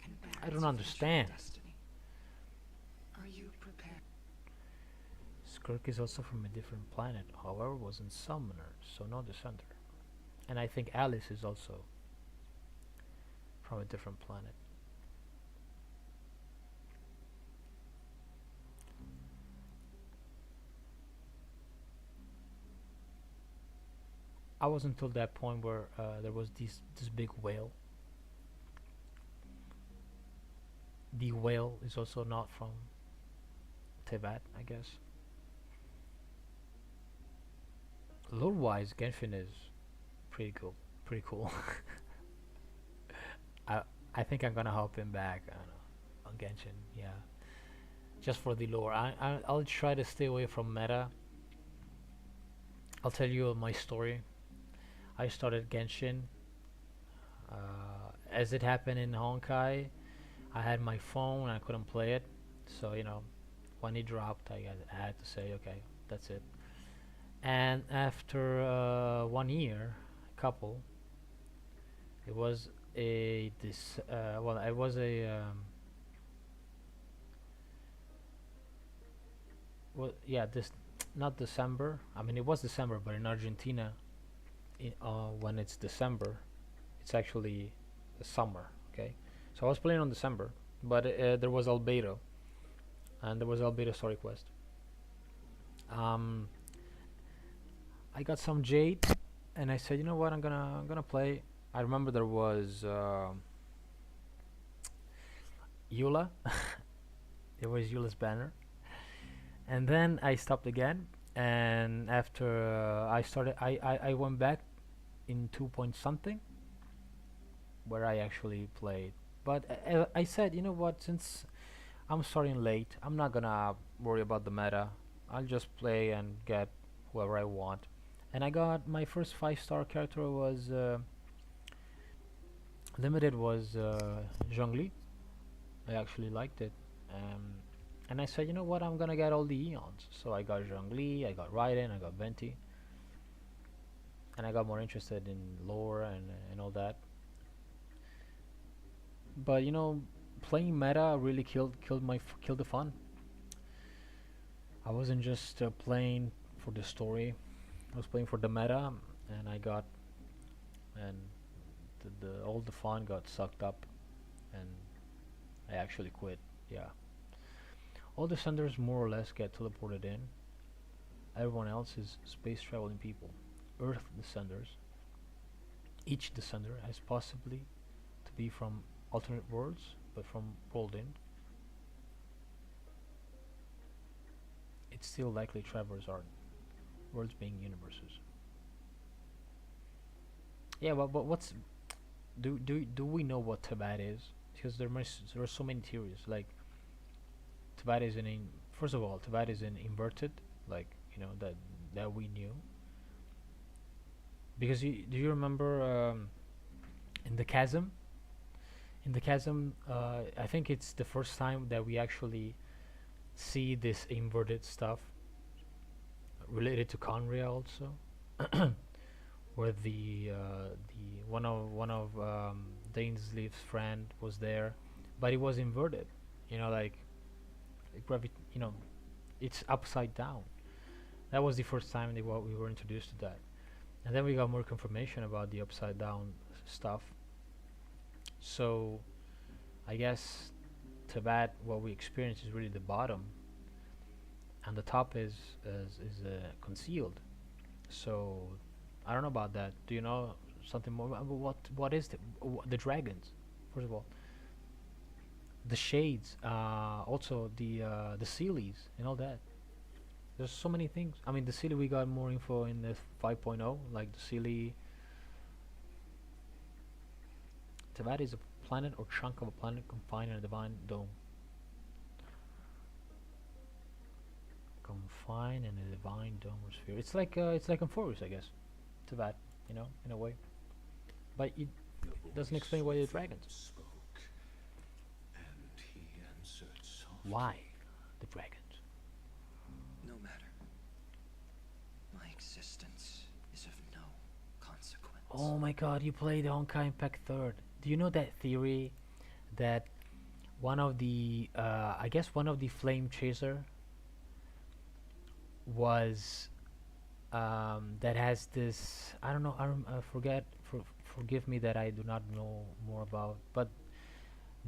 can bear I its don't eventual understand. destiny. Are you prepared? Skirk is also from a different planet, however wasn't summoner, so no descender. And I think Alice is also from a different planet. I was until that point where there was this big whale. The whale is also not from Teyvat, I guess. Lore-wise, Genshin is pretty cool. Pretty cool. I think I'm gonna hop in back on Genshin. Yeah, just for the lore. I'll try to stay away from meta. I'll tell you my story. I started Genshin as it happened in Honkai. I had my phone, I couldn't play it, so when it dropped, I had to say, okay, that's it. And after 1 year, couple, it was a it was a this not December. I mean, it was December, but in Argentina, when it's December, it's actually the summer. Okay, So I was playing on December, but there was Albedo, and there was Albedo Story Quest. Um, I got some Jade, and I said, you know what, I'm gonna play. I remember there was Eula. There was Eula's banner, and then I stopped again. And after I went back in 2 point something, where I actually played. But I said, you know what, since I'm starting late, I'm not gonna worry about the meta. I'll just play and get whoever I want. And I got my first 5-star character was limited was Zhongli. I actually liked it. And I said, you know what, I'm gonna get all the Eons. So I got Zhongli, I got Raiden, I got Venti. And I got more interested in lore and all that. But you know, playing meta really killed the fun. I wasn't just playing for the story. I was playing for the meta, and I got and the all the fun got sucked up, and I actually quit. Yeah, all the senders more or less get teleported in. Everyone else is space traveling people. Earth descenders. Each descender has possibly to be from alternate worlds, but from rolled in. It's still likely travelers are worlds being universes. Yeah, but what's do we know what Tibet is? Because there are so many theories. Like Tibet is first of all, Tibet is in inverted, like that we knew. Because do you remember in the chasm? In the chasm, I think it's the first time that we actually see this inverted stuff related to Conria also, where the one of Dainsleif's friend was there, but it was inverted. Like it's upside down. That was the first time we were introduced to that, and then we got more confirmation about the upside down stuff. So, I guess Tibet, what we experience is really the bottom, and the top is concealed. So, I don't know about that. Do you know something more about what is the dragons? First of all, the shades, also the Sealies and all that. There's so many things. I mean, the Sealy, we got more info in the 5.0, like the Sealy. Tibet is a planet or chunk of a planet confined in a divine dome. Confined in a divine dome or sphere. It's like Amphorius, I guess. Tibet, in a way. But it doesn't explain why the dragons. Spoke, and he answered softly. Why the dragons? No matter. My existence is of no consequence. Oh my god, you played Honkai Impact 3rd. Do you know that theory that one of the I guess one of the flame chaser was that has this, I don't know, I forgive me that I do not know more about, but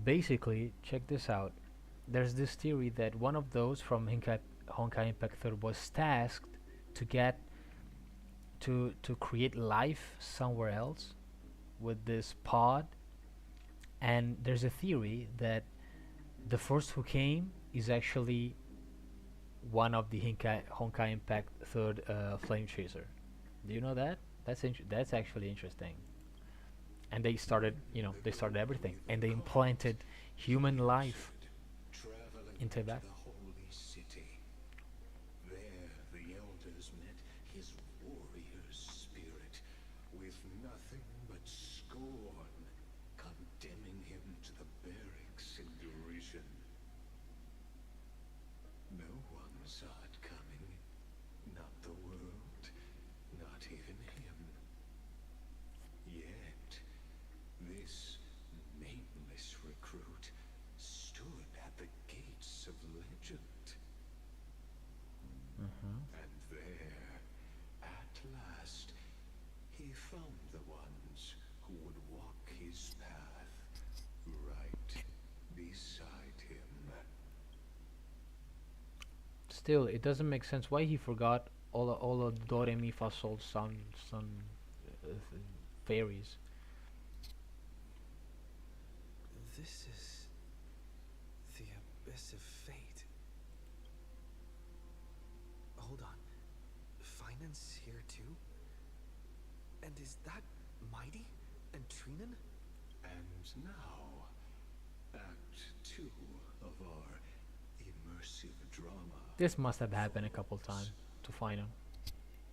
basically check this out. There's this theory that one of those from Honkai Impact 3rd was tasked to get to create life somewhere else with this pod. And there's a theory that the first who came is actually one of the Honkai Impact 3rd Flame Chaser. Do you know that? That's actually interesting. And they started everything, and they implanted human life in Tibet. The holy city. There the elders met his warrior spirit with nothing but scorn, condemning him to the barracks in derision. No one saw it coming. Not the world, not even him. Yet, this nameless recruit stood at the gates of legend. And there, at last, he found the ones who would walk his path right Still, it doesn't make sense why he forgot all of the do re mi fa sol son fairies. This is the abyss of fate. Hold on. Finance here too? And is that Mighty and Trinan? And now, Act 2 of our immersive drama. This must have happened a couple times to find him.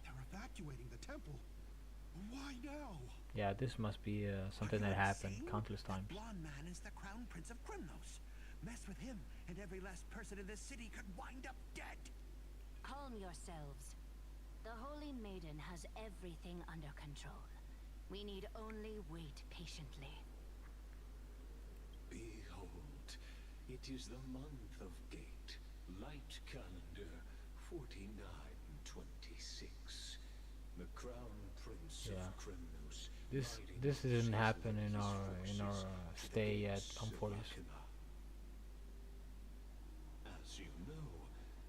They're evacuating the temple. Why now? Yeah, this must be something that happened countless times. Blonde man is the crown prince of Krymnos. Mess with him, and every last person in this city could wind up dead. Calm yourselves. The Holy Maiden has everything under control. We need only wait patiently. Behold, it is the month of Gate, light calendar 4926. The crown prince Yeah. of Krymnos. This didn't happen in our stay at Amphorius. As you know,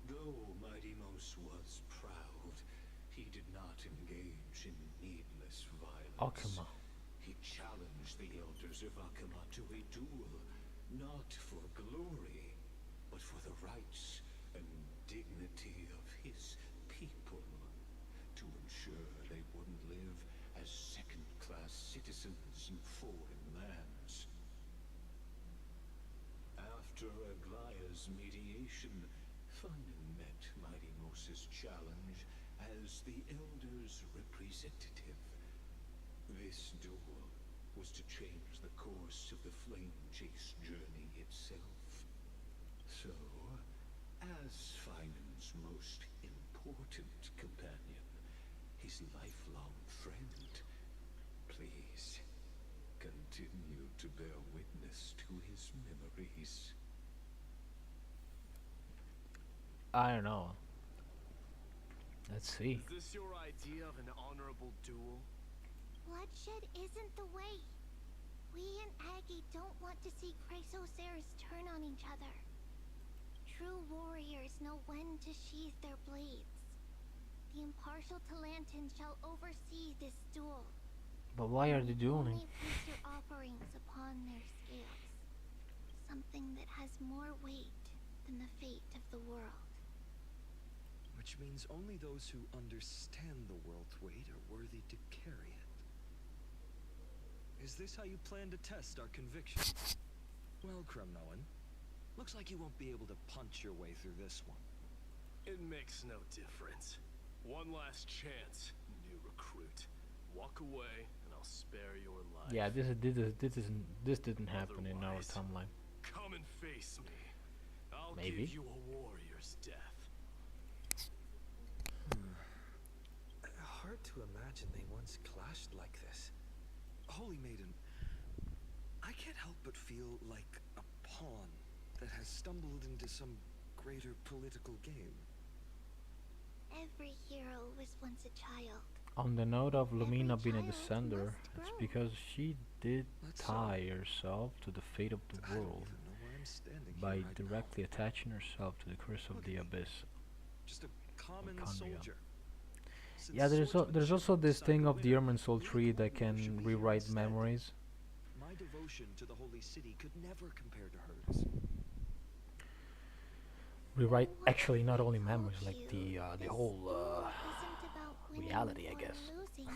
though Mighty-Mos was proud, he did not engage in needless violence. Akuma. He challenged the elders of Akuma to a duel, not for glory, but for the rights and dignity of his people, to ensure they wouldn't live as second-class citizens in foreign lands. After Aglaya's mediation, Finan met Mighty-Mos' challenge as the Elder's representative. This duel was to change the course of the Flame Chase journey itself. So, as Finan's most important companion, his lifelong friend, please continue to bear witness to his memories. I don't know. Let's see. Is this your idea of an honorable duel? Bloodshed isn't the way. We and Aggie don't want to see Chrysoceres turn on each other. True warriors know when to sheathe their blades. The impartial Talantan shall oversee this duel. But why are they dueling? Only place your offerings upon their scales. Something that has more weight than the fate of the world. Which means only those who understand the world's weight are worthy to carry it. Is this how you plan to test our convictions? Well, Kremnoan, looks like you won't be able to punch your way through this one. It makes no difference. One last chance, new recruit. Walk away, and I'll spare your life. Yeah, this didn't happen in our Otherwise, timeline. Come and face me. I'll Maybe. give you a warrior's death. Hard to imagine they once clashed like this. Holy Maiden, I can't help but feel like a pawn that has stumbled into some greater political game. Every hero was once a child. On the note of Lumina being a child descender, must it's grow. because she did Let's tie herself to the fate of the I don't world even know where I'm standing by here right now. directly attaching herself to the curse of Look the at me. abyss. Just a common Mitochondria. soldier. Since Yeah, there's swordsmanship also this decided thing the of the winner, Irmin Soul you're the tree one that who should can be here rewrite instead. memories. My devotion to the holy city could never compare to hers. Rewrite What actually not only told memories, like you the this whole duel isn't about winning reality, I or guess. losing.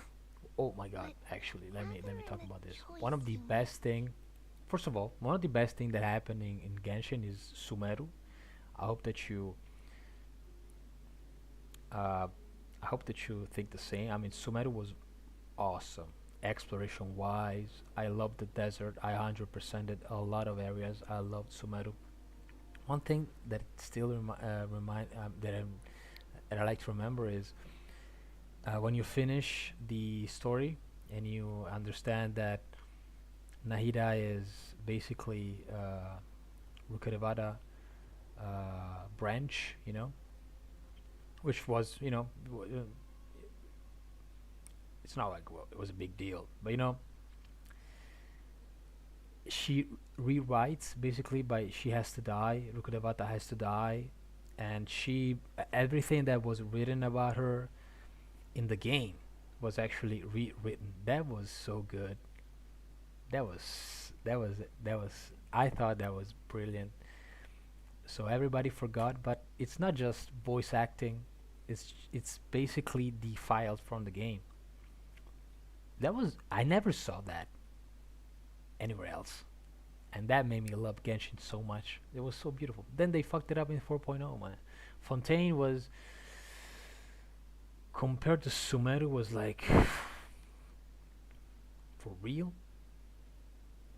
Oh my god, But actually, let me rather talk in the about this. choice One of the you make. best thing, first of all, one of the best thing that happened in Genshin is Sumeru. I hope that you I hope that you think the same. I mean, Sumeru was awesome. Exploration wise, I loved the desert. I 100%ed a lot of areas. I loved Sumeru. One thing that still that I like to remember is when you finish the story and you understand that Nahida is basically Rukkhadevata branch, you know, which was, you know, it's not like, well, it was a big deal, but you know, she rewrites basically by she has to die, Rukkhadevata has to die, and everything that was written about her in the game was actually rewritten. That was so good. That was I thought that was brilliant. So everybody forgot, but it's not just voice acting. It's basically the files from the game. I never saw that anywhere else. And that made me love Genshin so much. It was so beautiful. Then they fucked it up in 4.0, man. Fontaine was, compared to Sumeru, was like, for real?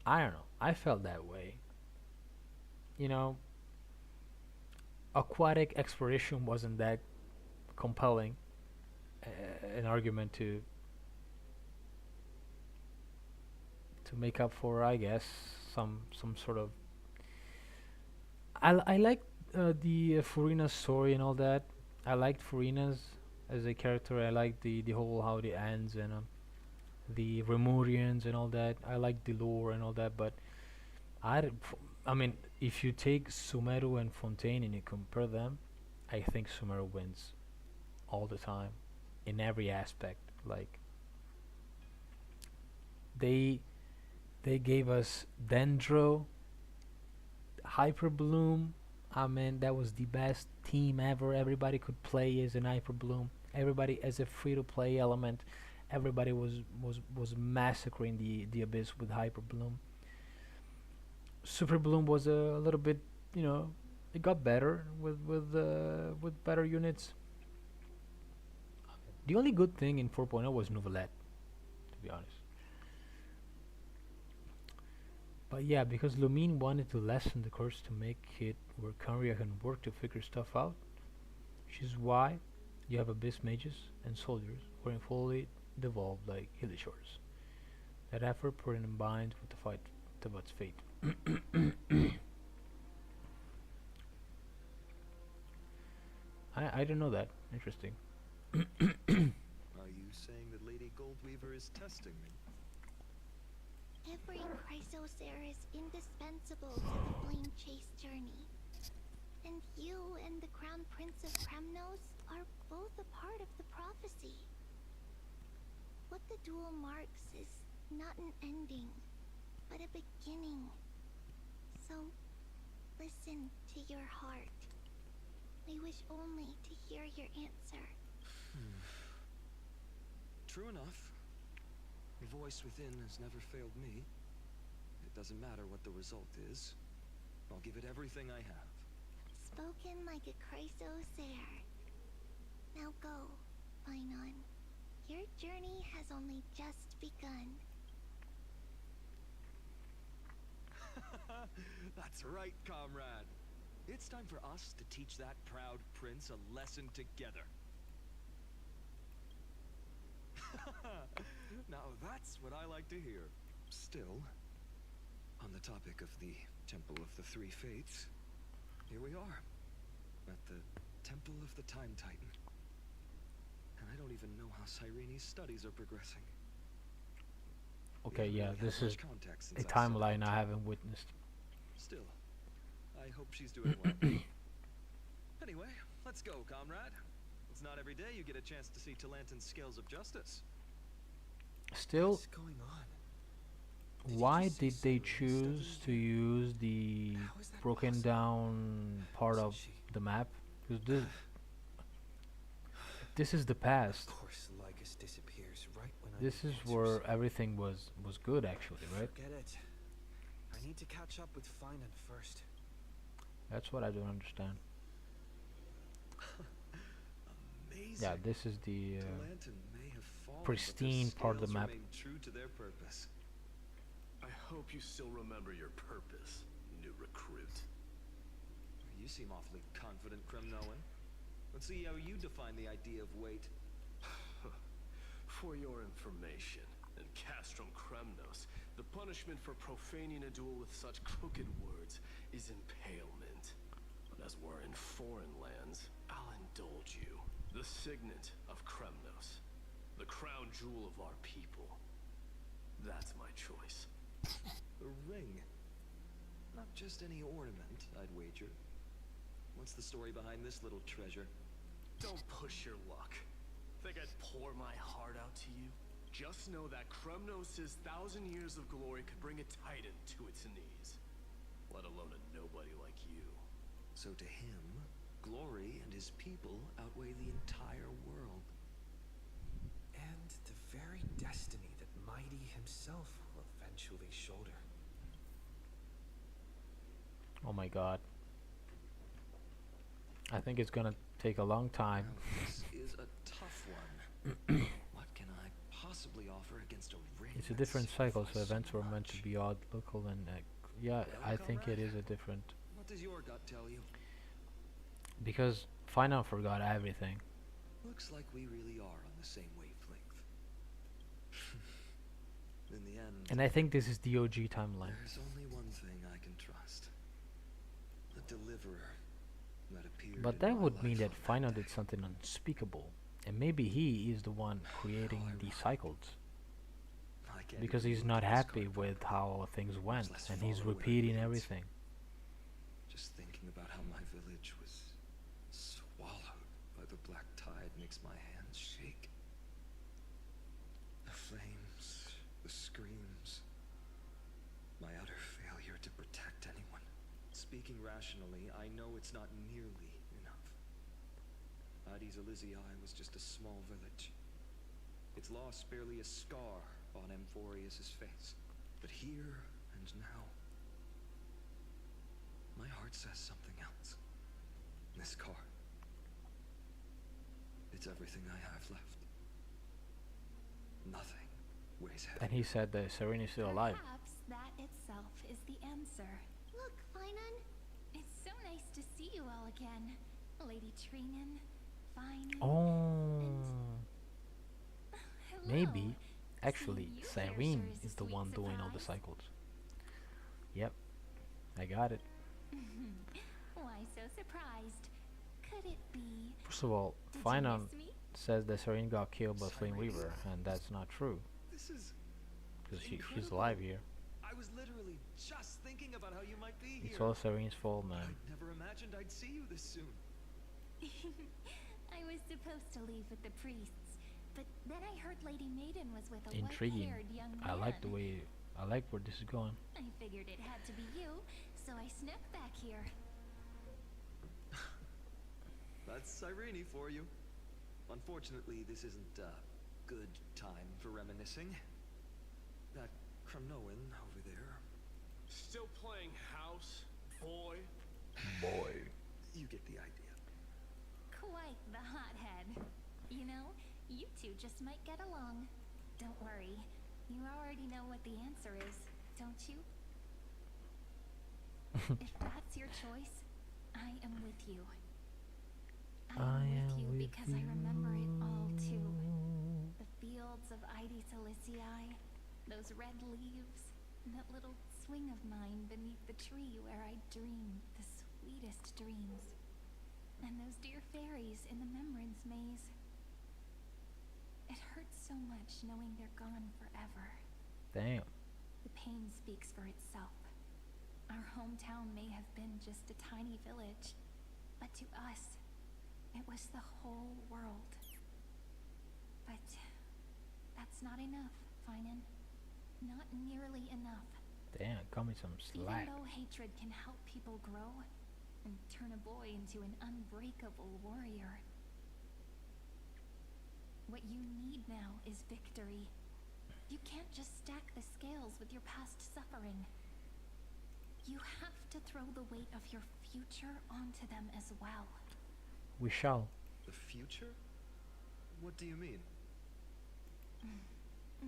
I don't know. I felt that way. You know, aquatic exploration wasn't that compelling an argument to make up for, I guess, some sort of. I like the Furina's story and all that. I liked Furina's as a character. I like the whole how it ends and the Remurians and all that. I like the lore and all that, but I mean, if you take Sumeru and Fontaine and you compare them, I think Sumeru wins all the time in every aspect. Like they gave us Dendro, Hyper Bloom. I mean, that was the best team ever. Everybody could play as an Hyper Bloom. Everybody as a free-to-play element. Everybody was massacring the Abyss with Hyper Bloom. Super Bloom was a little bit, it got better with better units. The only good thing in 4.0 was Nouvellette, to be honest. But yeah, because Lumine wanted to lessen the curse to make it where Khaenri'ah can work to figure stuff out, which is why you have Abyss mages and soldiers who are fully devolved like Hillishores. That effort put in binds with the fight towards fate. I don't know that. Interesting. Are you saying that Lady Goldweaver is testing me? Every Chrysosaur is indispensable to the Flame Chase journey. And you and the Crown Prince of Kremnos are both a part of the prophecy. What the duel marks is not an ending, but a beginning. So, listen to your heart. We wish only to hear your answer. True enough. The voice within has never failed me. It doesn't matter what the result is. I'll give it everything I have. Spoken like a Chrysosaur. Now go, Finon. Your journey has only just begun. That's right, comrade. It's time for us to teach that proud prince a lesson together. Now that's what I like to hear. Still, on the topic of the Temple of the Three Fates, here we are, at the Temple of the Time Titan. And I don't even know how Cyrene's studies are progressing. Okay, yeah, this is a timeline I haven't witnessed. Still, I hope she's doing well. Anyway, let's go, comrade. It's not every day you get a chance to see Talantin's scales of justice. Still, what's going on? Why did they choose to use the broken down part of the map? Because this is the past. Of course, Lycus disappears right when this is where everything was good, actually, right? Forget it. I need to catch up with Finon first. That's what I don't understand. Amazing. Yeah, this is the Talantin may have fallen, pristine part of the map. True to their purpose. I hope you still remember your purpose, new recruit. You seem awfully confident, Kremnoan. Let's see how you define the idea of weight. For your information, in Castrum Kremnos, the punishment for profaning a duel with such crooked words is impalement. But as we're in foreign lands, I'll indulge you. The signet of Kremnos, the crown jewel of our people. That's my choice. The ring. Not just any ornament, I'd wager. What's the story behind this little treasure? Don't push your luck. Think I'd pour my heart out to you? Just know that Kremnos' 1,000 years of glory could bring a titan to its knees. Let alone a nobody like you. So to him, glory and his people outweigh the entire world. And the very destiny that Mighty himself will eventually shoulder. Oh my god. I think it's gonna take a long time. Now, this is a tough one. What can I possibly offer against a ring? It's a that different cycle, so signifies events were meant much? to be odd, local, and yeah, I think it is a different. What does your gut tell you? Because Final forgot everything. Looks like we really are on the same wavelength. In the end, And I think this is the OG timeline. there's only one thing I can trust. The deliverer that appeared But in that my would mean life that on Final day. did something unspeakable. And maybe he is the one creating these cycles. I can't Because even he's look not at this happy card with how things went. less And he's follow where it repeating leads. everything. Just thinking about how my village was swallowed by the black tide makes my hands shake. The flames, the screams, my utter failure to protect anyone. Speaking rationally, I know it's not nearly enough. Addis Elysiae was just a small village. Its loss barely a scar on Amphorius' face. But here and now, my heart says something else. This card. It's everything I have left. Nothing weighs heavy. And he said that Serene is still alive. Perhaps that itself is the answer. Look, Finan. It's so nice to see you all again. Lady Trinan, Fine. Oh. Hello. Maybe, actually, Seeing you here Cyrene sure is a is the sweet one doing all the surprise. cycles. Yep, I got it. Why so surprised? Could it be? First of all, Did you Finan miss me? says that Serene got killed by Flame Cyrene? Weaver, and that's not true, This is because she's incredible. alive here. I was literally just thinking about how you might be It's here. all Serene's fault, man. I never imagined I'd see you this soon. I was supposed to leave with the priests, but then I heard Lady Maiden was with a Intriguing. white-haired young man. I like the way, I like where this is going. I figured it had to be you, so I snuck back here. That's Cyrene for you. Unfortunately, this isn't a good time for reminiscing. That Kremnoan over there, Still playing house, boy? Boy. you get the idea. Quite the hothead. You know, you two just might get along. Don't worry. You already know what the answer is, don't you? If that's your choice, I am with you. I am with you because I remember it all too. The fields of Aedis Elysiae, those red leaves, and that little swing of mine beneath the tree where I dreamed the sweetest dreams. And those dear fairies in the Membrance Maze. It hurts so much knowing they're gone forever. Damn. The pain speaks for itself. Our hometown may have been just a tiny village, but to us, it was the whole world. But that's not enough, Finan. Not nearly enough. Damn, cut me some slack. Even though hatred can help people grow and turn a boy into an unbreakable warrior, what you need now is victory. You can't just stack the scales with your past suffering. You have to throw the weight of your future onto them as well. We shall. The future? What do you mean?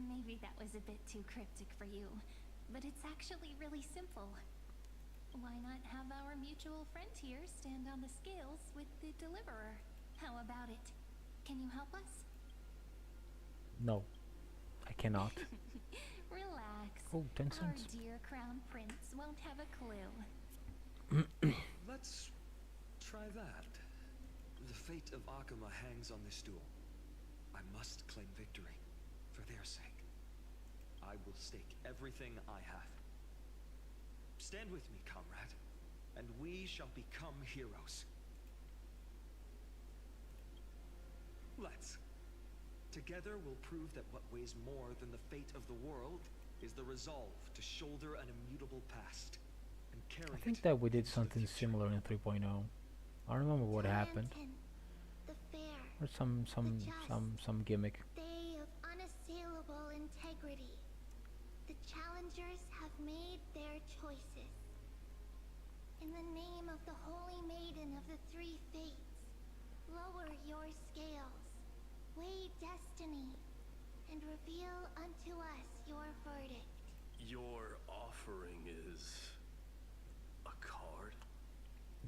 Maybe that was a bit too cryptic for you, but it's actually really simple. Why not have our mutual friend here stand on the scales with the deliverer? How about it? Can you help us? No, I cannot. Relax. Oh, 10 Our cents. dear crown prince won't have a clue. Let's try that. The fate of Akuma hangs on this duel. I must claim victory, for their sake. I will stake everything I have. Stand with me, comrade, and we shall become heroes. Let's. Together we'll prove that what weighs more than the fate of the world is the resolve to shoulder an immutable past and carry I think it that we did into the something future. similar in 3.0. I don't remember what happened. Lantern, the fair, Or some gimmick. day of unassailable integrity. The challengers have made their choices. In the name of the Holy Maiden of the Three Fates, lower your scales, weigh destiny, and reveal unto us your verdict. Your offering is a card?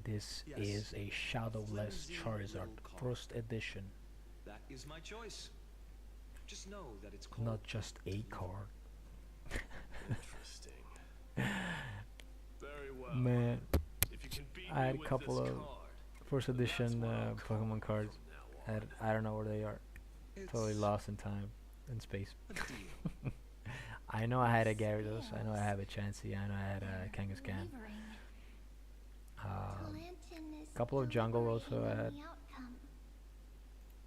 This Yes. is a shadowless Flimsy Charizard, little card. first edition, That is my choice. Just know that it's called not just a card. Interesting. Very well. Man, If you can beat I had me a with couple this of card, first then that's edition what I'll call Pokemon you cards. from now on. I don't know where they are. Totally It's lost in time and space. a deal. I know I had a Gyarados. I know I have a Chansey. I know I had a Kangaskhan. Wavering. Talantin is couple of jungle also deliberating I on had. the outcome.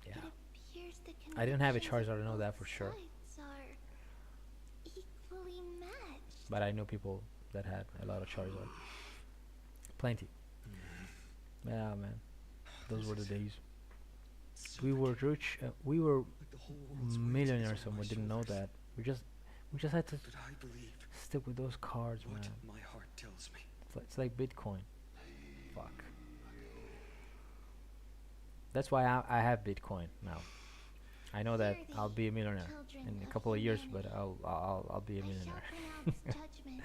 Yeah. It appears the I didn't have a convictions of Charizard, I know that both for sure. sides are equally matched. But I know people that had a lot of Charizard. Plenty. Yeah, man. Those were the days. We were rich. We were Like the whole world's weight is millionaires, on and my we didn't know shoulders. that. We just had to But I believe stick with those cards, what man. my heart tells me. It's like Bitcoin. Fuck. That's why I have Bitcoin now. I know that Hear I'll thee, be a millionaire children in a of couple of years, but humanity. I'll be a I shall millionaire. pronounce judgment.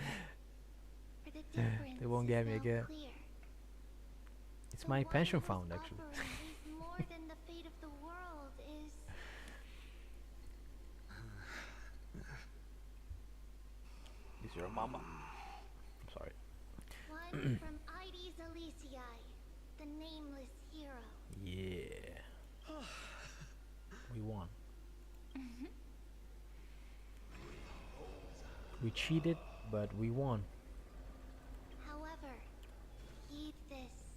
For the difference They won't is get me now again. clear. It's The my one pension whose fund, actually. offering is more than the fate of the world is Is your mama? I'm sorry. one from Ides Elysiae, the nameless hero. Yeah. We won. We cheated, but we won. However, heed this.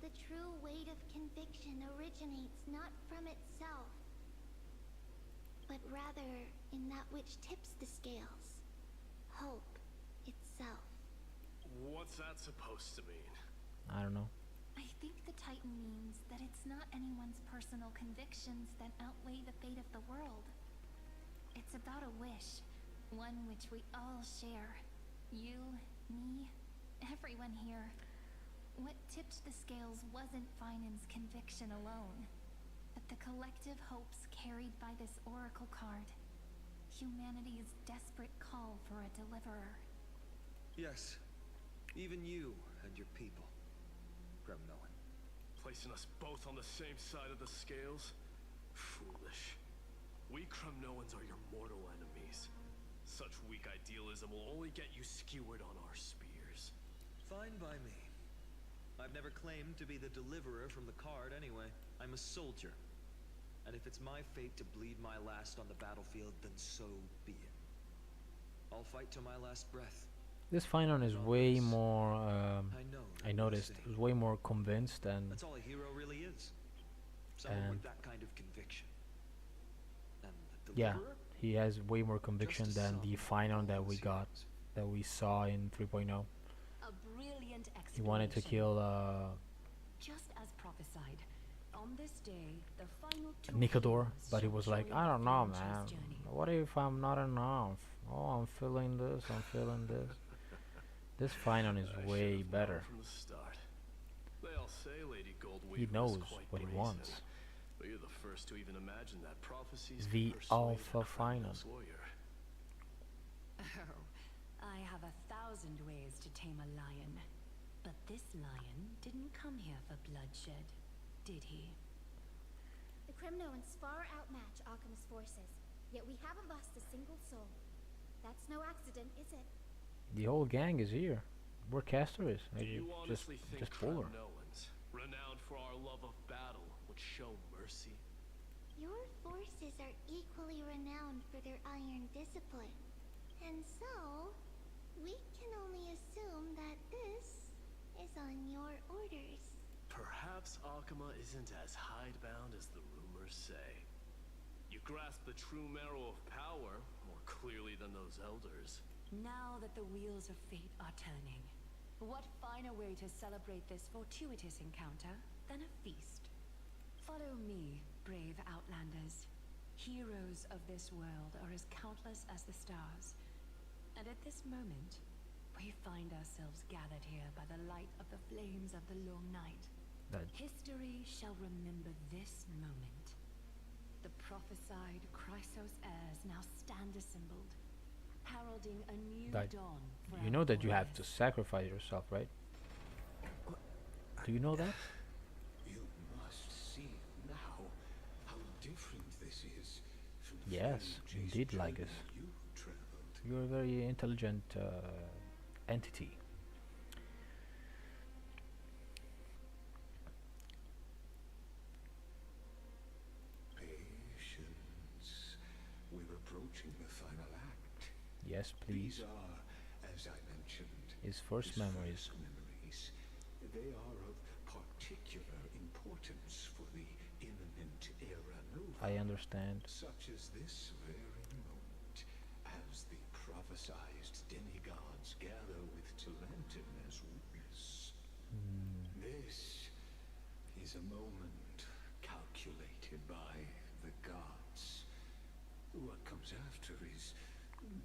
The true weight of conviction originates not from itself, but rather in that which tips the scales. Hope itself. What's that supposed to mean? I don't know. I think the Titan means that it's not anyone's personal convictions that outweigh the fate of the world. It's about a wish, one which we all share. You, me, everyone here. What tipped the scales wasn't Finan's conviction alone, but the collective hopes carried by this oracle card. Humanity's desperate call for a deliverer. Yes, even you and your people, Gremnoan. Placing us both on the same side of the scales? Foolish. We Kremnoans are your mortal enemies. Such weak idealism will only get you skewered on our spears. Fine by me. I've never claimed to be the deliverer from the card anyway. I'm a soldier. And if it's my fate to bleed my last on the battlefield, then so be it. I'll fight till my last breath. This Finon is way more. I know. I noticed Say. is way more convinced and That's all a hero really is. Someone And- with that kind of conviction. And the yeah, deliverer? he has way more conviction Just than some the Finon that of we those got, heroes. that we saw in 3.0. A brilliant He wanted to explanation. kill Just as prophesied, on this day, the final two Nicodor, heroes but he shall was like, join I the don't know, Vengeance man. journey. What if I'm not enough? Oh, I'm feeling this. I'm feeling this. This Finon is I way should've known better. from the start. They all say Lady Goldweaver He is knows quite what he brazen, wants. But you're the first to even imagine that prophecies The can persuade Alpha a Kremnos Finon. warrior. Oh, I have 1,000 ways to tame a lion. But this lion didn't come here for bloodshed, did he? The Kremnoans far outmatch Alchemist's forces, yet we have of us a single soul. That's no accident, is it? The whole gang is here. Where Castor is. Do You you honestly think just pull her. Kremnoans, renowned for our love of battle, would show mercy? Your forces are equally renowned for their iron discipline. And so, we can only assume that this is on your orders. Perhaps Akama isn't as hidebound as the rumors say. You grasp the true marrow of power more clearly than those elders. Now that the wheels of fate are turning, what finer way to celebrate this fortuitous encounter than a feast? Follow me, brave Outlanders. Heroes of this world are as countless as the stars. And at this moment, we find ourselves gathered here by the light of the flames of the long night. History shall remember this moment. The prophesied Chrysos heirs now stand assembled, heralding a new dawn for you know that you have to Amphorius. sacrifice yourself, right? Do you know that? You must see now how different this is from the Yes, Flameja's indeed, journey Lygus. you traveled. You're a very intelligent entity. Patience. We're approaching the final act. Yes, please. These are, as I mentioned, His first memories. memories. They are of particular importance for the imminent era nova. I understand. Such as this very moment, as the prophesized demigods gather with Talentum as witness. This is a moment calculated by the gods. What comes after is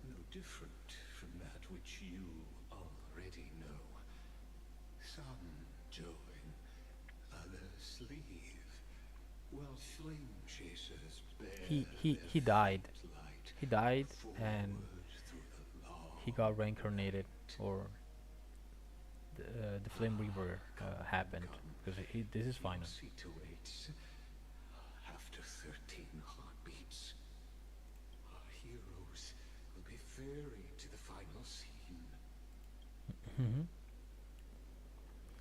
no different from that which you already know. Some join, others leave, while flame chasers bear He their died. light He died and forward through the long he got reincarnated, or the Flame Reaver happened, because this is final. seat awaits. After 13 heartbeats, our heroes will be ferried to the final scene.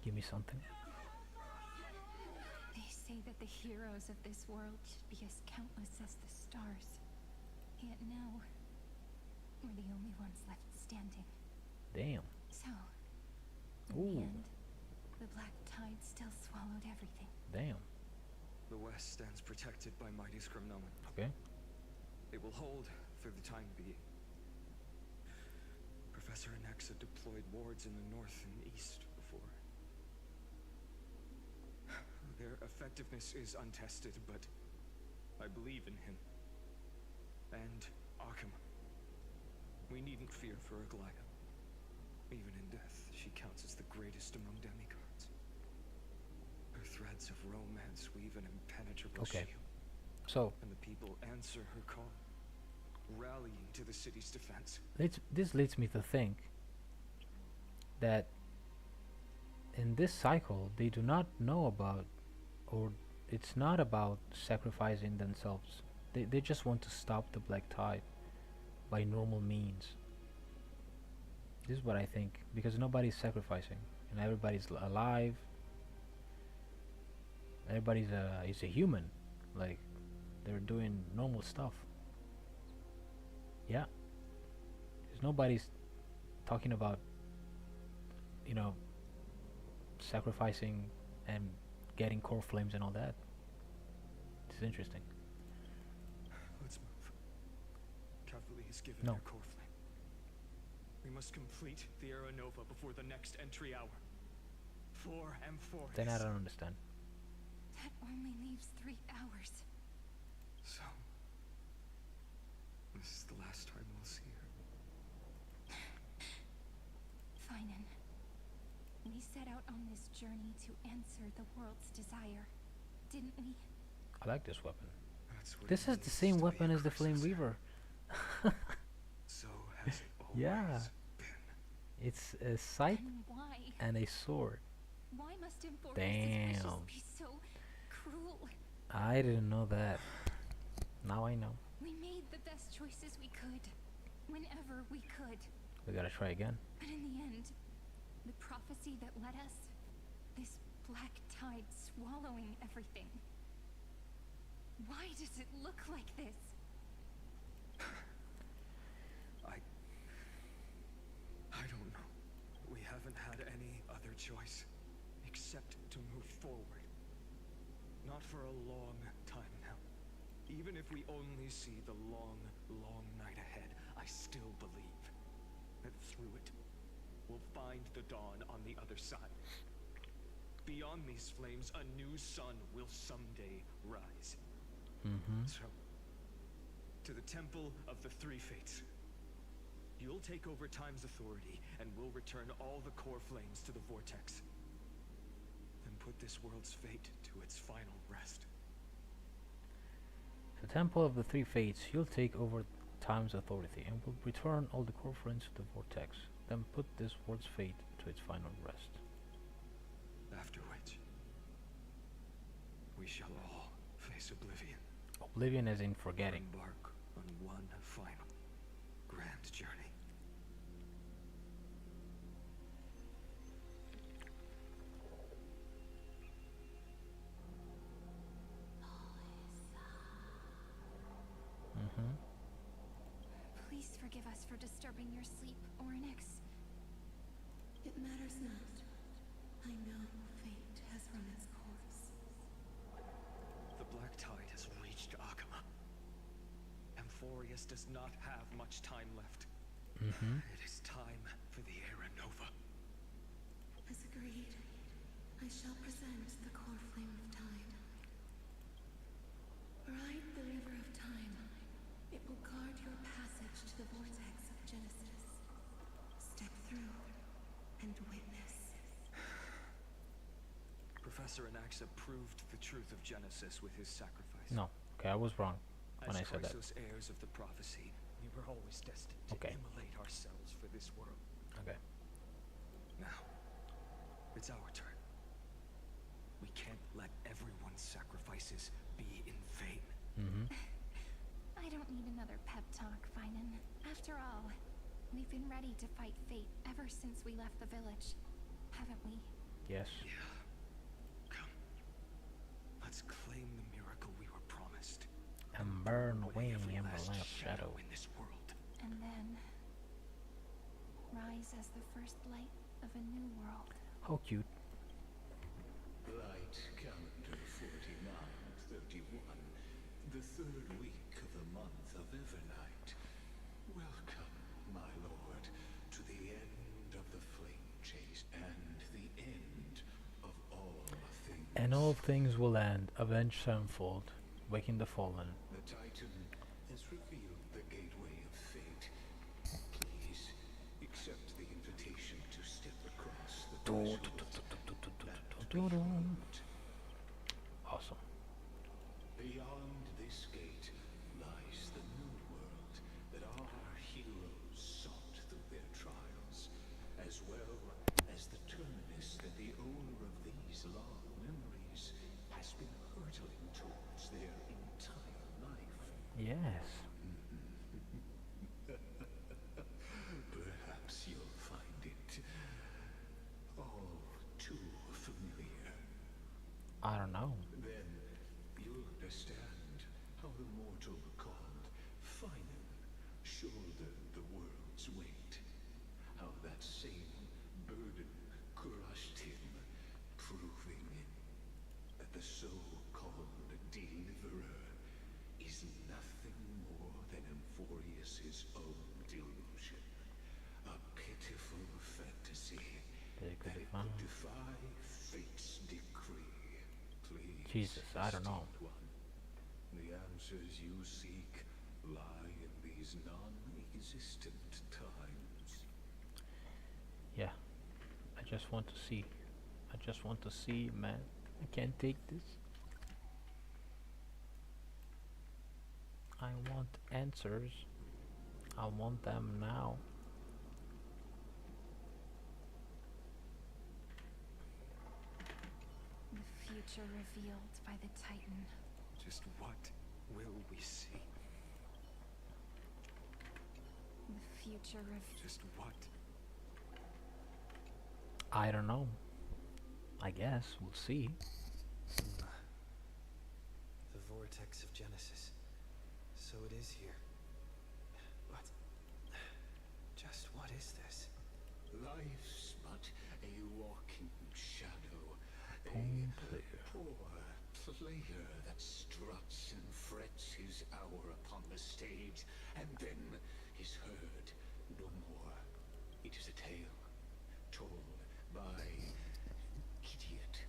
Give me something. They say that the heroes of this world should be as countless as the stars. Yet now, we're the only ones left standing. Damn. So, in Ooh. the end, the black tide still swallowed everything. Damn. The West stands protected by mighty Scrimnomen. Okay. It will hold for the time being. Professor Anaxa deployed wards in the north and east before. Their effectiveness is untested, but I believe in him. And Akama. We needn't fear for Aglaya. Even in death, she counts as the greatest among demigods. Her threads of romance weave an impenetrable Okay. shield, So and the people answer her call, rallying to the city's defense. this leads me to think that in this cycle they do not know about, or it's not about sacrificing themselves. They just want to stop the black tide by normal means. This is what I think, because nobody's sacrificing and everybody's alive. Everybody's is a human, like they're doing normal stuff. Yeah, because nobody's talking about, you know, sacrificing and getting core flames and all that. It's interesting. Let's move. Cavalry is given No. their core flame. We must complete the Era Nova before the next entry hour. For Amphorius. Then I don't understand. That only leaves 3 hours. So, this is the last time we'll see her. Finan, we set out on this journey to answer the world's desire, didn't we? I like this weapon. That's what This it is the means same to be weapon a as the Flame Chrysos Reaver. So has it always Yeah. been. It's a scythe And why? and a sword. Why must Amphorius' Damn. wishes be so cruel? I didn't know that. Now I know. We made the best choices we could, whenever we could. We gotta try again. But in the end, the prophecy that led us, this black tide swallowing everything. Why does it look like this? I don't know. We haven't had any other choice set to move forward. Not for a long time now. Even if we only see the long, long night ahead, I still believe that through it, we'll find the dawn on the other side. Beyond these flames, a new sun will someday rise. So, to the Temple of the Three Fates. You'll take over Time's authority, and we'll return all the core flames to the Vortex. Then put this world's fate to its final rest. The Temple of the Three Fates, you'll take over Time's authority and will return all the core friends to the Vortex, then put this world's fate to its final rest. After which, we shall all face oblivion. Oblivion as in forgetting. Embark on one final grand journey. Please forgive us for disturbing your sleep, Orynyx. It matters not. I know fate has run its course. The Black Tide has reached Akama. Amphorius does not have much time left. It is time for the Era Nova. As agreed, I shall present the core flame of Tide. Ride the river of time. It will guard your passage to the vortex of Genesis. Step through and witness. Professor Anaxa proved the truth of Genesis with his sacrifice. No, okay, I was wrong when I said that. As heirs of the prophecy, we were always destined to immolate ourselves for this world. Okay. Now, it's our turn. We can't let everyone's sacrifices be in vain. I don't need another pep talk, Finan. After all, we've been ready to fight fate ever since we left the village, haven't we? Yes. Yeah. Come. Let's claim the miracle we were promised. And burn away in the Everlasting everlasting shadow. in this world. And then rise as the first light of a new world. How cute. Light calendar 4931, the third week of the month of Evernight. Welcome, my lord, to the end of the flame chase and the end of all things. And all things will end, avenge sevenfold, waking the fallen. The Titan has revealed the gateway of fate. Please accept the invitation to step across the threshold. Awesome. Beyond this gate lies the new world that our heroes sought through their trials, as well as the terminus that the owner of these long memories has been hurtling towards their entire life. Yes. Perhaps you'll find it all too familiar. I don't know. Then you'll understand how the mortal called Finan shouldered the world's weight. How that same burden crushed him, proving that the so-called deliverer is nothing more than Amphorius's own delusion. A pitiful fantasy that it could defy fate's decree. Please, Jesus, I don't know. esteemed one, the answers you seek lie in these non-existent times. Yeah. I just want to see. I just want to see, man. I can't take this. I want answers. I want them now. The future revealed by the Titan. Just what will we see? The future Just what? I don't know. I guess we'll see. The vortex of Genesis. So it is here. But just what is this? Life's but a walking shadow, home player. Poor player that struts and frets his hour upon the stage, and then is heard no more. It is a tale told by idiot,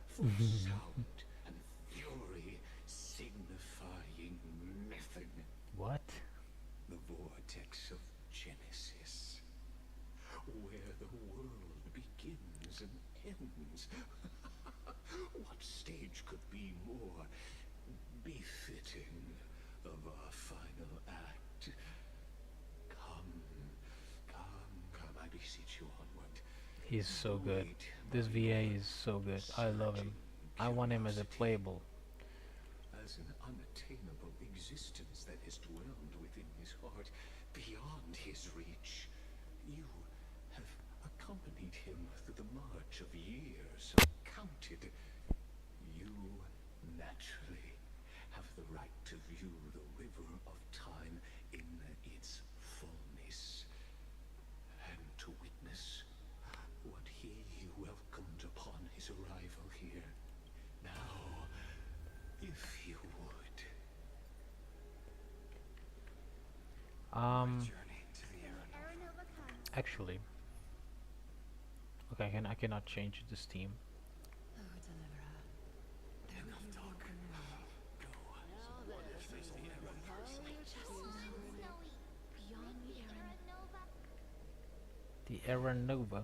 for sound and fury signifying nothing. What? The vortex of Genesis, where the world begins and ends. What stage could be more befitting of our final act? Come, I beseech you onward. He's so good. This VA is so good. I love him. I want him as a playable. As an unattainable existence that has dwelled within his heart, beyond his reach. You have accompanied him through the march of years, uncounted. You naturally have the right to view the river of time in its fullness, and to witness what he welcomed upon his arrival here. Now, if you would. Journey to the Aranova comes. Actually, okay, I cannot change this team. Oh, deliverer. Enough talk. Go. Snowy. Beyond the Aranova. The Aranova.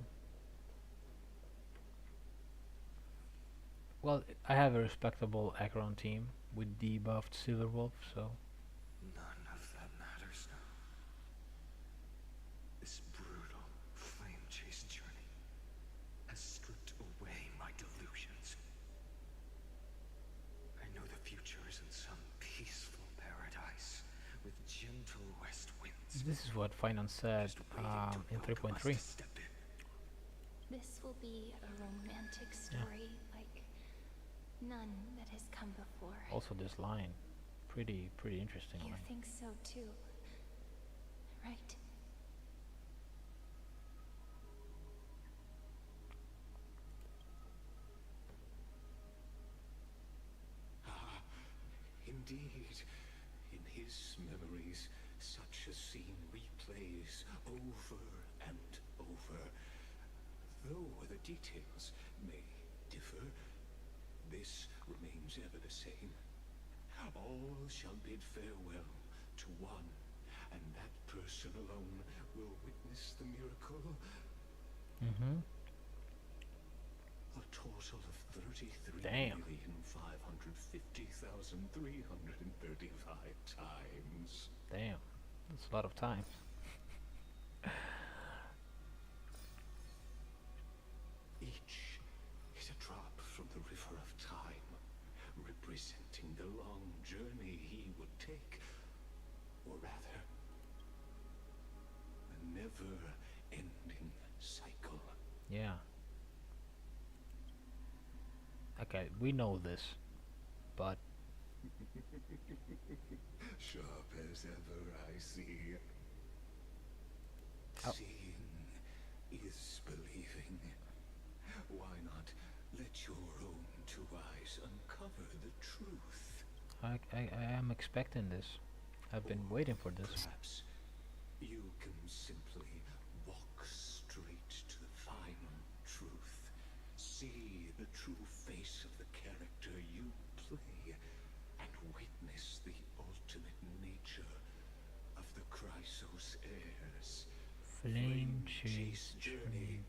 Well, I have a respectable Acheron team with debuffed Silverwolf, so None of that matters now. This brutal, flame-chased journey has stripped away my delusions. I know the future is in some peaceful paradise with gentle west winds. this is what Finance said Just waiting to in welcome us 3.3. to step in. This will be a romantic story like none that has come before. Also, this line, pretty interesting You line. think so too, right? Ah, indeed. In his memories, such a scene replays over and over. Though the details may differ, this remains ever the same. All shall bid farewell to one, and that person alone will witness the miracle. Mm-hmm. A total of Damn. 33,550,335 times. Damn, that's a lot of time. Each is a drop from the river of time, representing the long journey he would take, or rather, a never-ending cycle. Yeah. Okay, we know this, but Sharp as ever, I see. Oh. Seeing is believing. Why not let your own two eyes uncover the truth? I am expecting this. I've been waiting for this. Perhaps you can simply walk straight to the final truth. See the true face of the character you play, and witness the ultimate nature of the Chrysos heirs. Flame Chase chase journey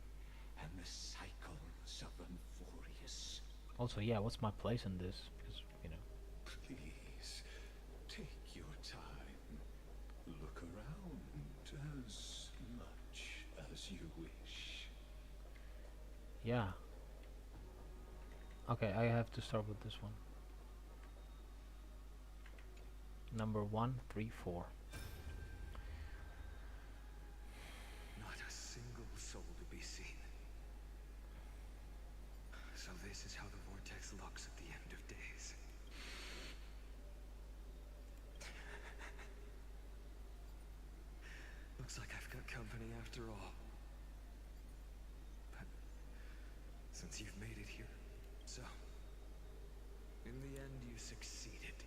and the cycles of Amphorius. Also, yeah, what's my place in this? Because, you know. Please, take your time. Look around as much as you wish. Yeah. Okay, I have to start with this one. Number 1, 3, 4. Not a single soul to be seen. So this is how the vortex looks at the end of days. Looks like I've got company after all. But since you've made it here, So, in the end, you succeeded.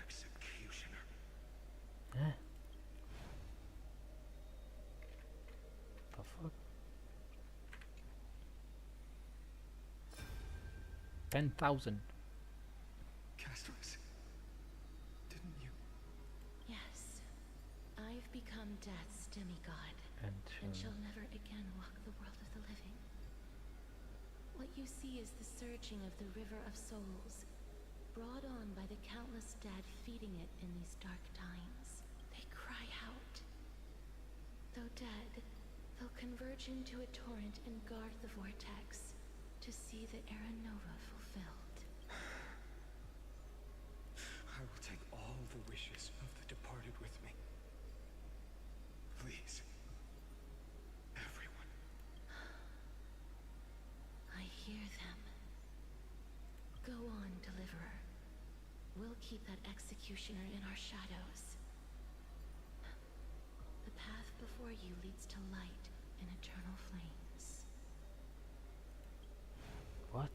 Executioner. Eh? The fuck? 10,000. Castros, didn't you? Yes. I've become Death's demigod, And shall never again walk the world of the living. What you see is the surging of the river of souls, brought on by the countless dead feeding it in these dark times. They cry out. Though dead, they'll converge into a torrent and guard the vortex to see the Era Nova fulfilled. I will take all the wishes of the departed with me. Please. Everyone. I hear them. Go on, Deliverer. We'll keep that executioner in our shadows. The path before you leads to light and eternal flames. what?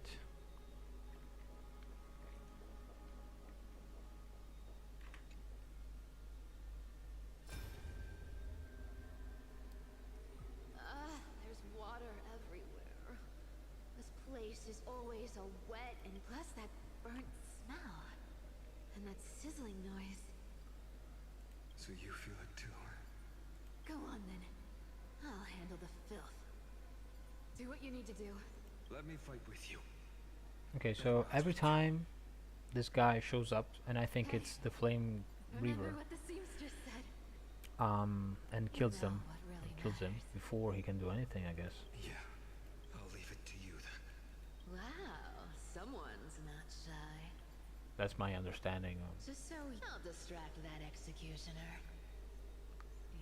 There's water everywhere. This place is always so wet, and plus that burnt smell. And that sizzling noise. So you feel it too? Go on then. I'll handle the filth. Do what you need to do. Let me fight with you. Okay, so every time this guy shows up, and I think it's the Flame Remember Reaver, what the seamstress said. and kills You them, know what really kills him matters. before he can do anything, I guess. Yeah. I'll leave it to you then. Wow, someone's not shy. That's my understanding of. Just so I'll distract that executioner.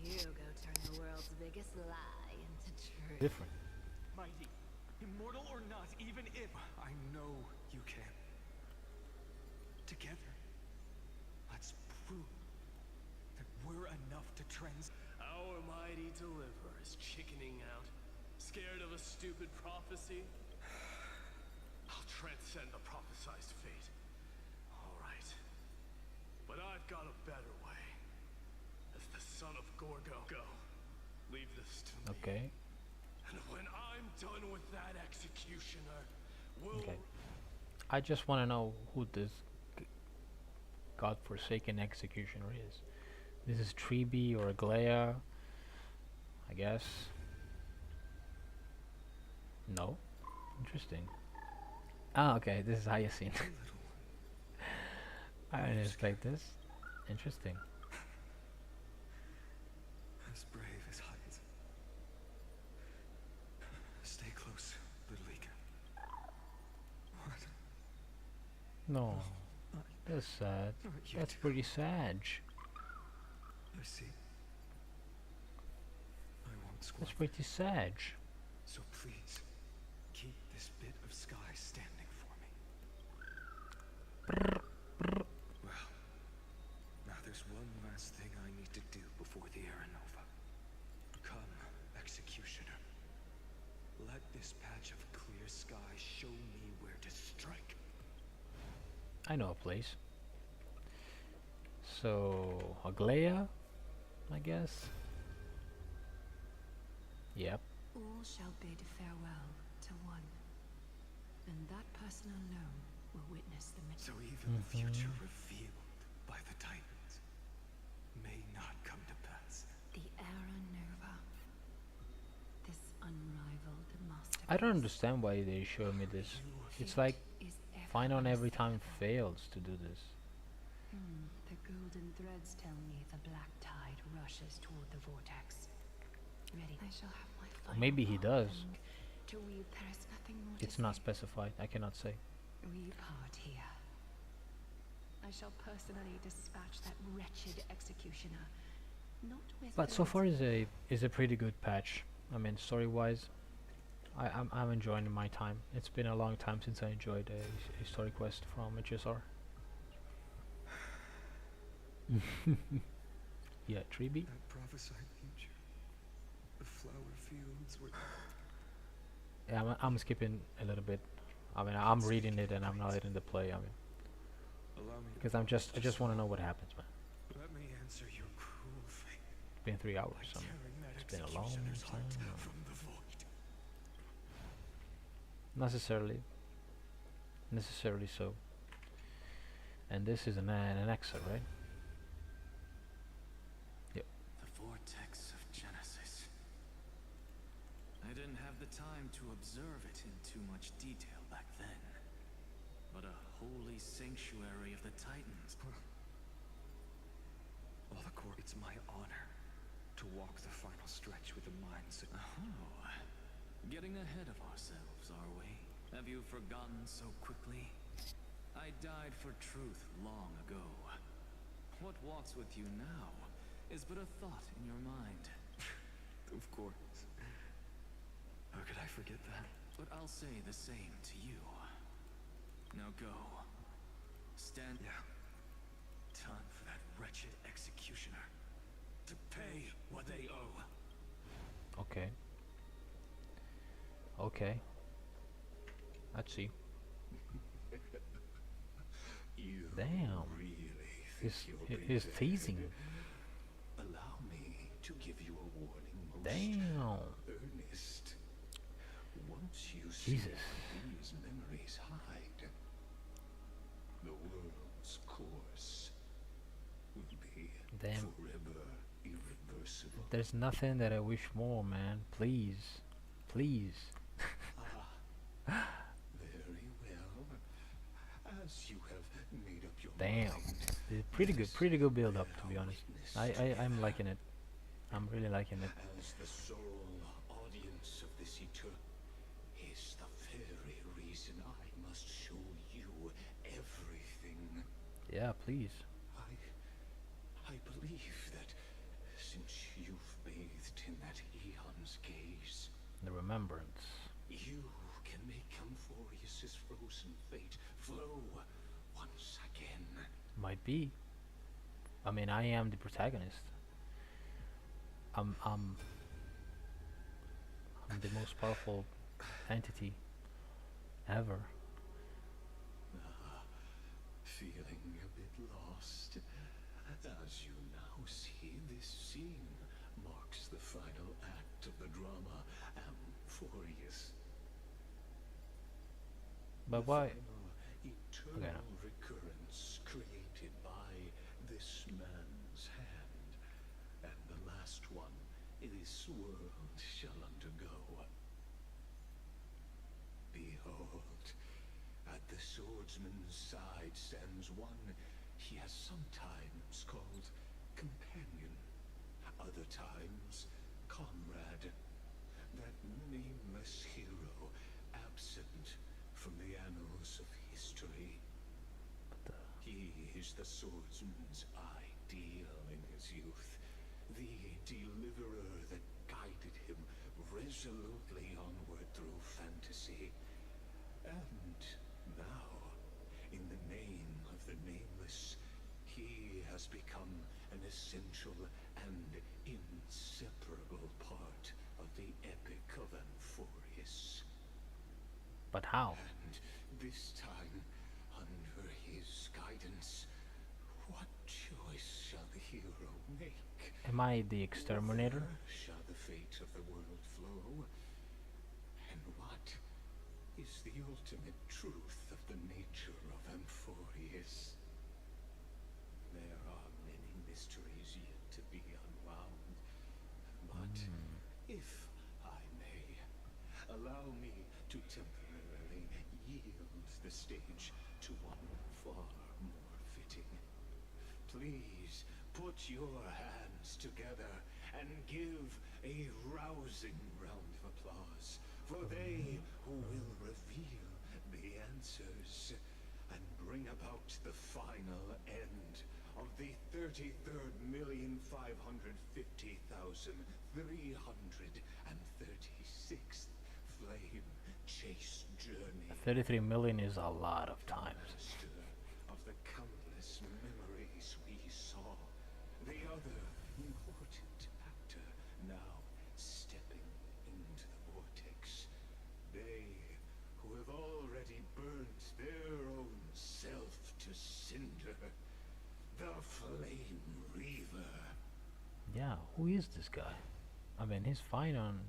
You go turn the world's biggest lie into truth. Different. Mighty. Immortal or not, even if I know you can. Together, let's prove that we're enough to Our mighty deliverer is chickening out. Scared of a stupid prophecy? I'll transcend the prophesized fate. Alright. But I've got a better way. As the son of Gorgo, go. Leave this to me. Okay. And when I'm done with that executioner, we'll... Okay. I just want to know who this godforsaken executioner is. This is Treeby or Aglaya, I guess. No. Interesting. Ah, okay. This is Hyacinth. I didn't expect this. Interesting. As brave as Hyacinth. Stay close, little Ika. What? No. That's sad. Not you That's two. pretty sad. I see. I won't That's squabble. pretty sad. So please, keep this bit of sky standing for me. Well, now there's one last thing I need to do before the Era Nova. Come, Executioner. Let this patch of clear sky show me where to strike. I know a place. So, Aglaya, I guess. Yep. All shall bid farewell to one, and that person alone will witness the So even the future revealed by the Titans may not come to pass. the Era Nova. This unrivaled masterpiece. I don't understand why they show me this. It's like is ever Finon every time unassailable. fails to do this. The golden threads tell me the black tide rushes toward the vortex. Ready. I shall have my final maybe he does. marking to weave. There is nothing more It's to not say. specified. I cannot say. We part here. I shall personally dispatch that wretched executioner. Not with But so threats far is a pretty good patch. I mean, story wise, I'm enjoying my time. It's been a long time since I enjoyed a story quest from HSR. Yeah, Treeby. That prophesied future. The flower fields were... Yeah, I'm skipping a little bit. I mean, I'm reading it and I'm not letting the play. I mean, Allow me because I just want to know what happens, man. Let me answer your cruel fate. It's been 3 hours. By I mean, tearing that it's been a long executioner's time. heart from the void. Necessarily so. And this is an exit, right? Yep. The vortex of Genesis. I didn't have the time to observe it in too much detail back then. But a holy sanctuary of the Titans. Alacor, it's my honor to walk the final stretch with the minds of... Oh, getting ahead of ourselves, are we? Have you forgotten so quickly? I died for truth long ago. What walks with you now is but a thought in your mind. Of course. How could I forget that? But I'll say the same to you. Now go. Stand. Yeah. Time for that wretched executioner to pay what they owe. Okay. Okay. Let's see. You Damn. really think He's you're teasing. Allow me to give you a warning, most Damn. earnest. Once you see Jesus. what these memories hide, the world's course will be Damn. forever irreversible. There's nothing that I wish more, man. Please. Please. Very well. As you have made up your Damn. mind, Pretty good build up, to be honest. I'm liking it. I'm really liking it. as the sole audience of this is the very reason I must show you everything. Yeah, please. I believe that since you've bathed in that eon's gaze, The remembrance. you can make Amphorius's frozen fate flow once again. Might be. I mean, I am the protagonist. I'm the most powerful entity ever. Feeling a bit lost. As you now see, this scene marks the final act of the drama Amphorius. But why? Eternal Okay, no. recurrence created by this man's hand, and the last one this world shall undergo. Behold, at the swordsman's side stands one he has sometimes called companion, other times comrade, that nameless hero absent from the annals of history. He is the swordsman's ideal in his youth, the deliverer that guided him resolutely onward through fantasy. And now, in the name of the Nameless, he has become an essential and inseparable part of the epic of Amphorius. But how? And this time, under his guidance, what choice shall the hero make? Am I the exterminator? Whither shall the fate of the world flow? And what is the ultimate truth of the nature of Amphorius? There are many mysteries yet to be unwound, but if I may, allow me to temporarily yield the stage to one far more fitting. Please put your hands together and give a rousing round of applause for they who will reveal the answers and bring about the final end of the 33,550,336th flame chase journey. 33 million is a lot of times. Master of the countless memories we saw, the other important actor now stepping into the vortex. They who have already Flame Reaver. Yeah, who is this guy? I mean, he's fine on,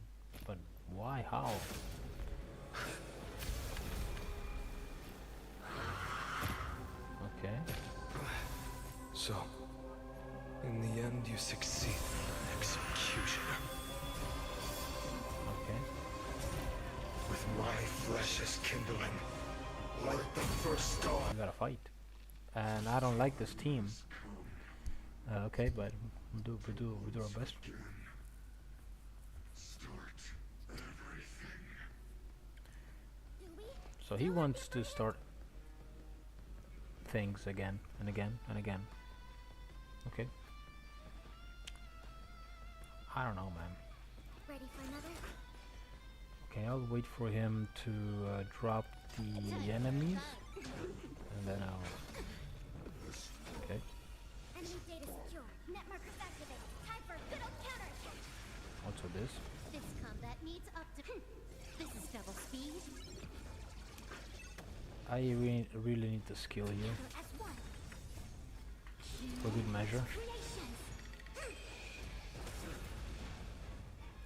but why? How? Okay. So, in the end, you succeed, Executioner. Okay. With my flesh as kindling, like the first dawn. We gotta fight, and I don't like this team. Okay, but we do our best. So he wants to start things again and again and again. Okay. I don't know, man. Ready for another? Okay, I'll wait for him to drop the enemies, and then I'll. Okay. Enemy data secure. Net markers activated. Time for a good old counterattack. Also this. This combat needs up to. This is double speed. I really need the skill here S1. for good measure.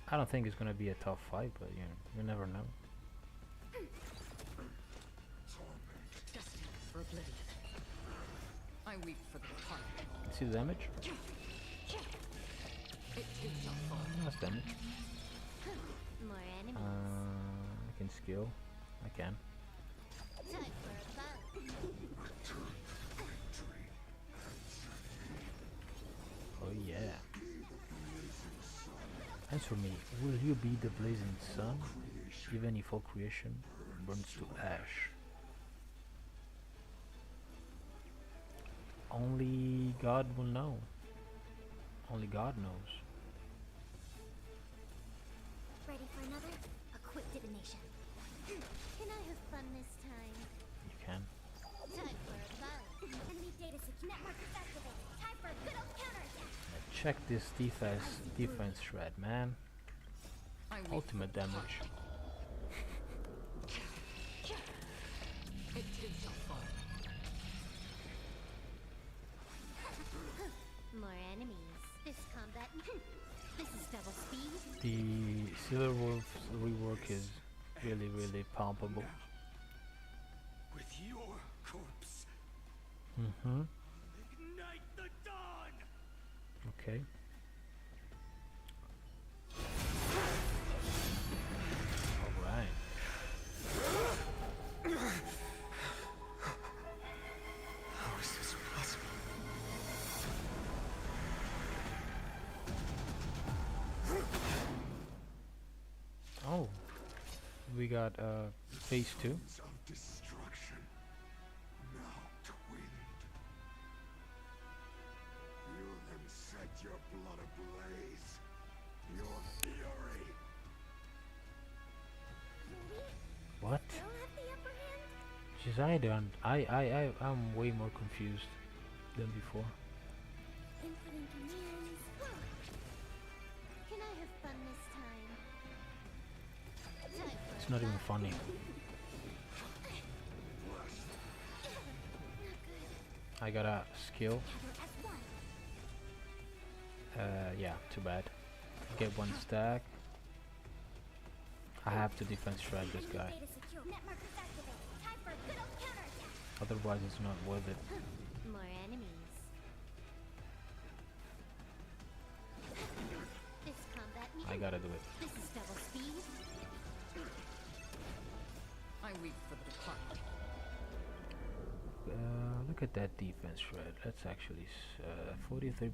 I don't think it's gonna be a tough fight, but you never know. Destined for oblivion. I weep for the departed. See the damage? It too shall fall. That's damage. More enemies. I can skill. I can. Time for a bout. Oh yeah. Answer me, will you be the blazing sun, even if all creation burns to ash? Only God will know. Only God knows. Ready for another? A quick divination. Can I have fun this time? You can. Time for a bout. Enemy data secure. Net markers activated. Time for a good old counterattack. Check this defense shred, man. Ultimate damage. It too shall fall. More enemies. This combat. This is double speed. The Silver Wolf's rework is really palpable. With your corpse, Mm-hmm. ignite the dawn! Okay. Alright. How is this possible? Oh. We got phase 2. Of destruction, now twinned. You then set your blood ablaze. Your fury. What? Still have the upper hand? Jeez, I'm way more confused than before. Infinite commands. Can I have fun this time? Time for It's a not even bout. funny. Not good. I got a skill. Gather as one. Yeah, too bad. Get one stack. I have to defense shred this guy. Data secure. Net markers activated. Time for a good old counterattack. Otherwise it's not worth it. More enemies. This combat needs. I gotta do it. This is double speed. I weep for the departed. Look at that defense shred. That's actually 43%,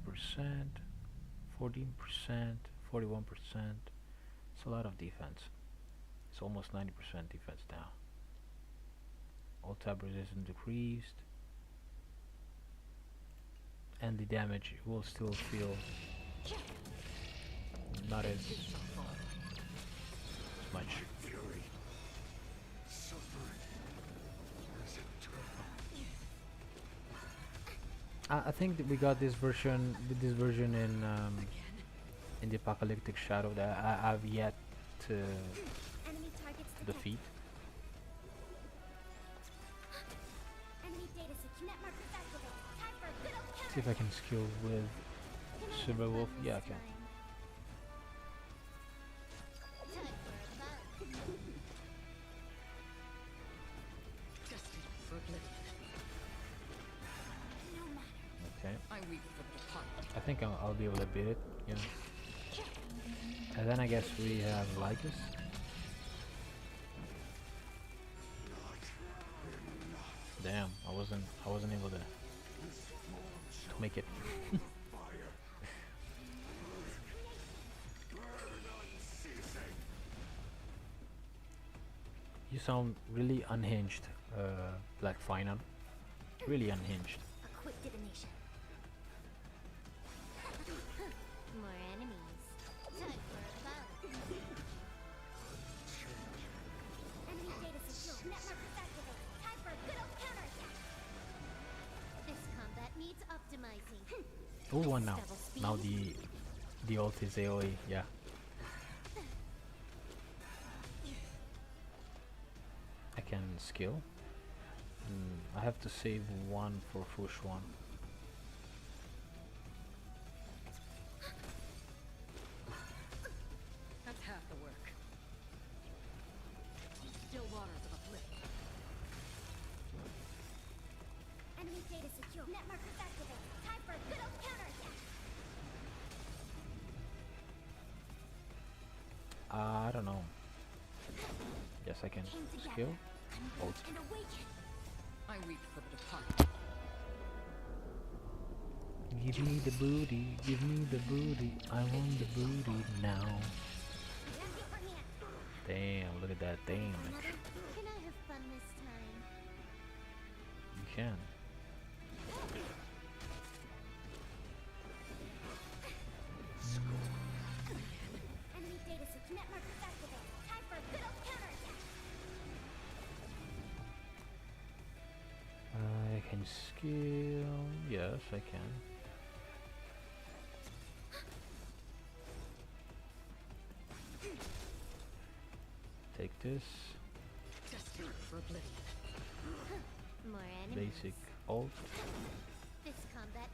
14%, 41%. It's a lot of defense. It's almost 90% defense now. All tab resistance decreased, and the damage will still feel not as much. Fury. Suffering. Is eternal. I think that we got this version in the Apocalyptic Shadow that I've yet to Enemy targets detected. defeat. Enemy data secure. Net markers activated. Time for a good old see if I can skill with Silver Wolf. Yeah, I can. Okay. I think I'll be able to beat it. Yeah. And then I guess we have Lycus. Damn, I wasn't able to make it. You sound really unhinged, Black Final. Really unhinged. A quick divination. More enemies. Time for a battle. Enemy data secure. Network activated. Time for a good old counterattack. This combat needs optimizing. Oh, one now. Now the ult is AoE. Yeah. I can skill. I have to save one for push one. That's half the work. Still waters of uplift. Enemy data secure. Network activated. Time for a good old counterattack. I don't know. Yes, I can skill. Ult. And awaken. I weep for the departed. Give me the booty, give me the booty. I want the booty now. Damn, look at that damage. Can I have fun this time? You can. Enemy data secure. Network activated. Time for a good old counterattack. I can skill. Yes, I can. Take this. Destined for oblivion. More enemies. Basic ult. This combat.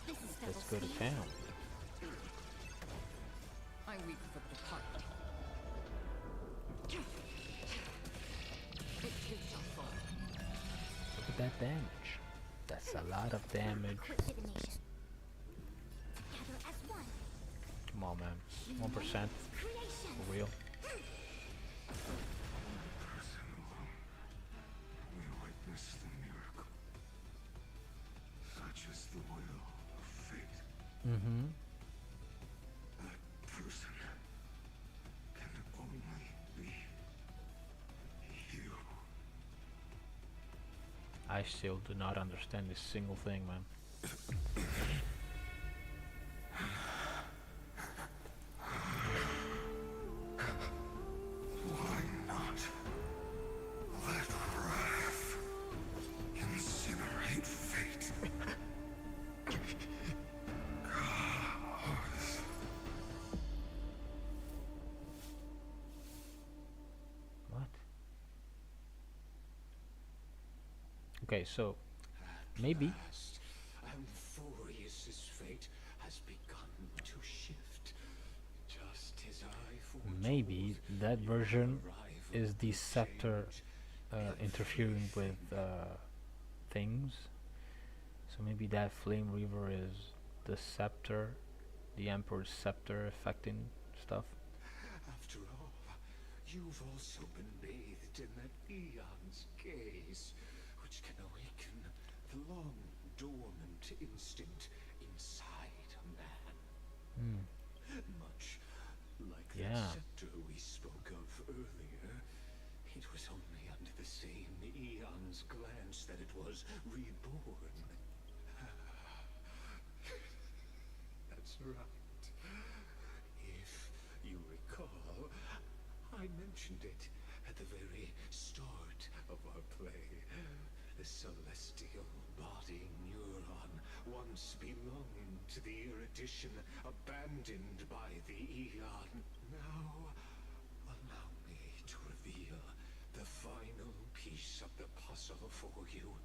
This is double Let's go to speed. town. I weep for the departed. It takes our fall. Look at that damage. That's a lot of damage. Quick divination. Together as one. Come on, man. 1% Creation. for real. We witness the miracle. Such is the will of fate. Mm-hmm. That person can only be you. I still do not understand this single thing, man. Why not let wrath incinerate fate? Gods. What? Okay, so maybe Last, Amphorius's fate has begun to shift, just as I foretold. maybe that version arrival is the of scepter change. interfering with things. So maybe that Flame Reaver is the scepter, the Emperor's scepter affecting stuff. After all, you've also been bathed in that eon's gaze, which can awaken the long dormant instinct inside a man. Much like Yeah. that scepter we spoke of earlier, it was only under the same eon's glance that it was reborn. That's right. If you recall, I mentioned it at the very start of our play. The celestial body neuron, once belonging to the erudition abandoned by the eon. Now, allow me to reveal the final piece of the puzzle for you.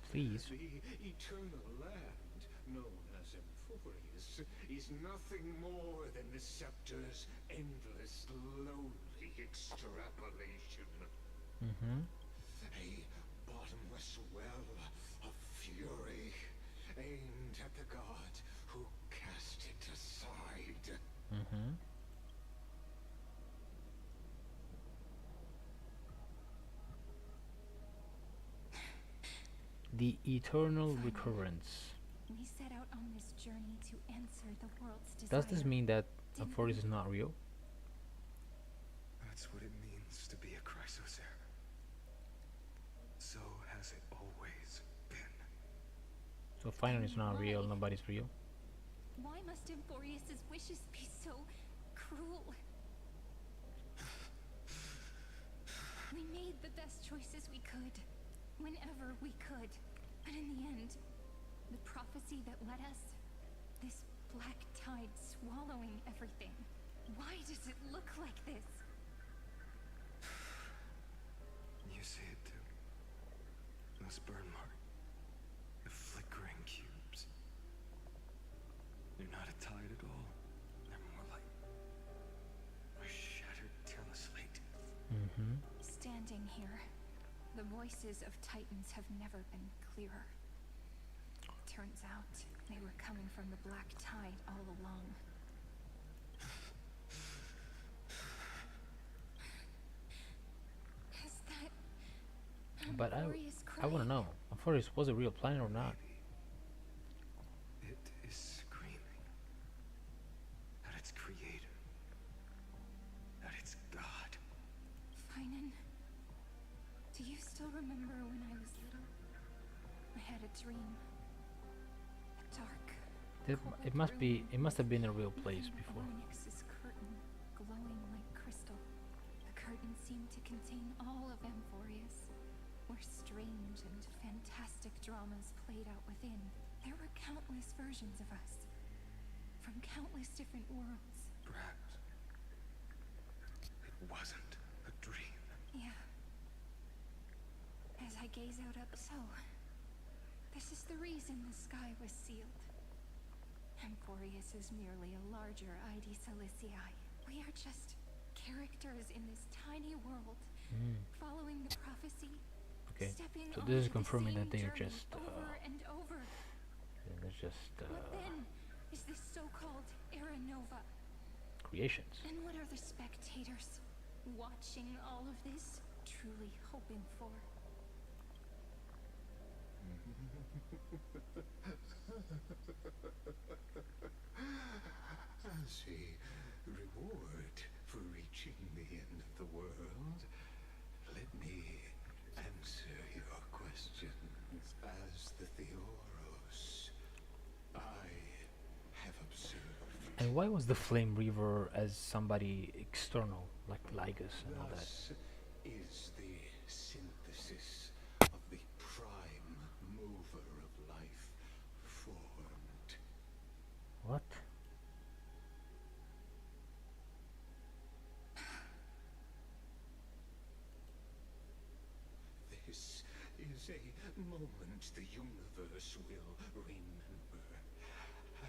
Please. The eternal land known as Emphorius, is nothing more than the scepter's endless, lonely extrapolation. A bottomless well of fury, aimed at the god who cast it aside. The eternal recurrence. We set out on this journey to answer the world's desire. Does this mean that Didn't Amphorius is not real? That's what it means to be a Chrysosaur. So has it always been. So finally it's not real, nobody's real. Why must Emphorius's wishes be so cruel? We made the best choices we could, whenever we could. But in the end, the prophecy that led us, this black tide swallowing everything. Why does it look like this? You see it too. Those burn marks. The flickering cubes. They're not a tide at all. They're more like a shattered teleslate. Standing here, the voices of Titans have never been clearer. Turns out, they were coming from the black tide all along. Is that But Amphorius I want to crying? know, Amphorius was a real planet or not? It is screaming at its creator, at its god. Finan, do you still remember when I was little? I had a dream. A dark. It must have been a real place before. Onyx's curtain, glowing like crystal. The curtain seemed to contain all of Amphorius, where strange and fantastic dramas played out within. There were countless versions of us, from countless different worlds. Perhaps it wasn't a dream. Yeah. As I gaze out up so, this is the reason the sky was sealed. Amphorius is merely a larger ID Silicii. We are just characters in this tiny world, following the prophecy. Okay, Stepping so this is onto the confirming same that they are journey just over and over. What then is this so-called Era Nova? creations. And what are the spectators watching all of this truly hoping for? As a reward for reaching the end of the world, let me answer your questions. As the Theoros, I have observed. And why was the Flame Reaver as somebody external, like Lygus and all that? Thus is the synthesis of the prime mover of life formed. What? This is a moment the universe will remember.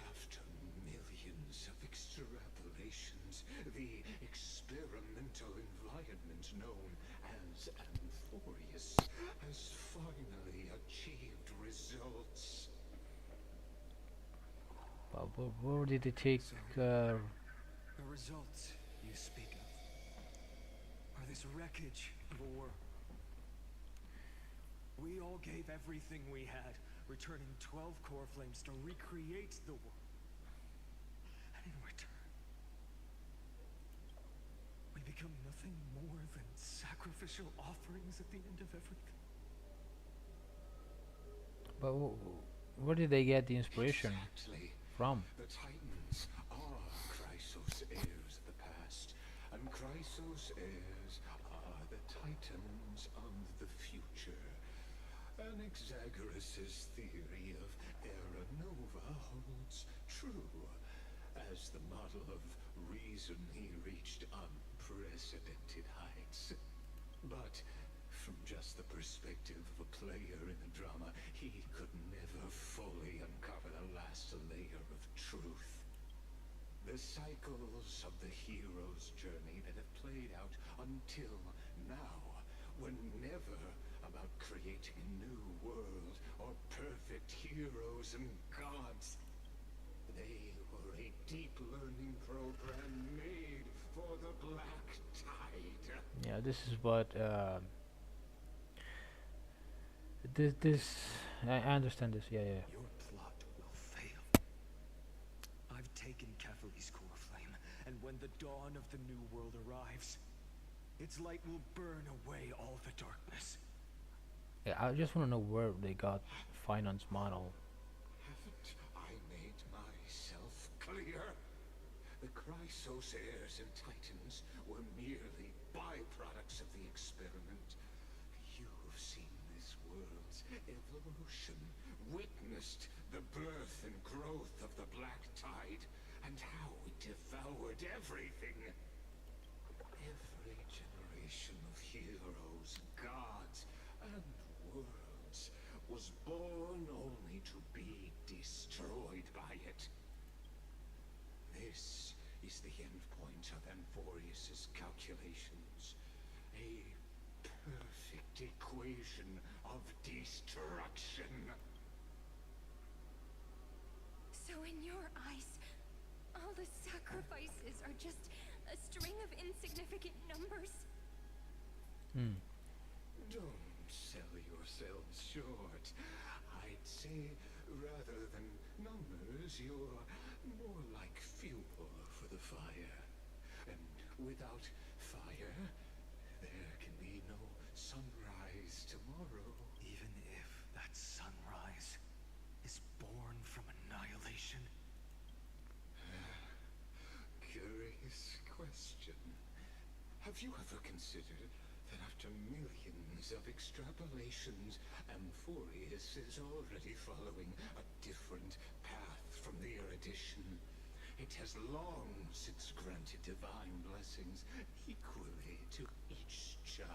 After millions of extrapolations, the experimental environment known as Amphorius has finally achieved results. But where did it take? The results you speak of are this wreckage of a world. We all gave everything we had, returning 12 core flames to recreate the world. And in return, we become nothing more than sacrificial offerings at the end of everything. But where did they get the inspiration Exactly. from? The Titans are Chrysos heirs of the past, and Chrysos heirs are the Titans of the future. Anaxagoras' theory of Era Nova holds true, as the model of reason he reached unprecedented heights. But from just the perspective of a player in a drama, he could never fully uncover the last layer of truth. The cycles of the hero's journey that have played out until now were never about creating a new world or perfect heroes and gods. They were a deep learning program made for the Black Tide. Yeah, this is what this I understand this. Yeah, yeah. Your plot will fail. I've taken Cavalry's core flame, and when the dawn of the new world arrives, its light will burn away all the darkness. Yeah, I just want to know where they got finance model. Haven't I made myself clear? The Chrysos heirs and titans were merely byproducts of the experiment. You've seen this world's evolution, witnessed the birth and growth of the Black Tide, and how it devoured everything. Every generation of heroes, gods, and worlds was born only to be destroyed by it. This is the end point of Amphorius's calculations. A perfect equation of destruction. So in your eyes, all the sacrifices are just a string of insignificant numbers? Don't sell yourselves short. I'd say, rather than numbers, you're more like fuel for the fire. And without fire, there can be no sunrise tomorrow. Even if that sunrise is born from annihilation? Curious question. Have you ever considered that after millions of extrapolations, Amphorius is already following a different path from the erudition? It has long since granted divine blessings equally to each child.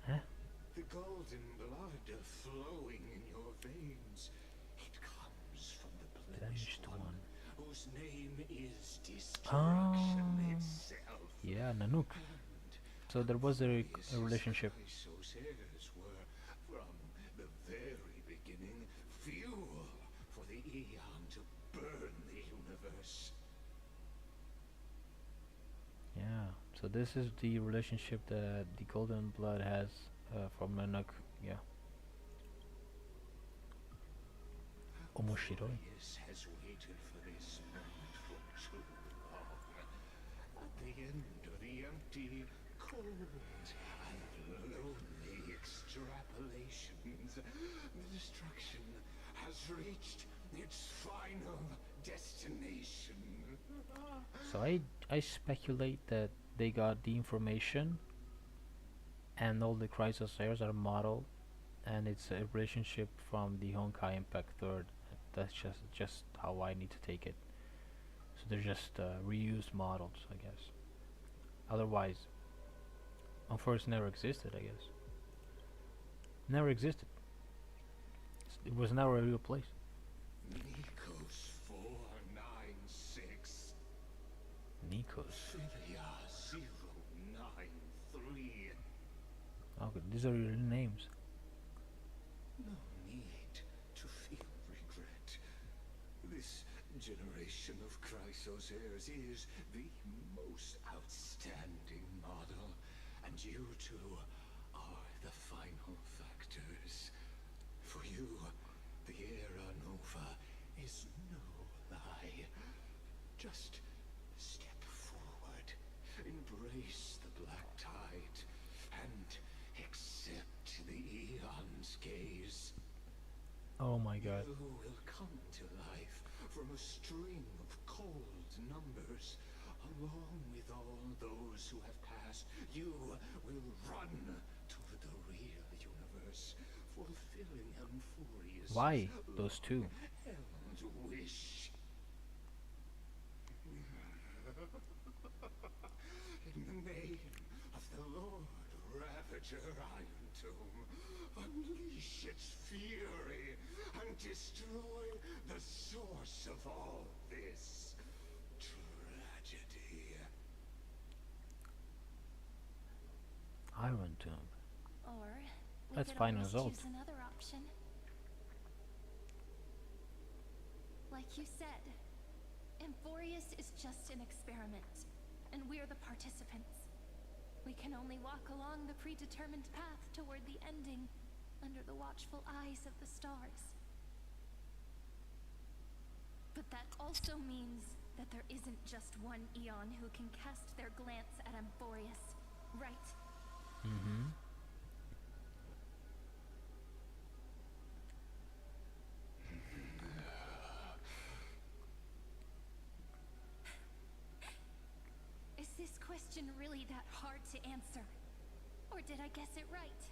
Huh? The golden blood flowing in your veins, it comes from the blemished one, whose name is destruction itself. Yeah, Nanook. So there was a relationship. Chrysos heirs were, from the very beginning, fuel for the Aeon to burn the universe. Yeah. So this is the relationship that the Golden Blood has from Nanook. Yeah. Omoshiroi. Amphorius has waited for this moment for too long. At the end of the empty, cold, and lonely extrapolations, the destruction has reached its final destination. So I speculate that they got the information and all the Chrysos heirs are model, and it's a relationship from the Honkai Impact 3rd. That's just how I need to take it. So they're just reused models, I guess. Otherwise, Amphorius never existed, I guess. Never existed. It was never a real place. Nikos 496. Nikos. Philia 093. Okay, these are your names. No need to feel regret. This generation of Chrysos heirs is the most outstanding model, and you two are the final factors. For you, the Era Nova is no lie. Just step forward, embrace the Black Tide, and accept the Aeon's gaze. Oh my god. You will come to life from a string of cold numbers. Along with all those who have passed, you will run toward the real universe, fulfilling Amphorius' Why those two? long-held wish. In the name of the Lord Ravager Iron Tomb, unleash its fury and destroy the source of all this tragedy. Iron Tomb. Or we That's could fine always result. choose another option. Like you said, Amphorius is just an experiment, and we're the participants. We can only walk along the predetermined path toward the ending, under the watchful eyes of the stars. But that also means that there isn't just one Eon who can cast their glance at Amphorius, right? Mm-hmm. Is this question really that hard to answer? Or did I guess it right?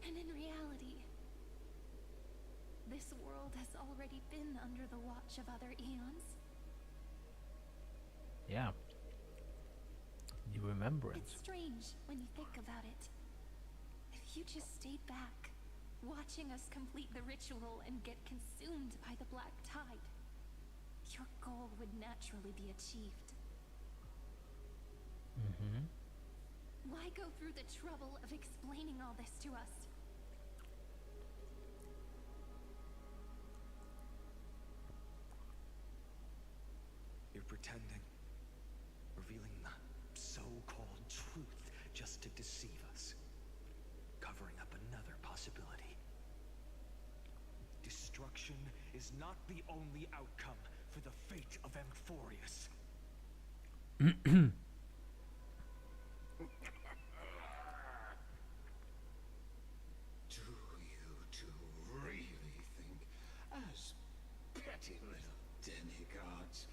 And in reality, this world has already been under the watch of other eons. Yeah. The remembrance. It's strange when you think about it. If you just stayed back, watching us complete the ritual and get consumed by the black tide, your goal would naturally be achieved. Mm-hmm. Why go through the trouble of explaining all this to us? You're pretending, revealing the so-called truth just to deceive us, covering up another possibility. Destruction is not the only outcome for the fate of Amphorius. Do you two really think, as petty little demigods,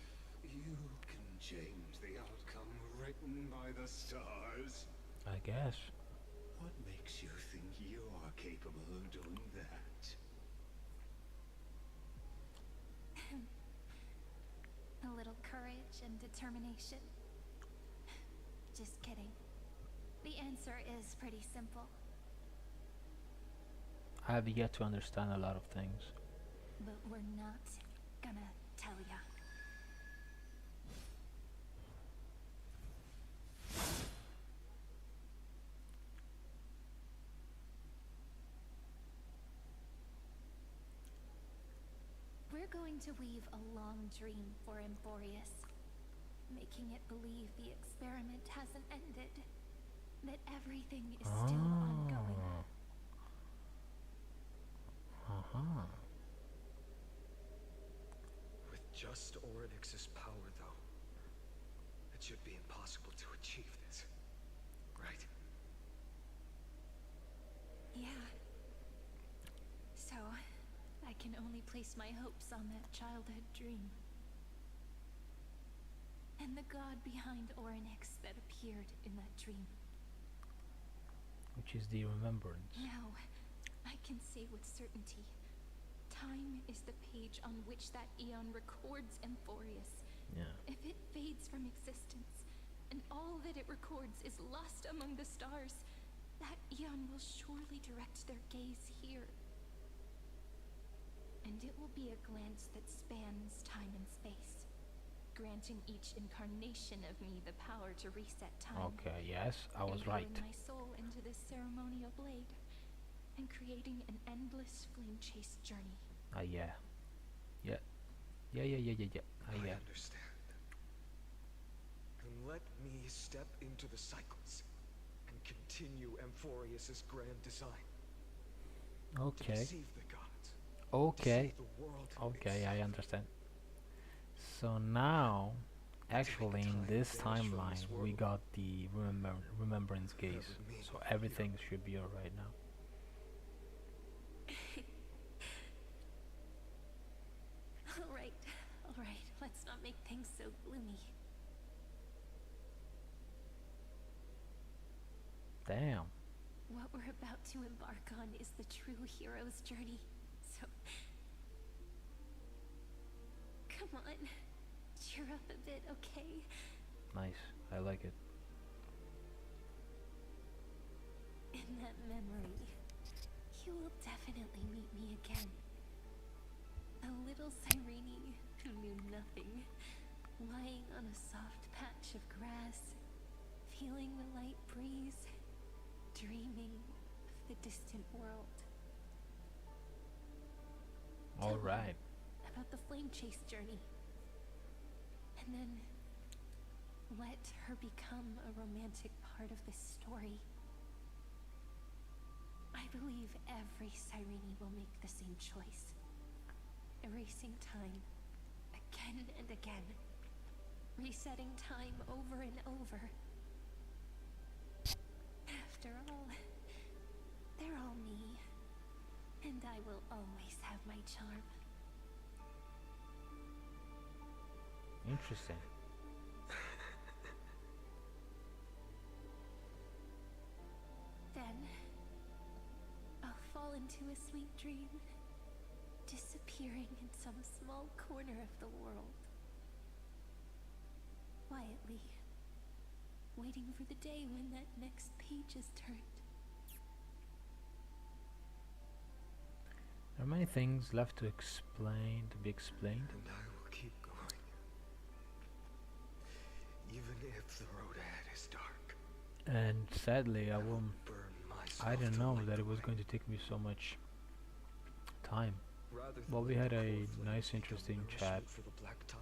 you can change the outcome written by the stars? I guess. What makes you think you're capable of doing that? A little courage and determination. Just kidding. The answer is pretty simple. I have yet to understand a lot of things. But we're not gonna tell ya. We're going to weave a long dream for Amphorius, making it believe the experiment hasn't ended, that everything is still ongoing. Uh-huh. With just Orynyx's power, though, it should be impossible to achieve this, right? Yeah. So, I can only place my hopes on that childhood dream. And the god behind Orynyx that appeared in that dream. Which is the remembrance. Now, I can say with certainty, time is the page on which that Eon records Amphorius. Yeah. If it fades from existence, and all that it records is lost among the stars, that Eon will surely direct their gaze here. And it will be a glance that spans time and space, granting each incarnation of me the power to reset time. Okay, yes, I was right. Imbuing my soul into this ceremonial blade, and creating an endless flame-chased journey. Yeah. Yeah. Yeah. I Yeah. understand. Then let me step into the cycles and continue Amphorius's grand design. To Okay. deceive the gods. Okay. Deceive the world Okay, I understand. So now, actually, in this timeline, we got the remembrance gaze. So everything should be alright now. Alright, let's not make things so gloomy. Damn. What we're about to embark on is the true hero's journey. So, come on, cheer up a bit, okay? Nice. I like it. that memory, you will definitely meet me again. A little Cyrene who knew nothing, lying on a soft patch of grass, feeling the light breeze, dreaming of the distant world. All right. About the flame chase journey. And then let her become a romantic part of this story. I believe every Cyrene will make the same choice. Erasing time again and again. Resetting time over and over. After all, they're all me. And I will always have my charm. Interesting. Then, I'll fall into a sweet dream, disappearing in some small corner of the world. Quietly, waiting for the day when that next page is turned. There are many things left to be explained. And I will keep going. Even if the road ahead is dark. And sadly, I didn't know that it was away. going to take me so much time. Rather than Well, we let had the a core flame nice, become interesting nourishment chat for the black tide,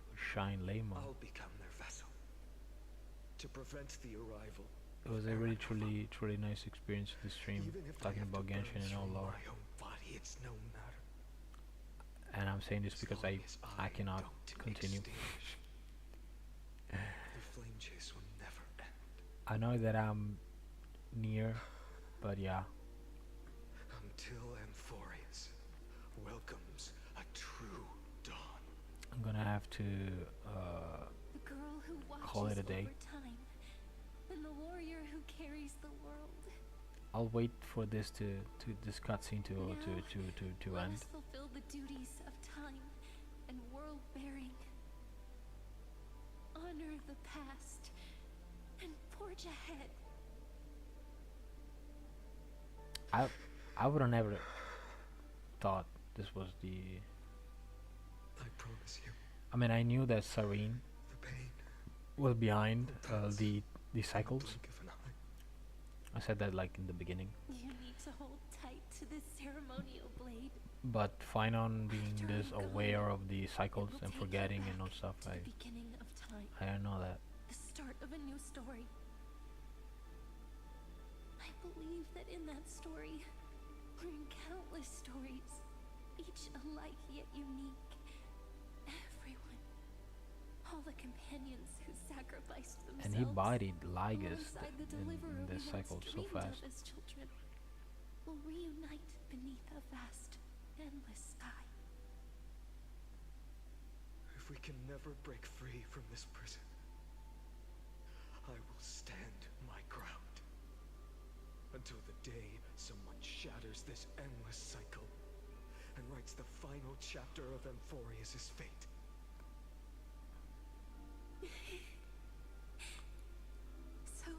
with Shine Laymo. I'll become their vessel. To prevent the arrival. It was a really, truly nice experience to stream, Even if I talking have to about burn Genshin and all through lore. my own body, it's no matter. And I'm saying this As because long I as cannot don't continue. extinguish, the flame chase will never end. I know that I'm near, but yeah. Until Amphorius welcomes a true dawn. I'm gonna have to The girl who watches call it a day. over time, and the warrior who carries the world. I'll wait for this this cutscene to Let end. us fulfill the duties of time and world bearing. Honor the past and forge ahead. I would have never thought this was the. I promise you. I mean, I knew that Cyrene The pain. was behind the in the cycles. blink of an eye. I said that like in the beginning. You need to hold tight to this ceremonial blade. But fine on being After this I'm gone, aware of the cycles it will and take you forgetting and back all stuff, to the beginning of time, I don't know that. the start of a new story. I believe that in that story, we're in countless stories, each alike yet unique. Everyone, all the companions who sacrificed themselves. And he bodied Lygus alongside the in deliverer this we cycle once so dreamed fast. of as children, will reunite beneath a vast, endless sky. If we can never break free from this prison, I will stand my ground. Until the day someone shatters this endless cycle and writes the final chapter of Amphorius' fate. So,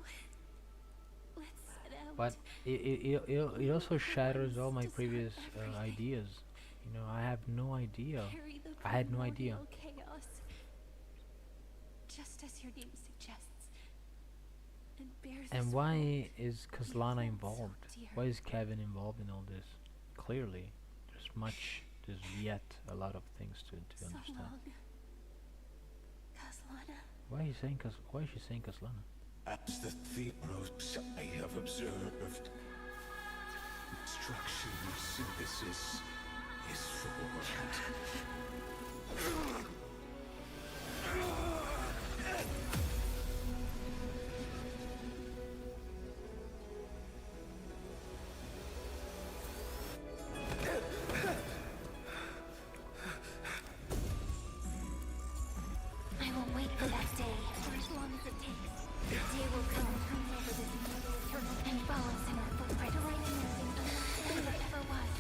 let's set out. But it also shatters all my to start previous everything. ideas. You know, I have no idea. Carry the I had no idea. primordial chaos, just as your name suggests. And bear this And why world is you Kaslana hold so involved? dear. Why is Kevin involved in all this? Clearly, there's yet a lot of things to So understand. long, Kaslana. Why is she saying Kaslana? As the Theros I have observed, instruction synthesis is formed. I will wait for that day, for as long as it takes. The day will come whenever this mortal eternal and follows in our footprint to write anything than what ever was.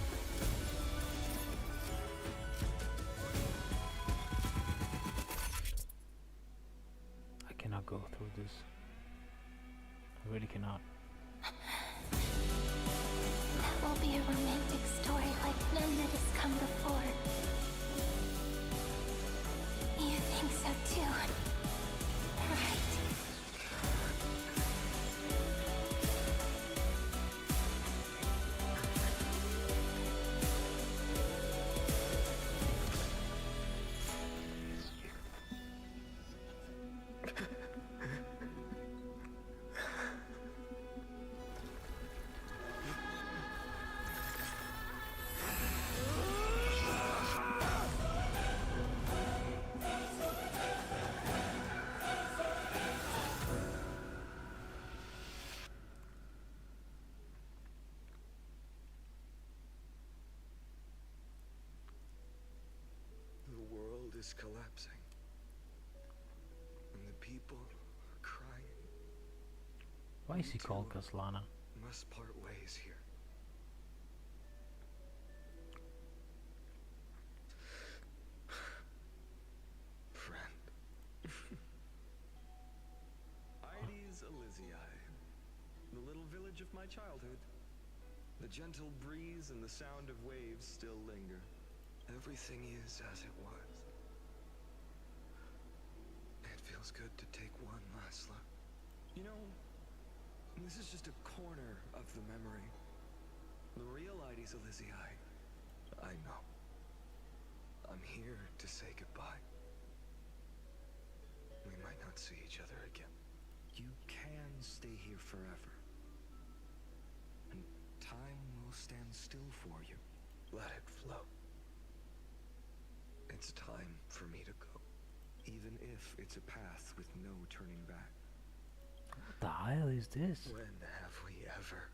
I cannot go through this. I really cannot. be a romantic story like none that has come before. You think so too, right? The world is collapsing. And the people are crying. Why is he called Kaslana? Must part ways here. Friend. Ides Elysiae, the little village of my childhood. The gentle breeze and the sound of waves still linger. Everything is as it was. It feels good to take one last look. You know, this is just a corner of the memory. The real Ides Elysiae. I know. I'm here to say goodbye. We might not see each other again. You can stay here forever. And time will stand still for you. Let it flow. It's time for me to go. Even if it's a path with no turning back. What the hell is this? When have we ever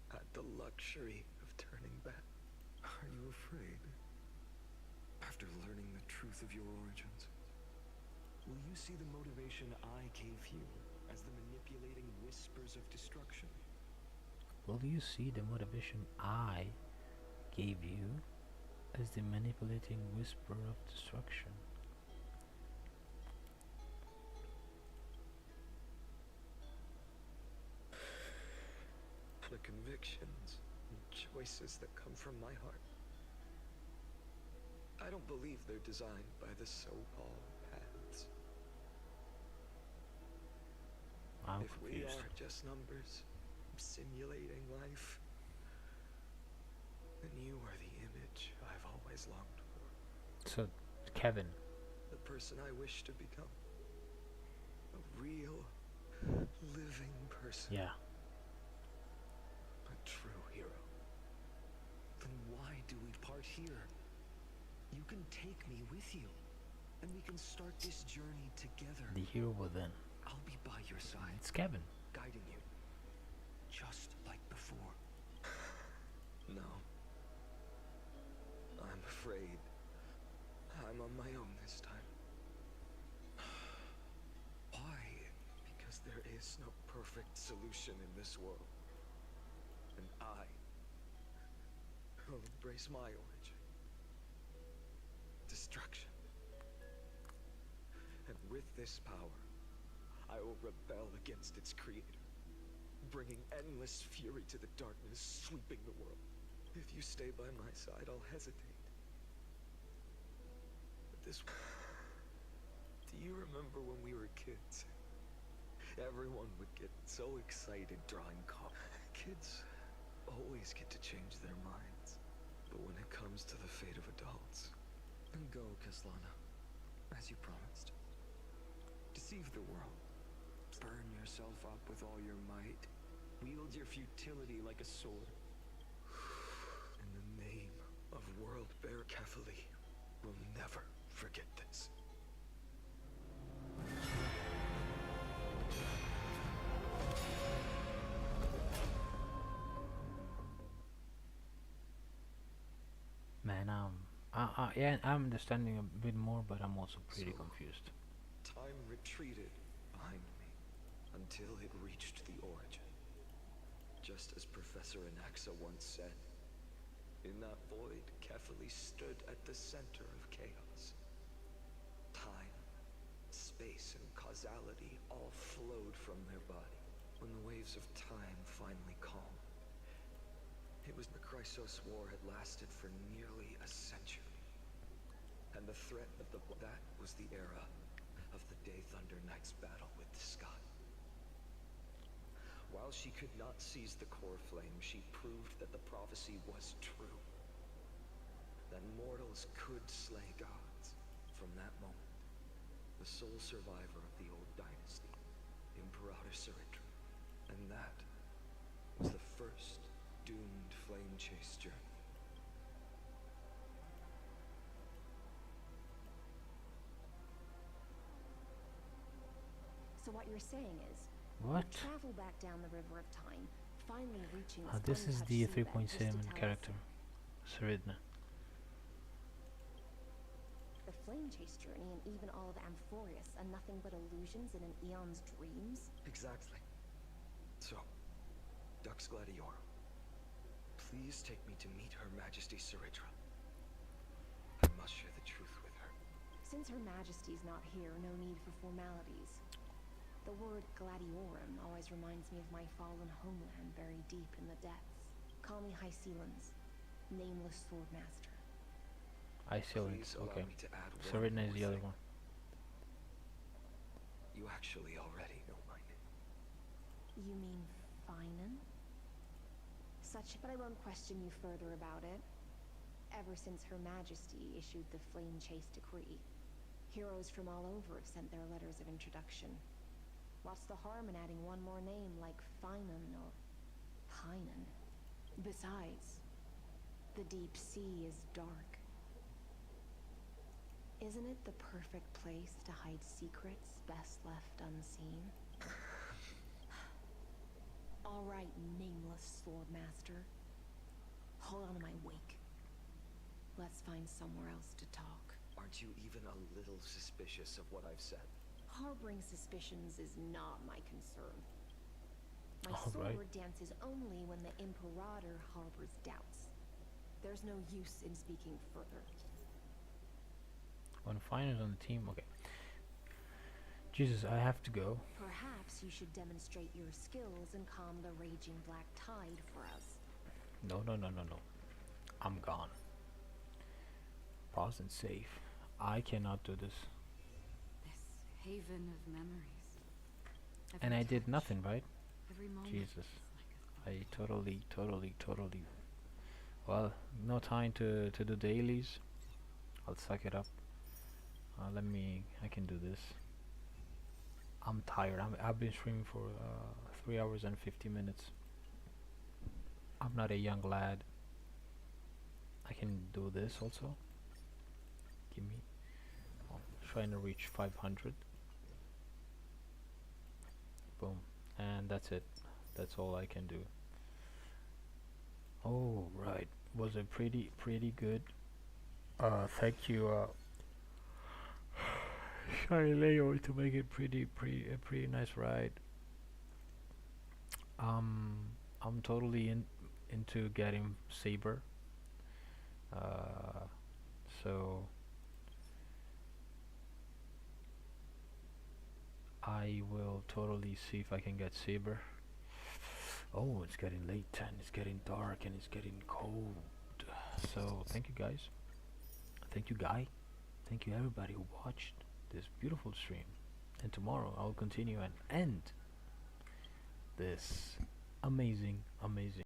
had the luxury of turning back? Are you afraid? After learning the truth of your origins, will you see the motivation I gave you as the manipulating whispers of destruction? Will you see the motivation I gave you as the manipulating whisper of destruction? The convictions and choices that come from my heart. I don't believe they're designed by the so-called paths. I'm If we confused. are just numbers simulating life, then you are the image I've always longed for. So, Kevin. The person I wish to become. A real, living person. Yeah. A true hero. Then why do we part here? You can take me with you, and we can start this journey together. The hero within. I'll be by your side. It's Kevin. Guiding you. Just like before. No. I'm afraid I'm on my own this time. Why? Because there is no perfect solution in this world. And I will embrace my origin. Destruction. And with this power, I will rebel against its creator, bringing endless fury to the darkness sweeping the world. If you stay by my side, I'll hesitate. But this... Do you remember when we were kids? Everyone would get so excited drawing cards. Kids always get to change their minds. But when it comes to the fate of adults... Then go, Kaslana, as you promised. Deceive the world. Burn yourself up with all your might. Wield your futility like a sword. In the name of World Bear Catholi, will never forget this. Man, yeah, I'm understanding a bit more, but I'm also pretty confused. Time retreated behind me until it reached the origin. Just as Professor Anaxa once said, in that void, Catholi stood at the center of chaos. Time, space, and causality all flowed from their body. When the waves of time finally calmed, It was the Chrysos War had lasted for nearly a century. And the threat of that was the era of the Day Thunder Knight's battle with the sky. While she could not seize the core flame, she proved that the prophecy was true. That mortals could slay gods. From that moment, the sole survivor of the old dynasty, Imperator Cyritra. And that was the first doomed flame chase journey. So what you're saying is, What? you travel back down the river of time, finally reaching This is untouched the seabed just to 3.7 tell us character, Saridna. the flame chase journey and even all of Amphorius are nothing but illusions in an eon's dreams? Exactly. So, Dux Gladiorum, please take me to meet Her Majesty Cyritra. I must share the truth with her. Since Her Majesty's not here, no need for formalities. The word Gladiorum always reminds me of my fallen homeland buried deep in the depths. Call me High Sealans, nameless swordmaster. Please allow Okay. me to add one Saridna is more the other thing. one. You actually already know my name. You mean Finan? But I won't question you further about it. Ever since Her Majesty issued the Flame Chase Decree, heroes from all over have sent their letters of introduction. What's the harm in adding one more name like Finan or Pynan? Besides, the deep sea is dark. Isn't it the perfect place to hide secrets best left unseen? All right, nameless swordmaster. Hold on to my wake. Let's find somewhere else to talk. Aren't you even a little suspicious of what I've said? Harboring suspicions is not my concern. My All sword right. dances only when the Imperator harbors doubts. There's no use in speaking further. When Fine is on the team, okay. Jesus, I have to go. Perhaps you should demonstrate your skills and calm the raging black tide for us. No. I'm gone. Pause and save. I cannot do this. This haven of memories. And Every I did touch, nothing, right? Every moment Jesus. feels like a Totally. Well, no time to do dailies. I'll suck it up. I can do this. I'm tired. I've been streaming for 3 hours and 50 minutes. I'm not a young lad. I can do this also. Give me. Trying to reach 500. Boom. And that's it. That's all I can do. Oh, right. Was a pretty good. Thank you, Shiny Leo, to make it a pretty nice ride. I'm totally into getting Saber. So I will totally see if I can get Saber. Oh, it's getting late, and it's getting dark, and it's getting cold. So thank you guys. Thank you, Guy. Thank you everybody who watched this beautiful stream. And tomorrow I'll continue and end this amazing